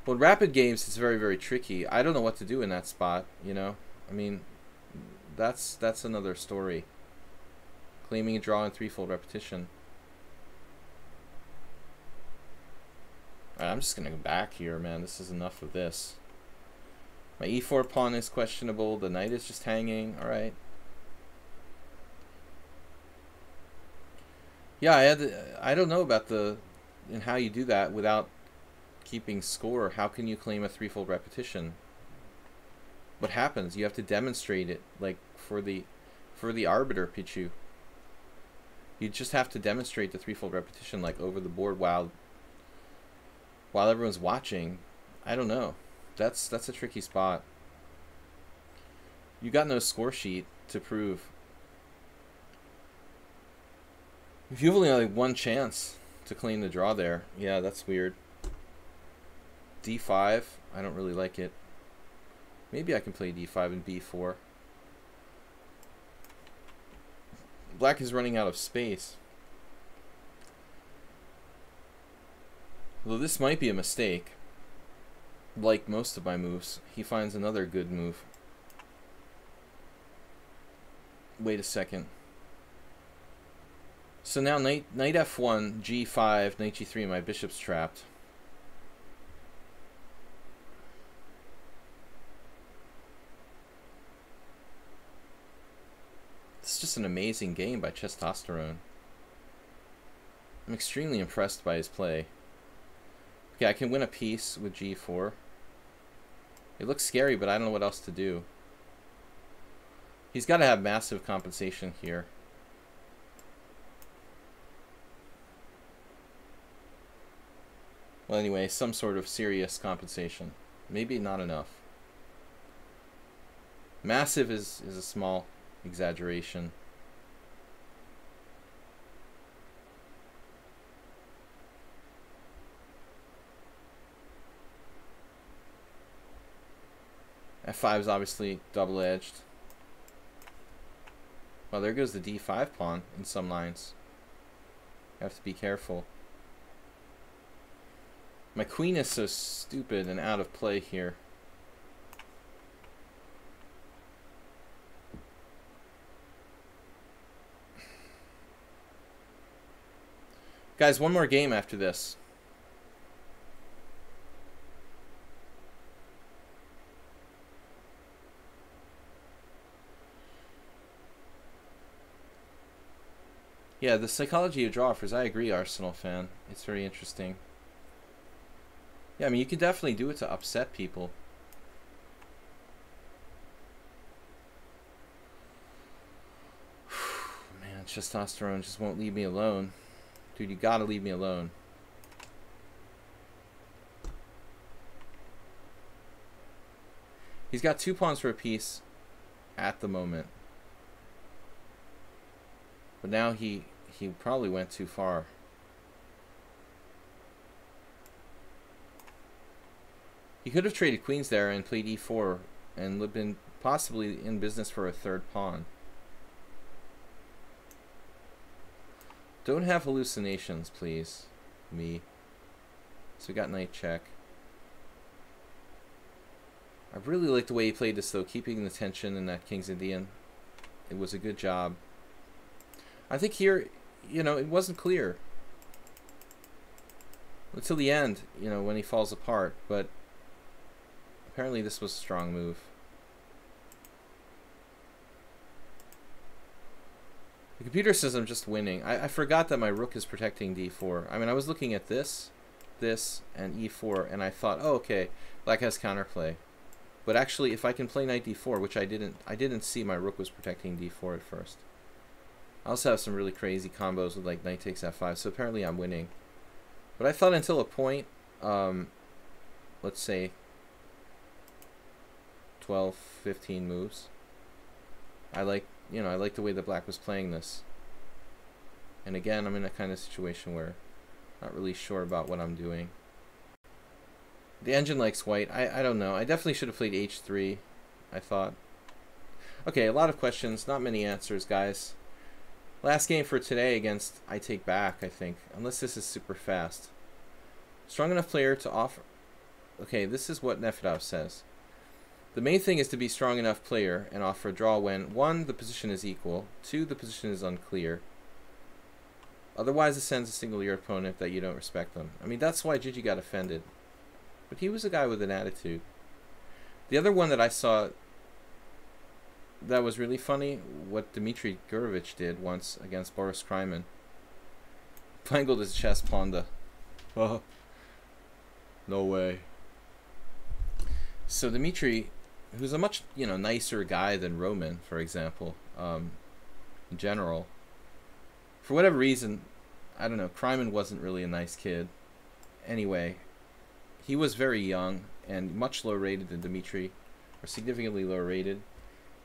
Well, in rapid games, it's very, very tricky. I don't know what to do in that spot, you know? I mean, that's another story. Claiming a draw in threefold repetition. Alright, I'm just going to go back here, man. This is enough of this. My e4 pawn is questionable. The knight is just hanging. Alright. Yeah, I don't know about and how you do that without keeping score. How can you claim a threefold repetition? What happens? You have to demonstrate it, like for the arbiter, Pichu. You just have to demonstrate the threefold repetition, like over the board while everyone's watching. I don't know. That's a tricky spot. You got no score sheet to prove. If you've only like one chance to claim the draw there, yeah, that's weird. d5, I don't really like it. Maybe I can play d5 and b4. Black is running out of space. Though this might be a mistake. Like most of my moves, he finds another good move. Wait a second. So now knight f1, g5, knight g3, my bishop's trapped. This is just an amazing game by Testosterone. I'm extremely impressed by his play. Okay, I can win a piece with g4. It looks scary, but I don't know what else to do. He's got to have massive compensation here. Well, anyway, some sort of serious compensation. Maybe not enough. Massive is a small exaggeration. F5 is obviously double-edged. Well, there goes the d5 pawn in some lines. You have to be careful. My queen is so stupid and out of play here. Guys, one more game after this. Yeah, the psychology of draw offers. I agree, Arsenal fan. It's very interesting. Yeah, I mean, you can definitely do it to upset people. Man, testosterone just won't leave me alone. Dude, you gotta leave me alone. He's got 2 pawns for a piece at the moment. But now he probably went too far. He could have traded queens there and played e4 and been possibly in business for a 3rd pawn. Don't have hallucinations, please. Me. So we got knight check. I really like the way he played this, though, keeping the tension in that King's Indian. It was a good job. I think here, you know, it wasn't clear until the end, you know, when he falls apart, but apparently this was a strong move. The computer says I'm just winning. I forgot that my rook is protecting d4. I mean, I was looking at this, and e4, and I thought, oh, okay, black has counterplay. But actually, if I can play knight d4, which I didn't see my rook was protecting d4 at first. I also have some really crazy combos with like knight takes f5, so apparently I'm winning. But I thought until a point, let's say 12, 15 moves, I like the way that black was playing this. And again, I'm in a kind of situation where I'm not really sure about what I'm doing. The engine likes white. I don't know. I definitely should have played h3, I thought. Okay, a lot of questions, not many answers, guys. Last game for today against I take back, I think. Unless this is super fast. Strong enough player to offer... Okay, this is what Nefedov says. The main thing is to be strong enough player and offer a draw when 1. The position is equal, 2. The position is unclear. Otherwise it sends a signal to your opponent that you don't respect them. I mean, that's why Gigi got offended. But he was a guy with an attitude. The other one that I saw that was really funny, what Dmitry Gurovich did once against Boris Kryman. Plangled his chess Ponda. Oh, no way. So Dmitry, who's a much, you know, nicer guy than Roman, for example, in general, for whatever reason, I don't know, Kryman wasn't really a nice kid. Anyway, he was very young and much lower rated than Dmitry, or significantly lower rated.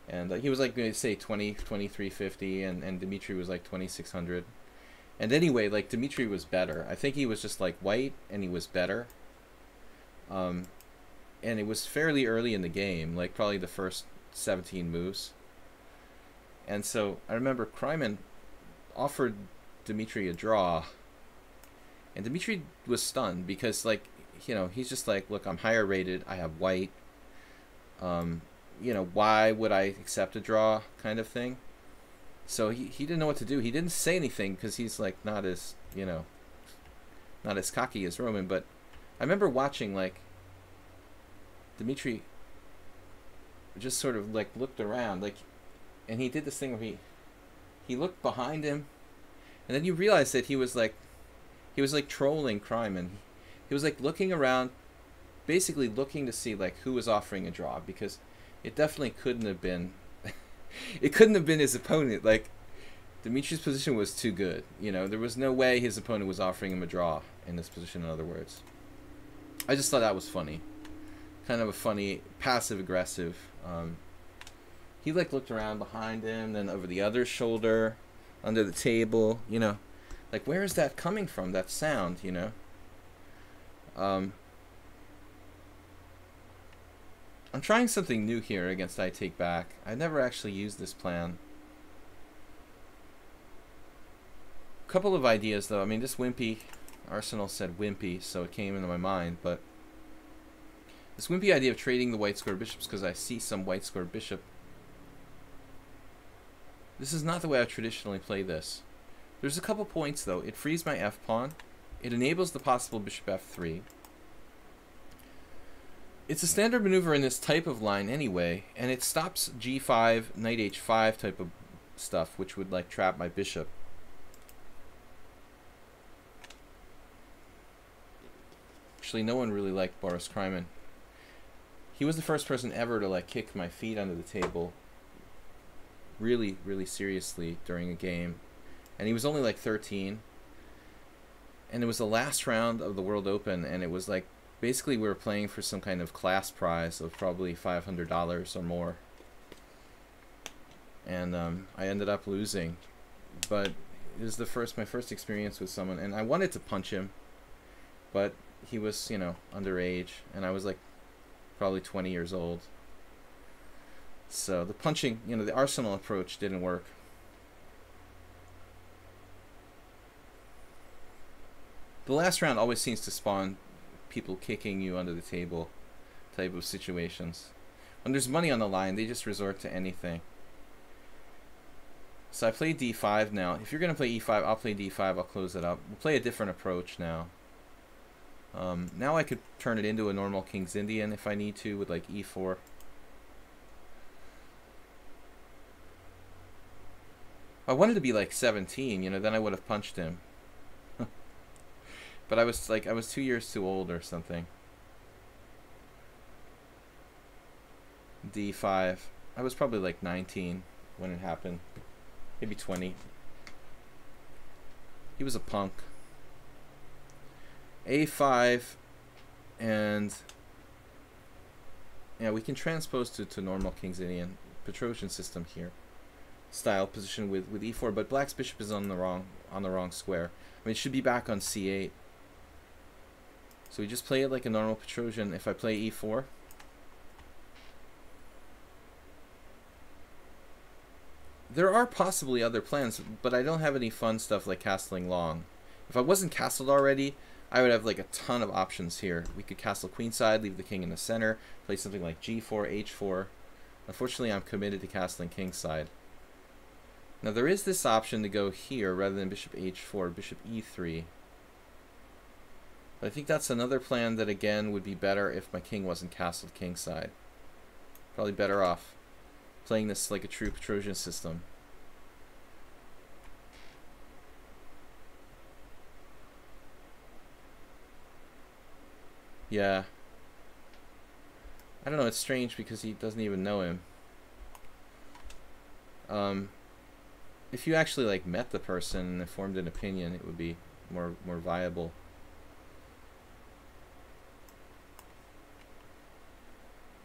And he was like, say, 2350, and Dmitry was like 2600. And anyway, like, Dmitry was better. I think he was just like white, and he was better. And it was fairly early in the game, like probably the first 17 moves. And so I remember Kryman offered Dmitry a draw, and Dmitry was stunned because, like, you know, he's just like, look, I'm higher rated, I have white, you know, why would I accept a draw, kind of thing. So he didn't know what to do. He didn't say anything because he's like not as, you know, not as cocky as Roman. But I remember watching, like, Dmitry just sort of like looked around, like, and he did this thing where he looked behind him, and then you realize that he was like trolling Kryman. He was like looking around, basically looking to see like who was offering a draw, because it definitely couldn't have been it couldn't have been his opponent. Like, Dmitry's position was too good, you know. There was no way his opponent was offering him a draw in this position, in other words. I just thought that was funny. Kind of a funny, passive-aggressive. He like looked around behind him, then over the other shoulder, under the table, you know. Like, where is that coming from, that sound, you know? I'm trying something new here against I Take Back. I've never actually used this plan. A couple of ideas, though. I mean, this wimpy, Arsenal said wimpy, so it came into my mind, but this wimpy idea of trading the white square bishops because I see some white square bishop. This is not the way I traditionally play this. There's a couple points, though. It frees my f-pawn. It enables the possible bishop f3. It's a standard maneuver in this type of line anyway, and it stops g5, knight h5 type of stuff, which would like trap my bishop. Actually, no one really liked Boris Kryman. He was the first person ever to like kick my feet under the table really, really seriously during a game. And he was only like 13. And it was the last round of the World Open, and it was like basically we were playing for some kind of class prize of probably $500 or more. And I ended up losing. But it was my first experience with someone, and I wanted to punch him, but he was, you know, underage, and I was like probably 20 years old. So the punching, you know, the Arsenal approach didn't work. The last round always seems to spawn people kicking you under the table type of situations. When there's money on the line, they just resort to anything. So I play d5 now. If you're going to play e5, I'll play d5. I'll close it up. We'll play a different approach now. Now I could turn it into a normal King's Indian if I need to with like e4. I wanted to be like 17, you know, then I would have punched him. But I was 2 years too old or something. d5. I was probably like 19 when it happened. Maybe 20. He was a punk. a5, and yeah, we can transpose to normal King's Indian Petrosian system here. Style position with e4, but black's bishop is on the wrong square. I mean, it should be back on c8. So we just play it like a normal Petrosian. If I play e4, there are possibly other plans, but I don't have any fun stuff like castling long. If I wasn't castled already, I would have like a ton of options here. We could castle queenside, leave the king in the center, play something like g4, h4. Unfortunately, I'm committed to castling kingside. Now there is this option to go here rather than bishop h4, bishop e3. But I think that's another plan that again would be better if my king wasn't castled kingside. Probably better off playing this like a true Petrosian system. Yeah. I don't know, it's strange because he doesn't even know him. If you actually like met the person and formed an opinion, it would be more viable.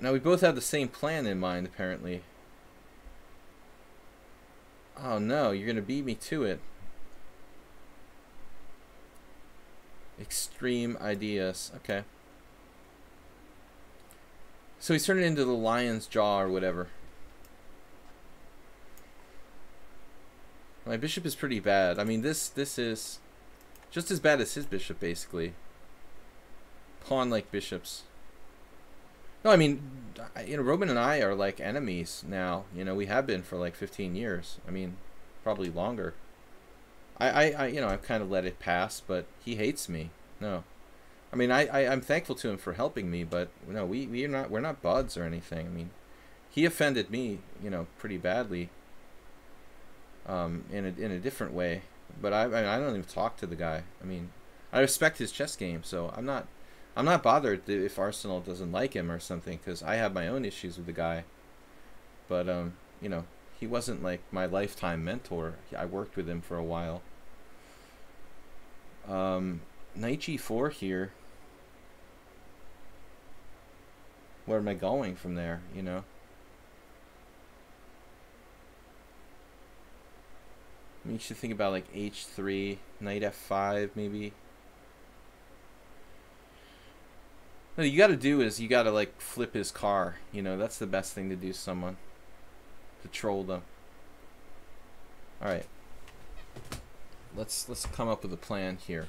Now we both have the same plan in mind, apparently. Oh no, you're gonna beat me to it. Extreme ideas. Okay. So he's turning into the lion's jaw or whatever. My bishop is pretty bad. I mean, this is just as bad as his bishop, basically. Pawn-like bishops. No, I mean, you know, Roman and I are like enemies now. You know, we have been for like 15 years. I mean, probably longer. You know, I've kind of let it pass, but he hates me. No, I mean, I'm thankful to him for helping me, but no, we're not buds or anything. I mean, he offended me, you know, pretty badly. In a different way, but I don't even talk to the guy. I mean, I respect his chess game, so I'm not bothered if Arsenal doesn't like him or something, because I have my own issues with the guy. But you know, he wasn't like my lifetime mentor. I worked with him for a while. Knight g4 here. Where am I going from there? You know. I mean, you should think about like h3, knight f5 maybe. What you gotta do is you gotta like flip his car. You know, that's the best thing to do to someone. To troll them. Alright. Let's come up with a plan here.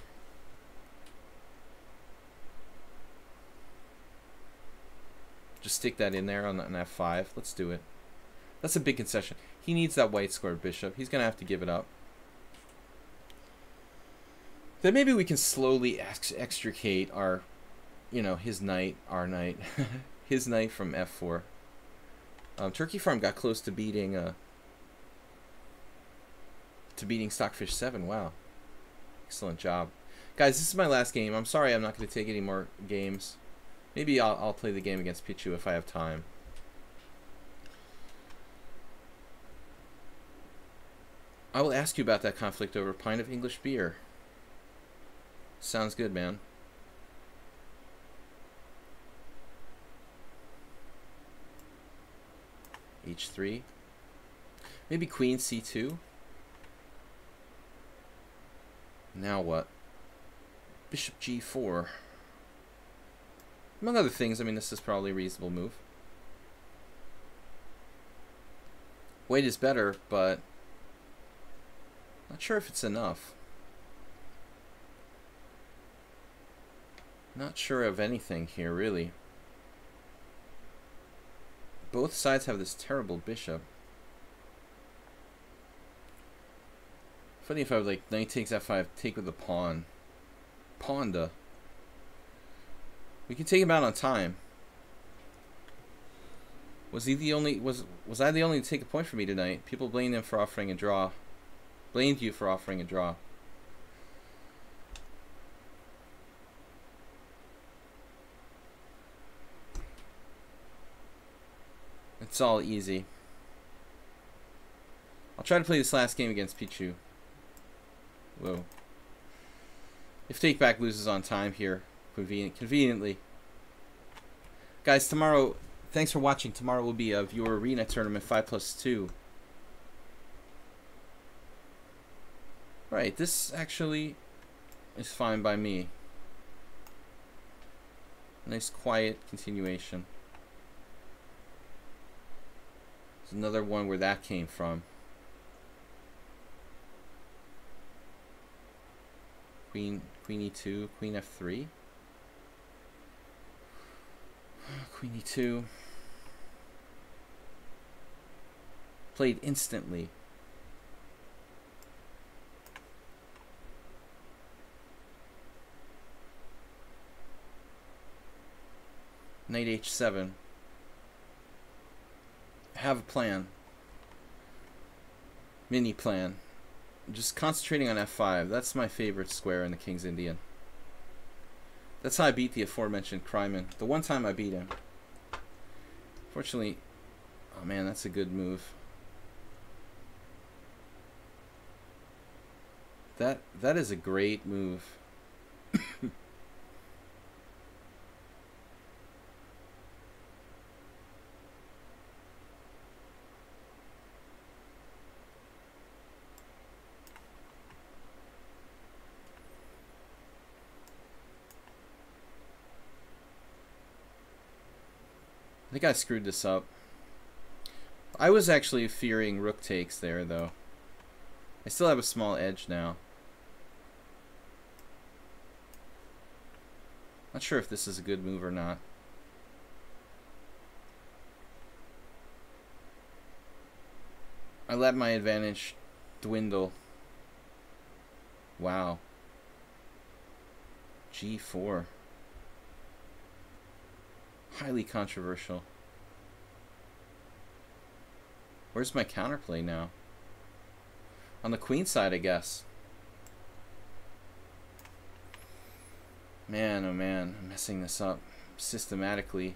Just stick that in there on f5. Let's do it. That's a big concession. He needs that white square bishop. He's going to have to give it up. Then maybe we can slowly extricate our, you know, his knight, our knight, his knight from f4. Turkey Farm got close to beating Stockfish 7. Wow. Excellent job. Guys, this is my last game. I'm sorry I'm not going to take any more games. Maybe I'll play the game against Pichu if I have time. I will ask you about that conflict over a pint of English beer. Sounds good, man. H3. Maybe Queen C2. Now what? Bishop G4. Among other things, I mean, this is probably a reasonable move. White is better, but not sure if it's enough. Not sure of anything here, really. Both sides have this terrible bishop. Funny if I would like knight takes f5, take with the pawn. Ponda. We can take him out on time. Was he the only was I the only to take a point for me tonight? People blamed him for offering a draw. Blamed you for offering a draw. It's all easy. I'll try to play this last game against Pichu. Whoa. If Takeback loses on time here, conveniently. Guys, tomorrow, thanks for watching. Tomorrow will be a viewer arena tournament 5+2. Right, this actually is fine by me. Nice quiet continuation. There's another one where that came from. Queen E2, Queen F3. Queen E2. Played instantly. Knight H7. I have a plan. Mini plan. Just concentrating on F5. That's my favorite square in the King's Indian. That's how I beat the aforementioned Kryman. The one time I beat him. Fortunately, oh man, that's a good move. That is a great move. I think I screwed this up. I was actually fearing rook takes there, though. I still have a small edge now. Not sure if this is a good move or not. I let my advantage dwindle. Wow. G4. Highly controversial. Where's my counterplay now? On the queen side, I guess. Man, oh man, I'm messing this up systematically.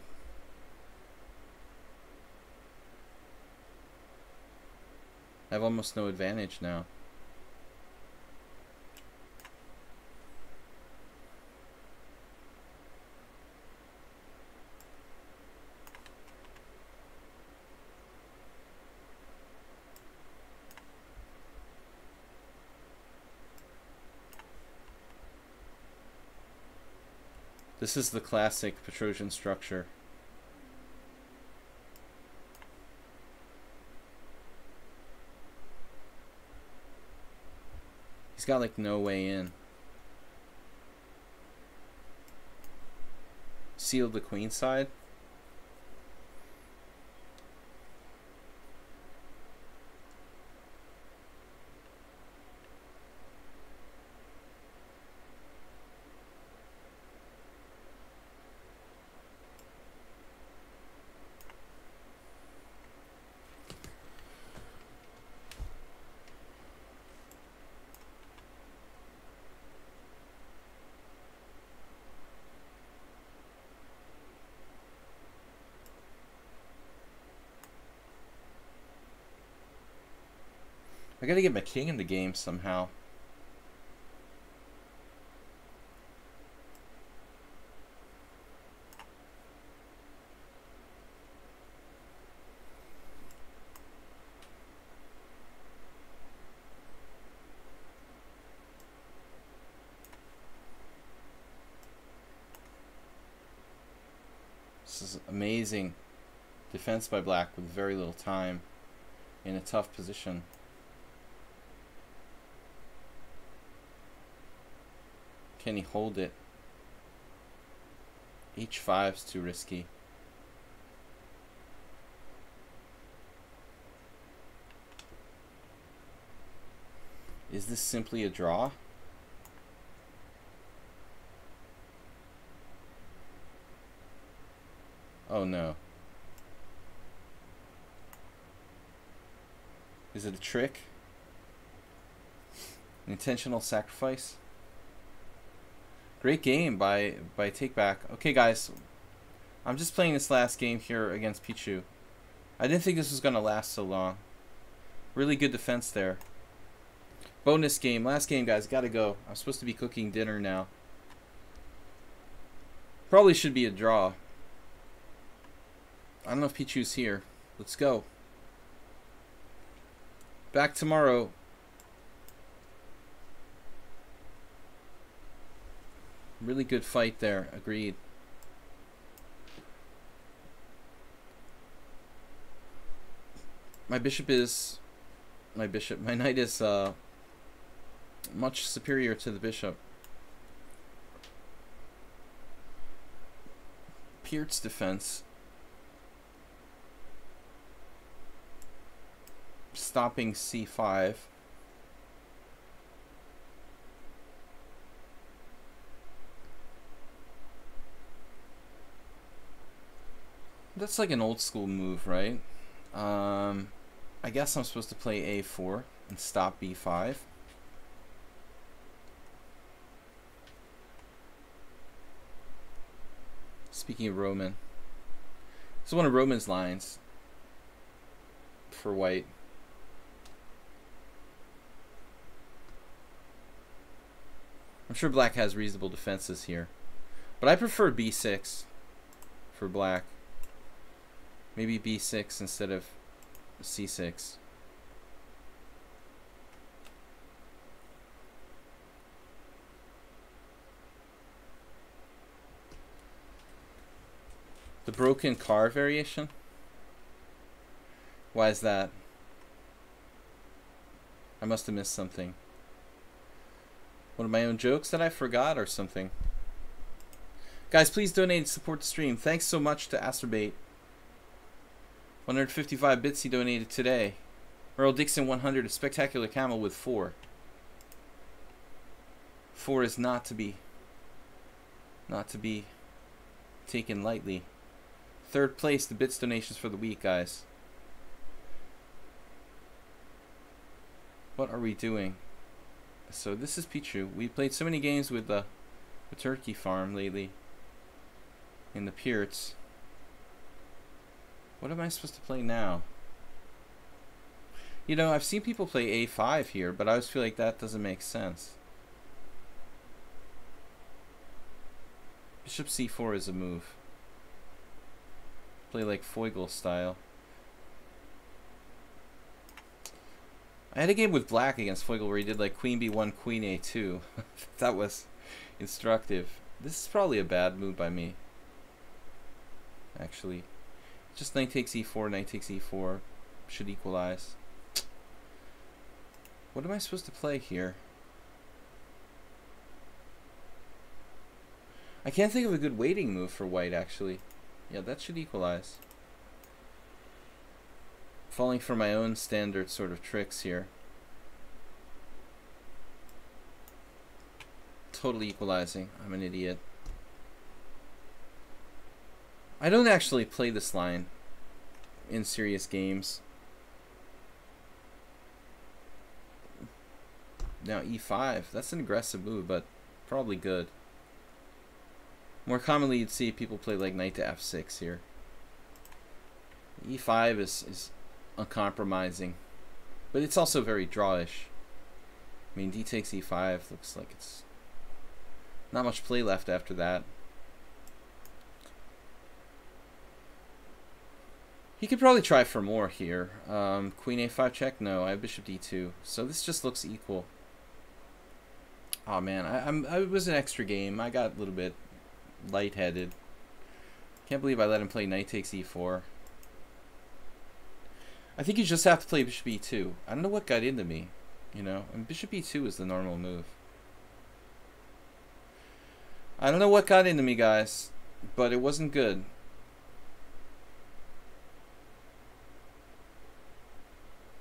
I have almost no advantage now. This is the classic Petrosian structure. He's got like no way in. Sealed the queen side. I gotta get my king in the game somehow. This is amazing defense by black with very little time in a tough position. Can he hold it? H5's too risky. Is this simply a draw? Oh no. Is it a trick? An intentional sacrifice? Great game by Take Back. Okay guys, I'm just playing this last game here against Pichu. I didn't think this was going to last so long. Really good defense there. Bonus game. Last game, guys. Gotta go. I'm supposed to be cooking dinner now. Probably should be a draw. I don't know if Pichu's here. Let's go. Back tomorrow. Really good fight there. Agreed. My knight is much superior to the bishop. Piert's defense. Stopping c5. That's like an old school move, right? I guess I'm supposed to play a4 and stop b5. Speaking of Roman, this is one of Roman's lines for white. I'm sure black has reasonable defenses here, but I prefer b6 for black. Maybe b6 instead of c6. The broken car variation? Why is that? I must have missed something. One of my own jokes that I forgot or something. Guys, please donate to support the stream. Thanks so much to Asterbait. 155 bits he donated today. Earl Dixon 100, a spectacular camel with 4. 4 is not to be taken lightly. Third place, the bits donations for the week, guys. What are we doing? So this is Pichu. We played so many games with the turkey farm lately in the Pierts. What am I supposed to play now? You know, I've seen people play a5 here, but I always feel like that doesn't make sense. Bishop c4 is a move. Play like Feugl style. I had a game with black against Feugl where he did like queen b1, queen a2. That was instructive. This is probably a bad move by me, actually. Just knight takes e4, knight takes e4. Should equalize. What am I supposed to play here? I can't think of a good waiting move for white, actually. Yeah, that should equalize. Falling for my own standard sort of tricks here. Totally equalizing. I'm an idiot. I don't actually play this line in serious games. Now e5. That's an aggressive move, but probably good. More commonly, you'd see people play like knight to f6 here. e5 is uncompromising. But it's also very drawish. I mean, d takes e5 looks like it's not much play left after that. He could probably try for more here. Queen a5 check? No, I have bishop d2. So this just looks equal. Oh man, I was an extra game. I got a little bit lightheaded. Can't believe I let him play knight takes e4. I think you just have to play bishop e2. I don't know what got into me, you know. And bishop e2 is the normal move. I don't know what got into me, guys, but it wasn't good.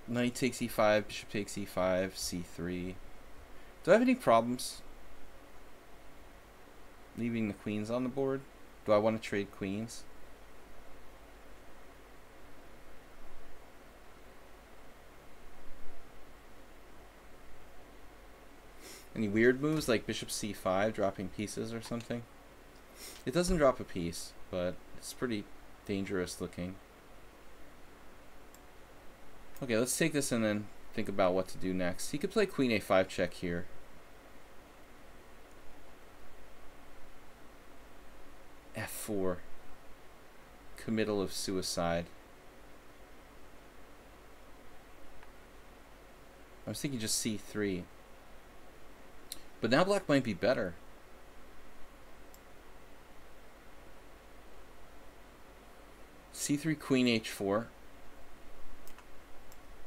Knight takes e5, bishop takes e5, c3. Do I have any problems leaving the queens on the board? Do I want to trade queens? Any weird moves like bishop c5 dropping pieces or something? It doesn't drop a piece, but it's pretty dangerous looking. Okay, let's take this and then think about what to do next. He could play queen a5 check here. f4. Committal of suicide. I was thinking just c3. But now black might be better. c3, queen h4.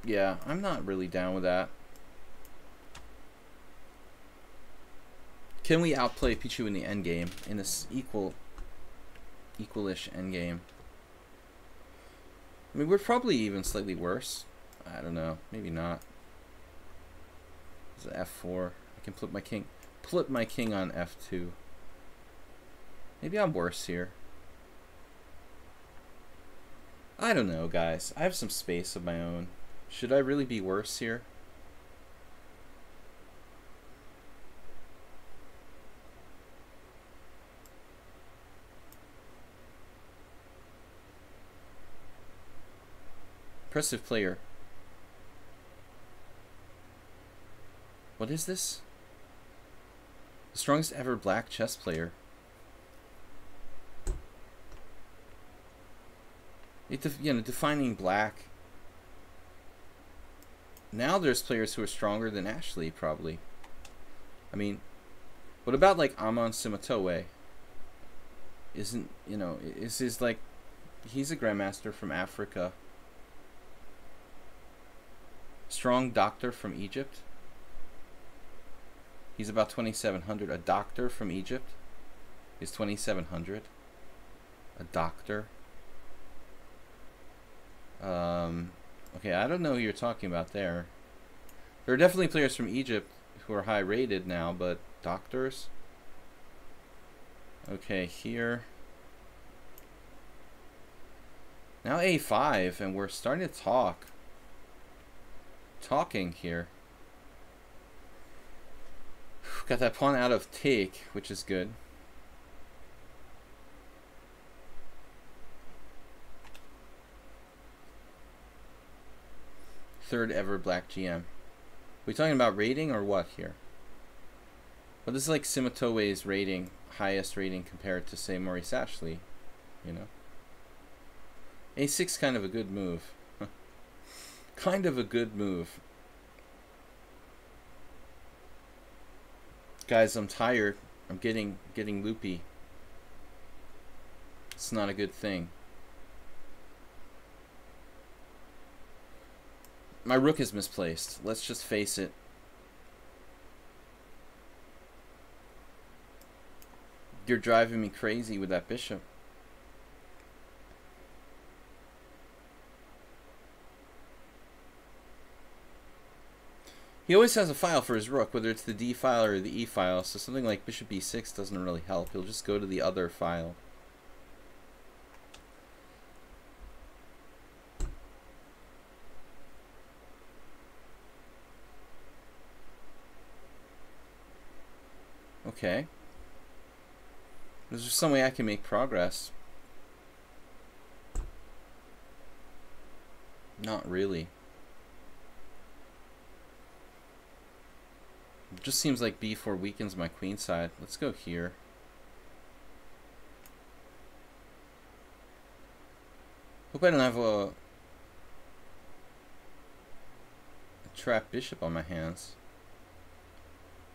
Yeah, I'm not really down with that. Can we outplay Pichu in the endgame? In this equalish endgame? I mean, we're probably even slightly worse. I don't know. Maybe not. This is f4. I can flip my king on f2. Maybe I'm worse here. I don't know, guys. I have some space of my own. Should I really be worse here? Impressive player. What is this? The strongest ever black chess player. You know, defining black. Now there's players who are stronger than Ashley, probably. I mean, what about like Amon Simatoe? Isn't, you know, is like, he's a grandmaster from Africa. Strong doctor from Egypt. He's about 2,700. A doctor from Egypt is 2,700. A doctor. Okay, I don't know who you're talking about there. There are definitely players from Egypt who are high rated now, but doctors? Okay, here. Now a5, and we're starting to talk. Talking here. Got that pawn out of take, which is good. Third ever black GM. Are we talking about rating or what here? Well, this is like Simatoe's rating, highest rating compared to, say, Maurice Ashley, you know. A6 kind of a good move. Kind of a good move. Guys, I'm tired. I'm getting loopy. It's not a good thing. My rook is misplaced. Let's just face it. You're driving me crazy with that bishop. He always has a file for his rook, whether it's the D file or the E file, so something like bishop e6 doesn't really help. He'll just go to the other file. Okay. Is there some way I can make progress? Not really. It just seems like b4 weakens my queen side. Let's go here. Hope I don't have a trapped bishop on my hands.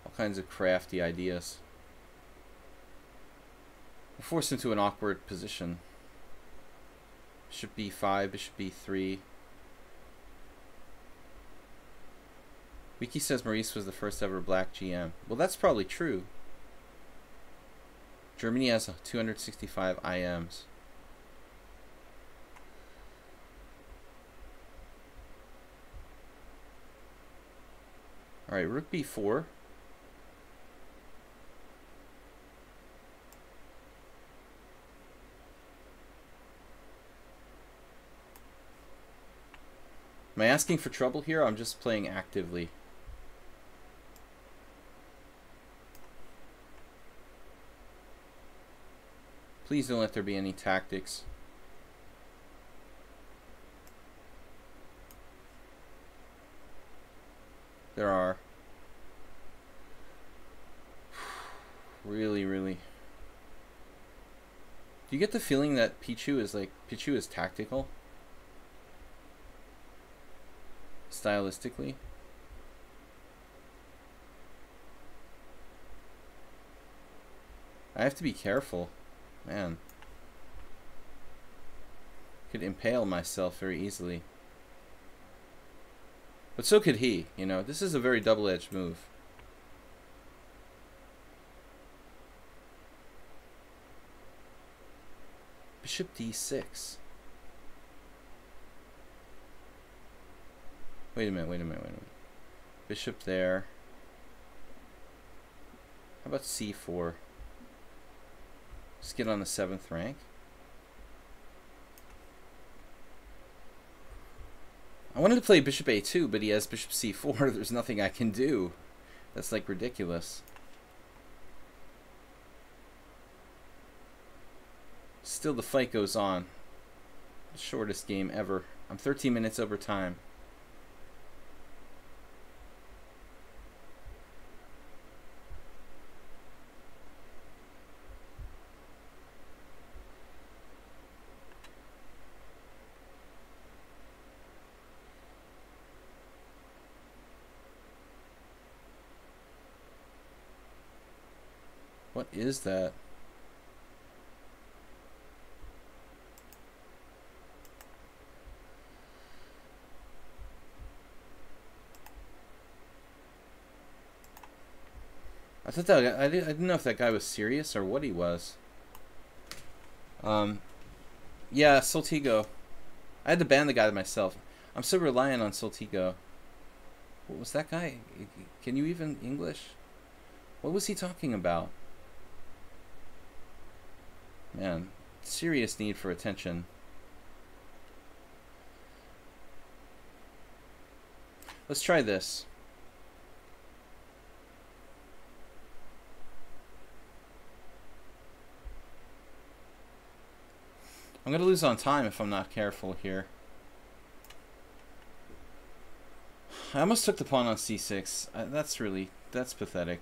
All kinds of crafty ideas. We're forced into an awkward position. Bishop b5, bishop b3. Wiki says Maurice was the first ever black GM. Well, that's probably true. Germany has 265 IMs. Alright, rook b4. Am I asking for trouble here? I'm just playing actively. Please don't let there be any tactics. There are. Really, really. Do you get the feeling that Pichu is tactical? Stylistically? I have to be careful. Man. Could impale myself very easily. But so could he, you know. This is a very double-edged move. Bishop d6. Wait a minute. Bishop there. How about c4? Just get on the 7th rank. I wanted to play bishop a2, but he has bishop c4. There's nothing I can do. That's like ridiculous. Still, the fight goes on. The shortest game ever. I'm 13 minutes over time. What is that? I thought that I didn't know if that guy was serious or what he was. Yeah, Soltigo. I had to ban the guy myself. I'm so reliant on Soltigo. What was that guy? Can you even English? What was he talking about? Man, serious need for attention. Let's try this. I'm going to lose on time if I'm not careful here. I almost took the pawn on c6. That's pathetic.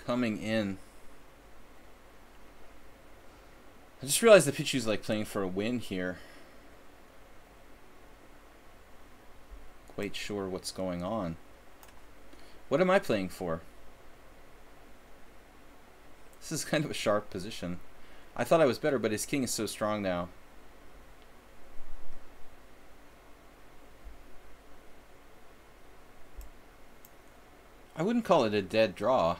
Coming in. I just realized that Pichu's like playing for a win here. Quite sure what's going on. What am I playing for? This is kind of a sharp position. I thought I was better, but his king is so strong now. I wouldn't call it a dead draw.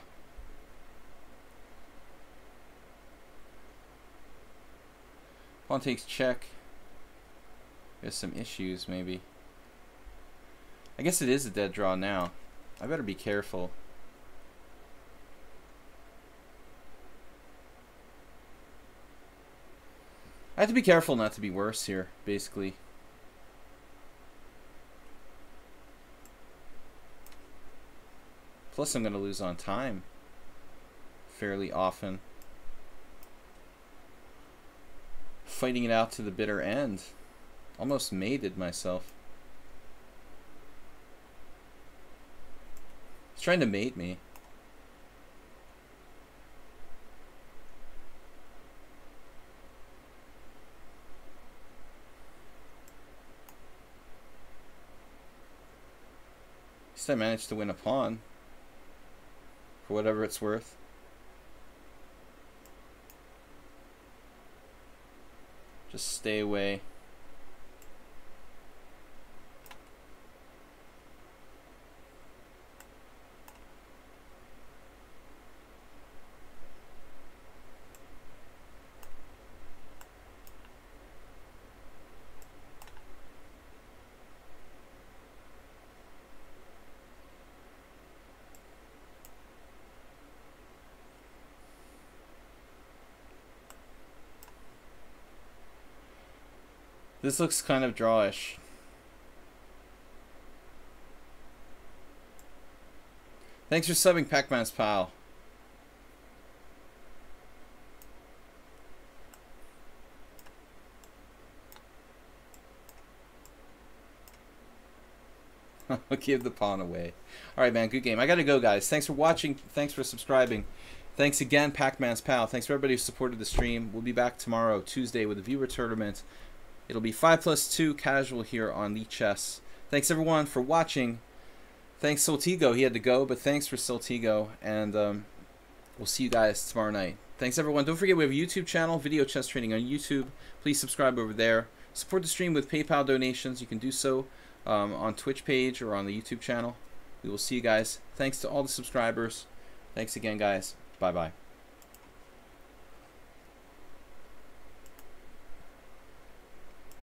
Pawn takes check. There's some issues, maybe. I guess it is a dead draw now. I better be careful. I have to be careful not to be worse here, basically. Plus, I'm going to lose on time fairly often. fighting it out to the bitter end. Almost mated myself. He's trying to mate me. At least I managed to win a pawn. For whatever it's worth. Just stay away. This looks kind of drawish. Thanks for subbing, Pac-Man's pal. I'll give the pawn away. Alright, man, good game. I gotta go, guys. Thanks for watching. Thanks for subscribing. Thanks again, Pac-Man's pal. Thanks for everybody who supported the stream. We'll be back tomorrow, Tuesday, with a viewer tournament. It'll be 5+2 casual here on lichess. Thanks everyone for watching. Thanks Soltigo. He had to go, but thanks for Soltigo. And we'll see you guys tomorrow night. Thanks everyone. Don't forget we have a YouTube channel, Video Chess Training on YouTube. Please subscribe over there. Support the stream with PayPal donations. You can do so on Twitch page or on the YouTube channel. We will see you guys. Thanks to all the subscribers. Thanks again, guys. Bye-bye.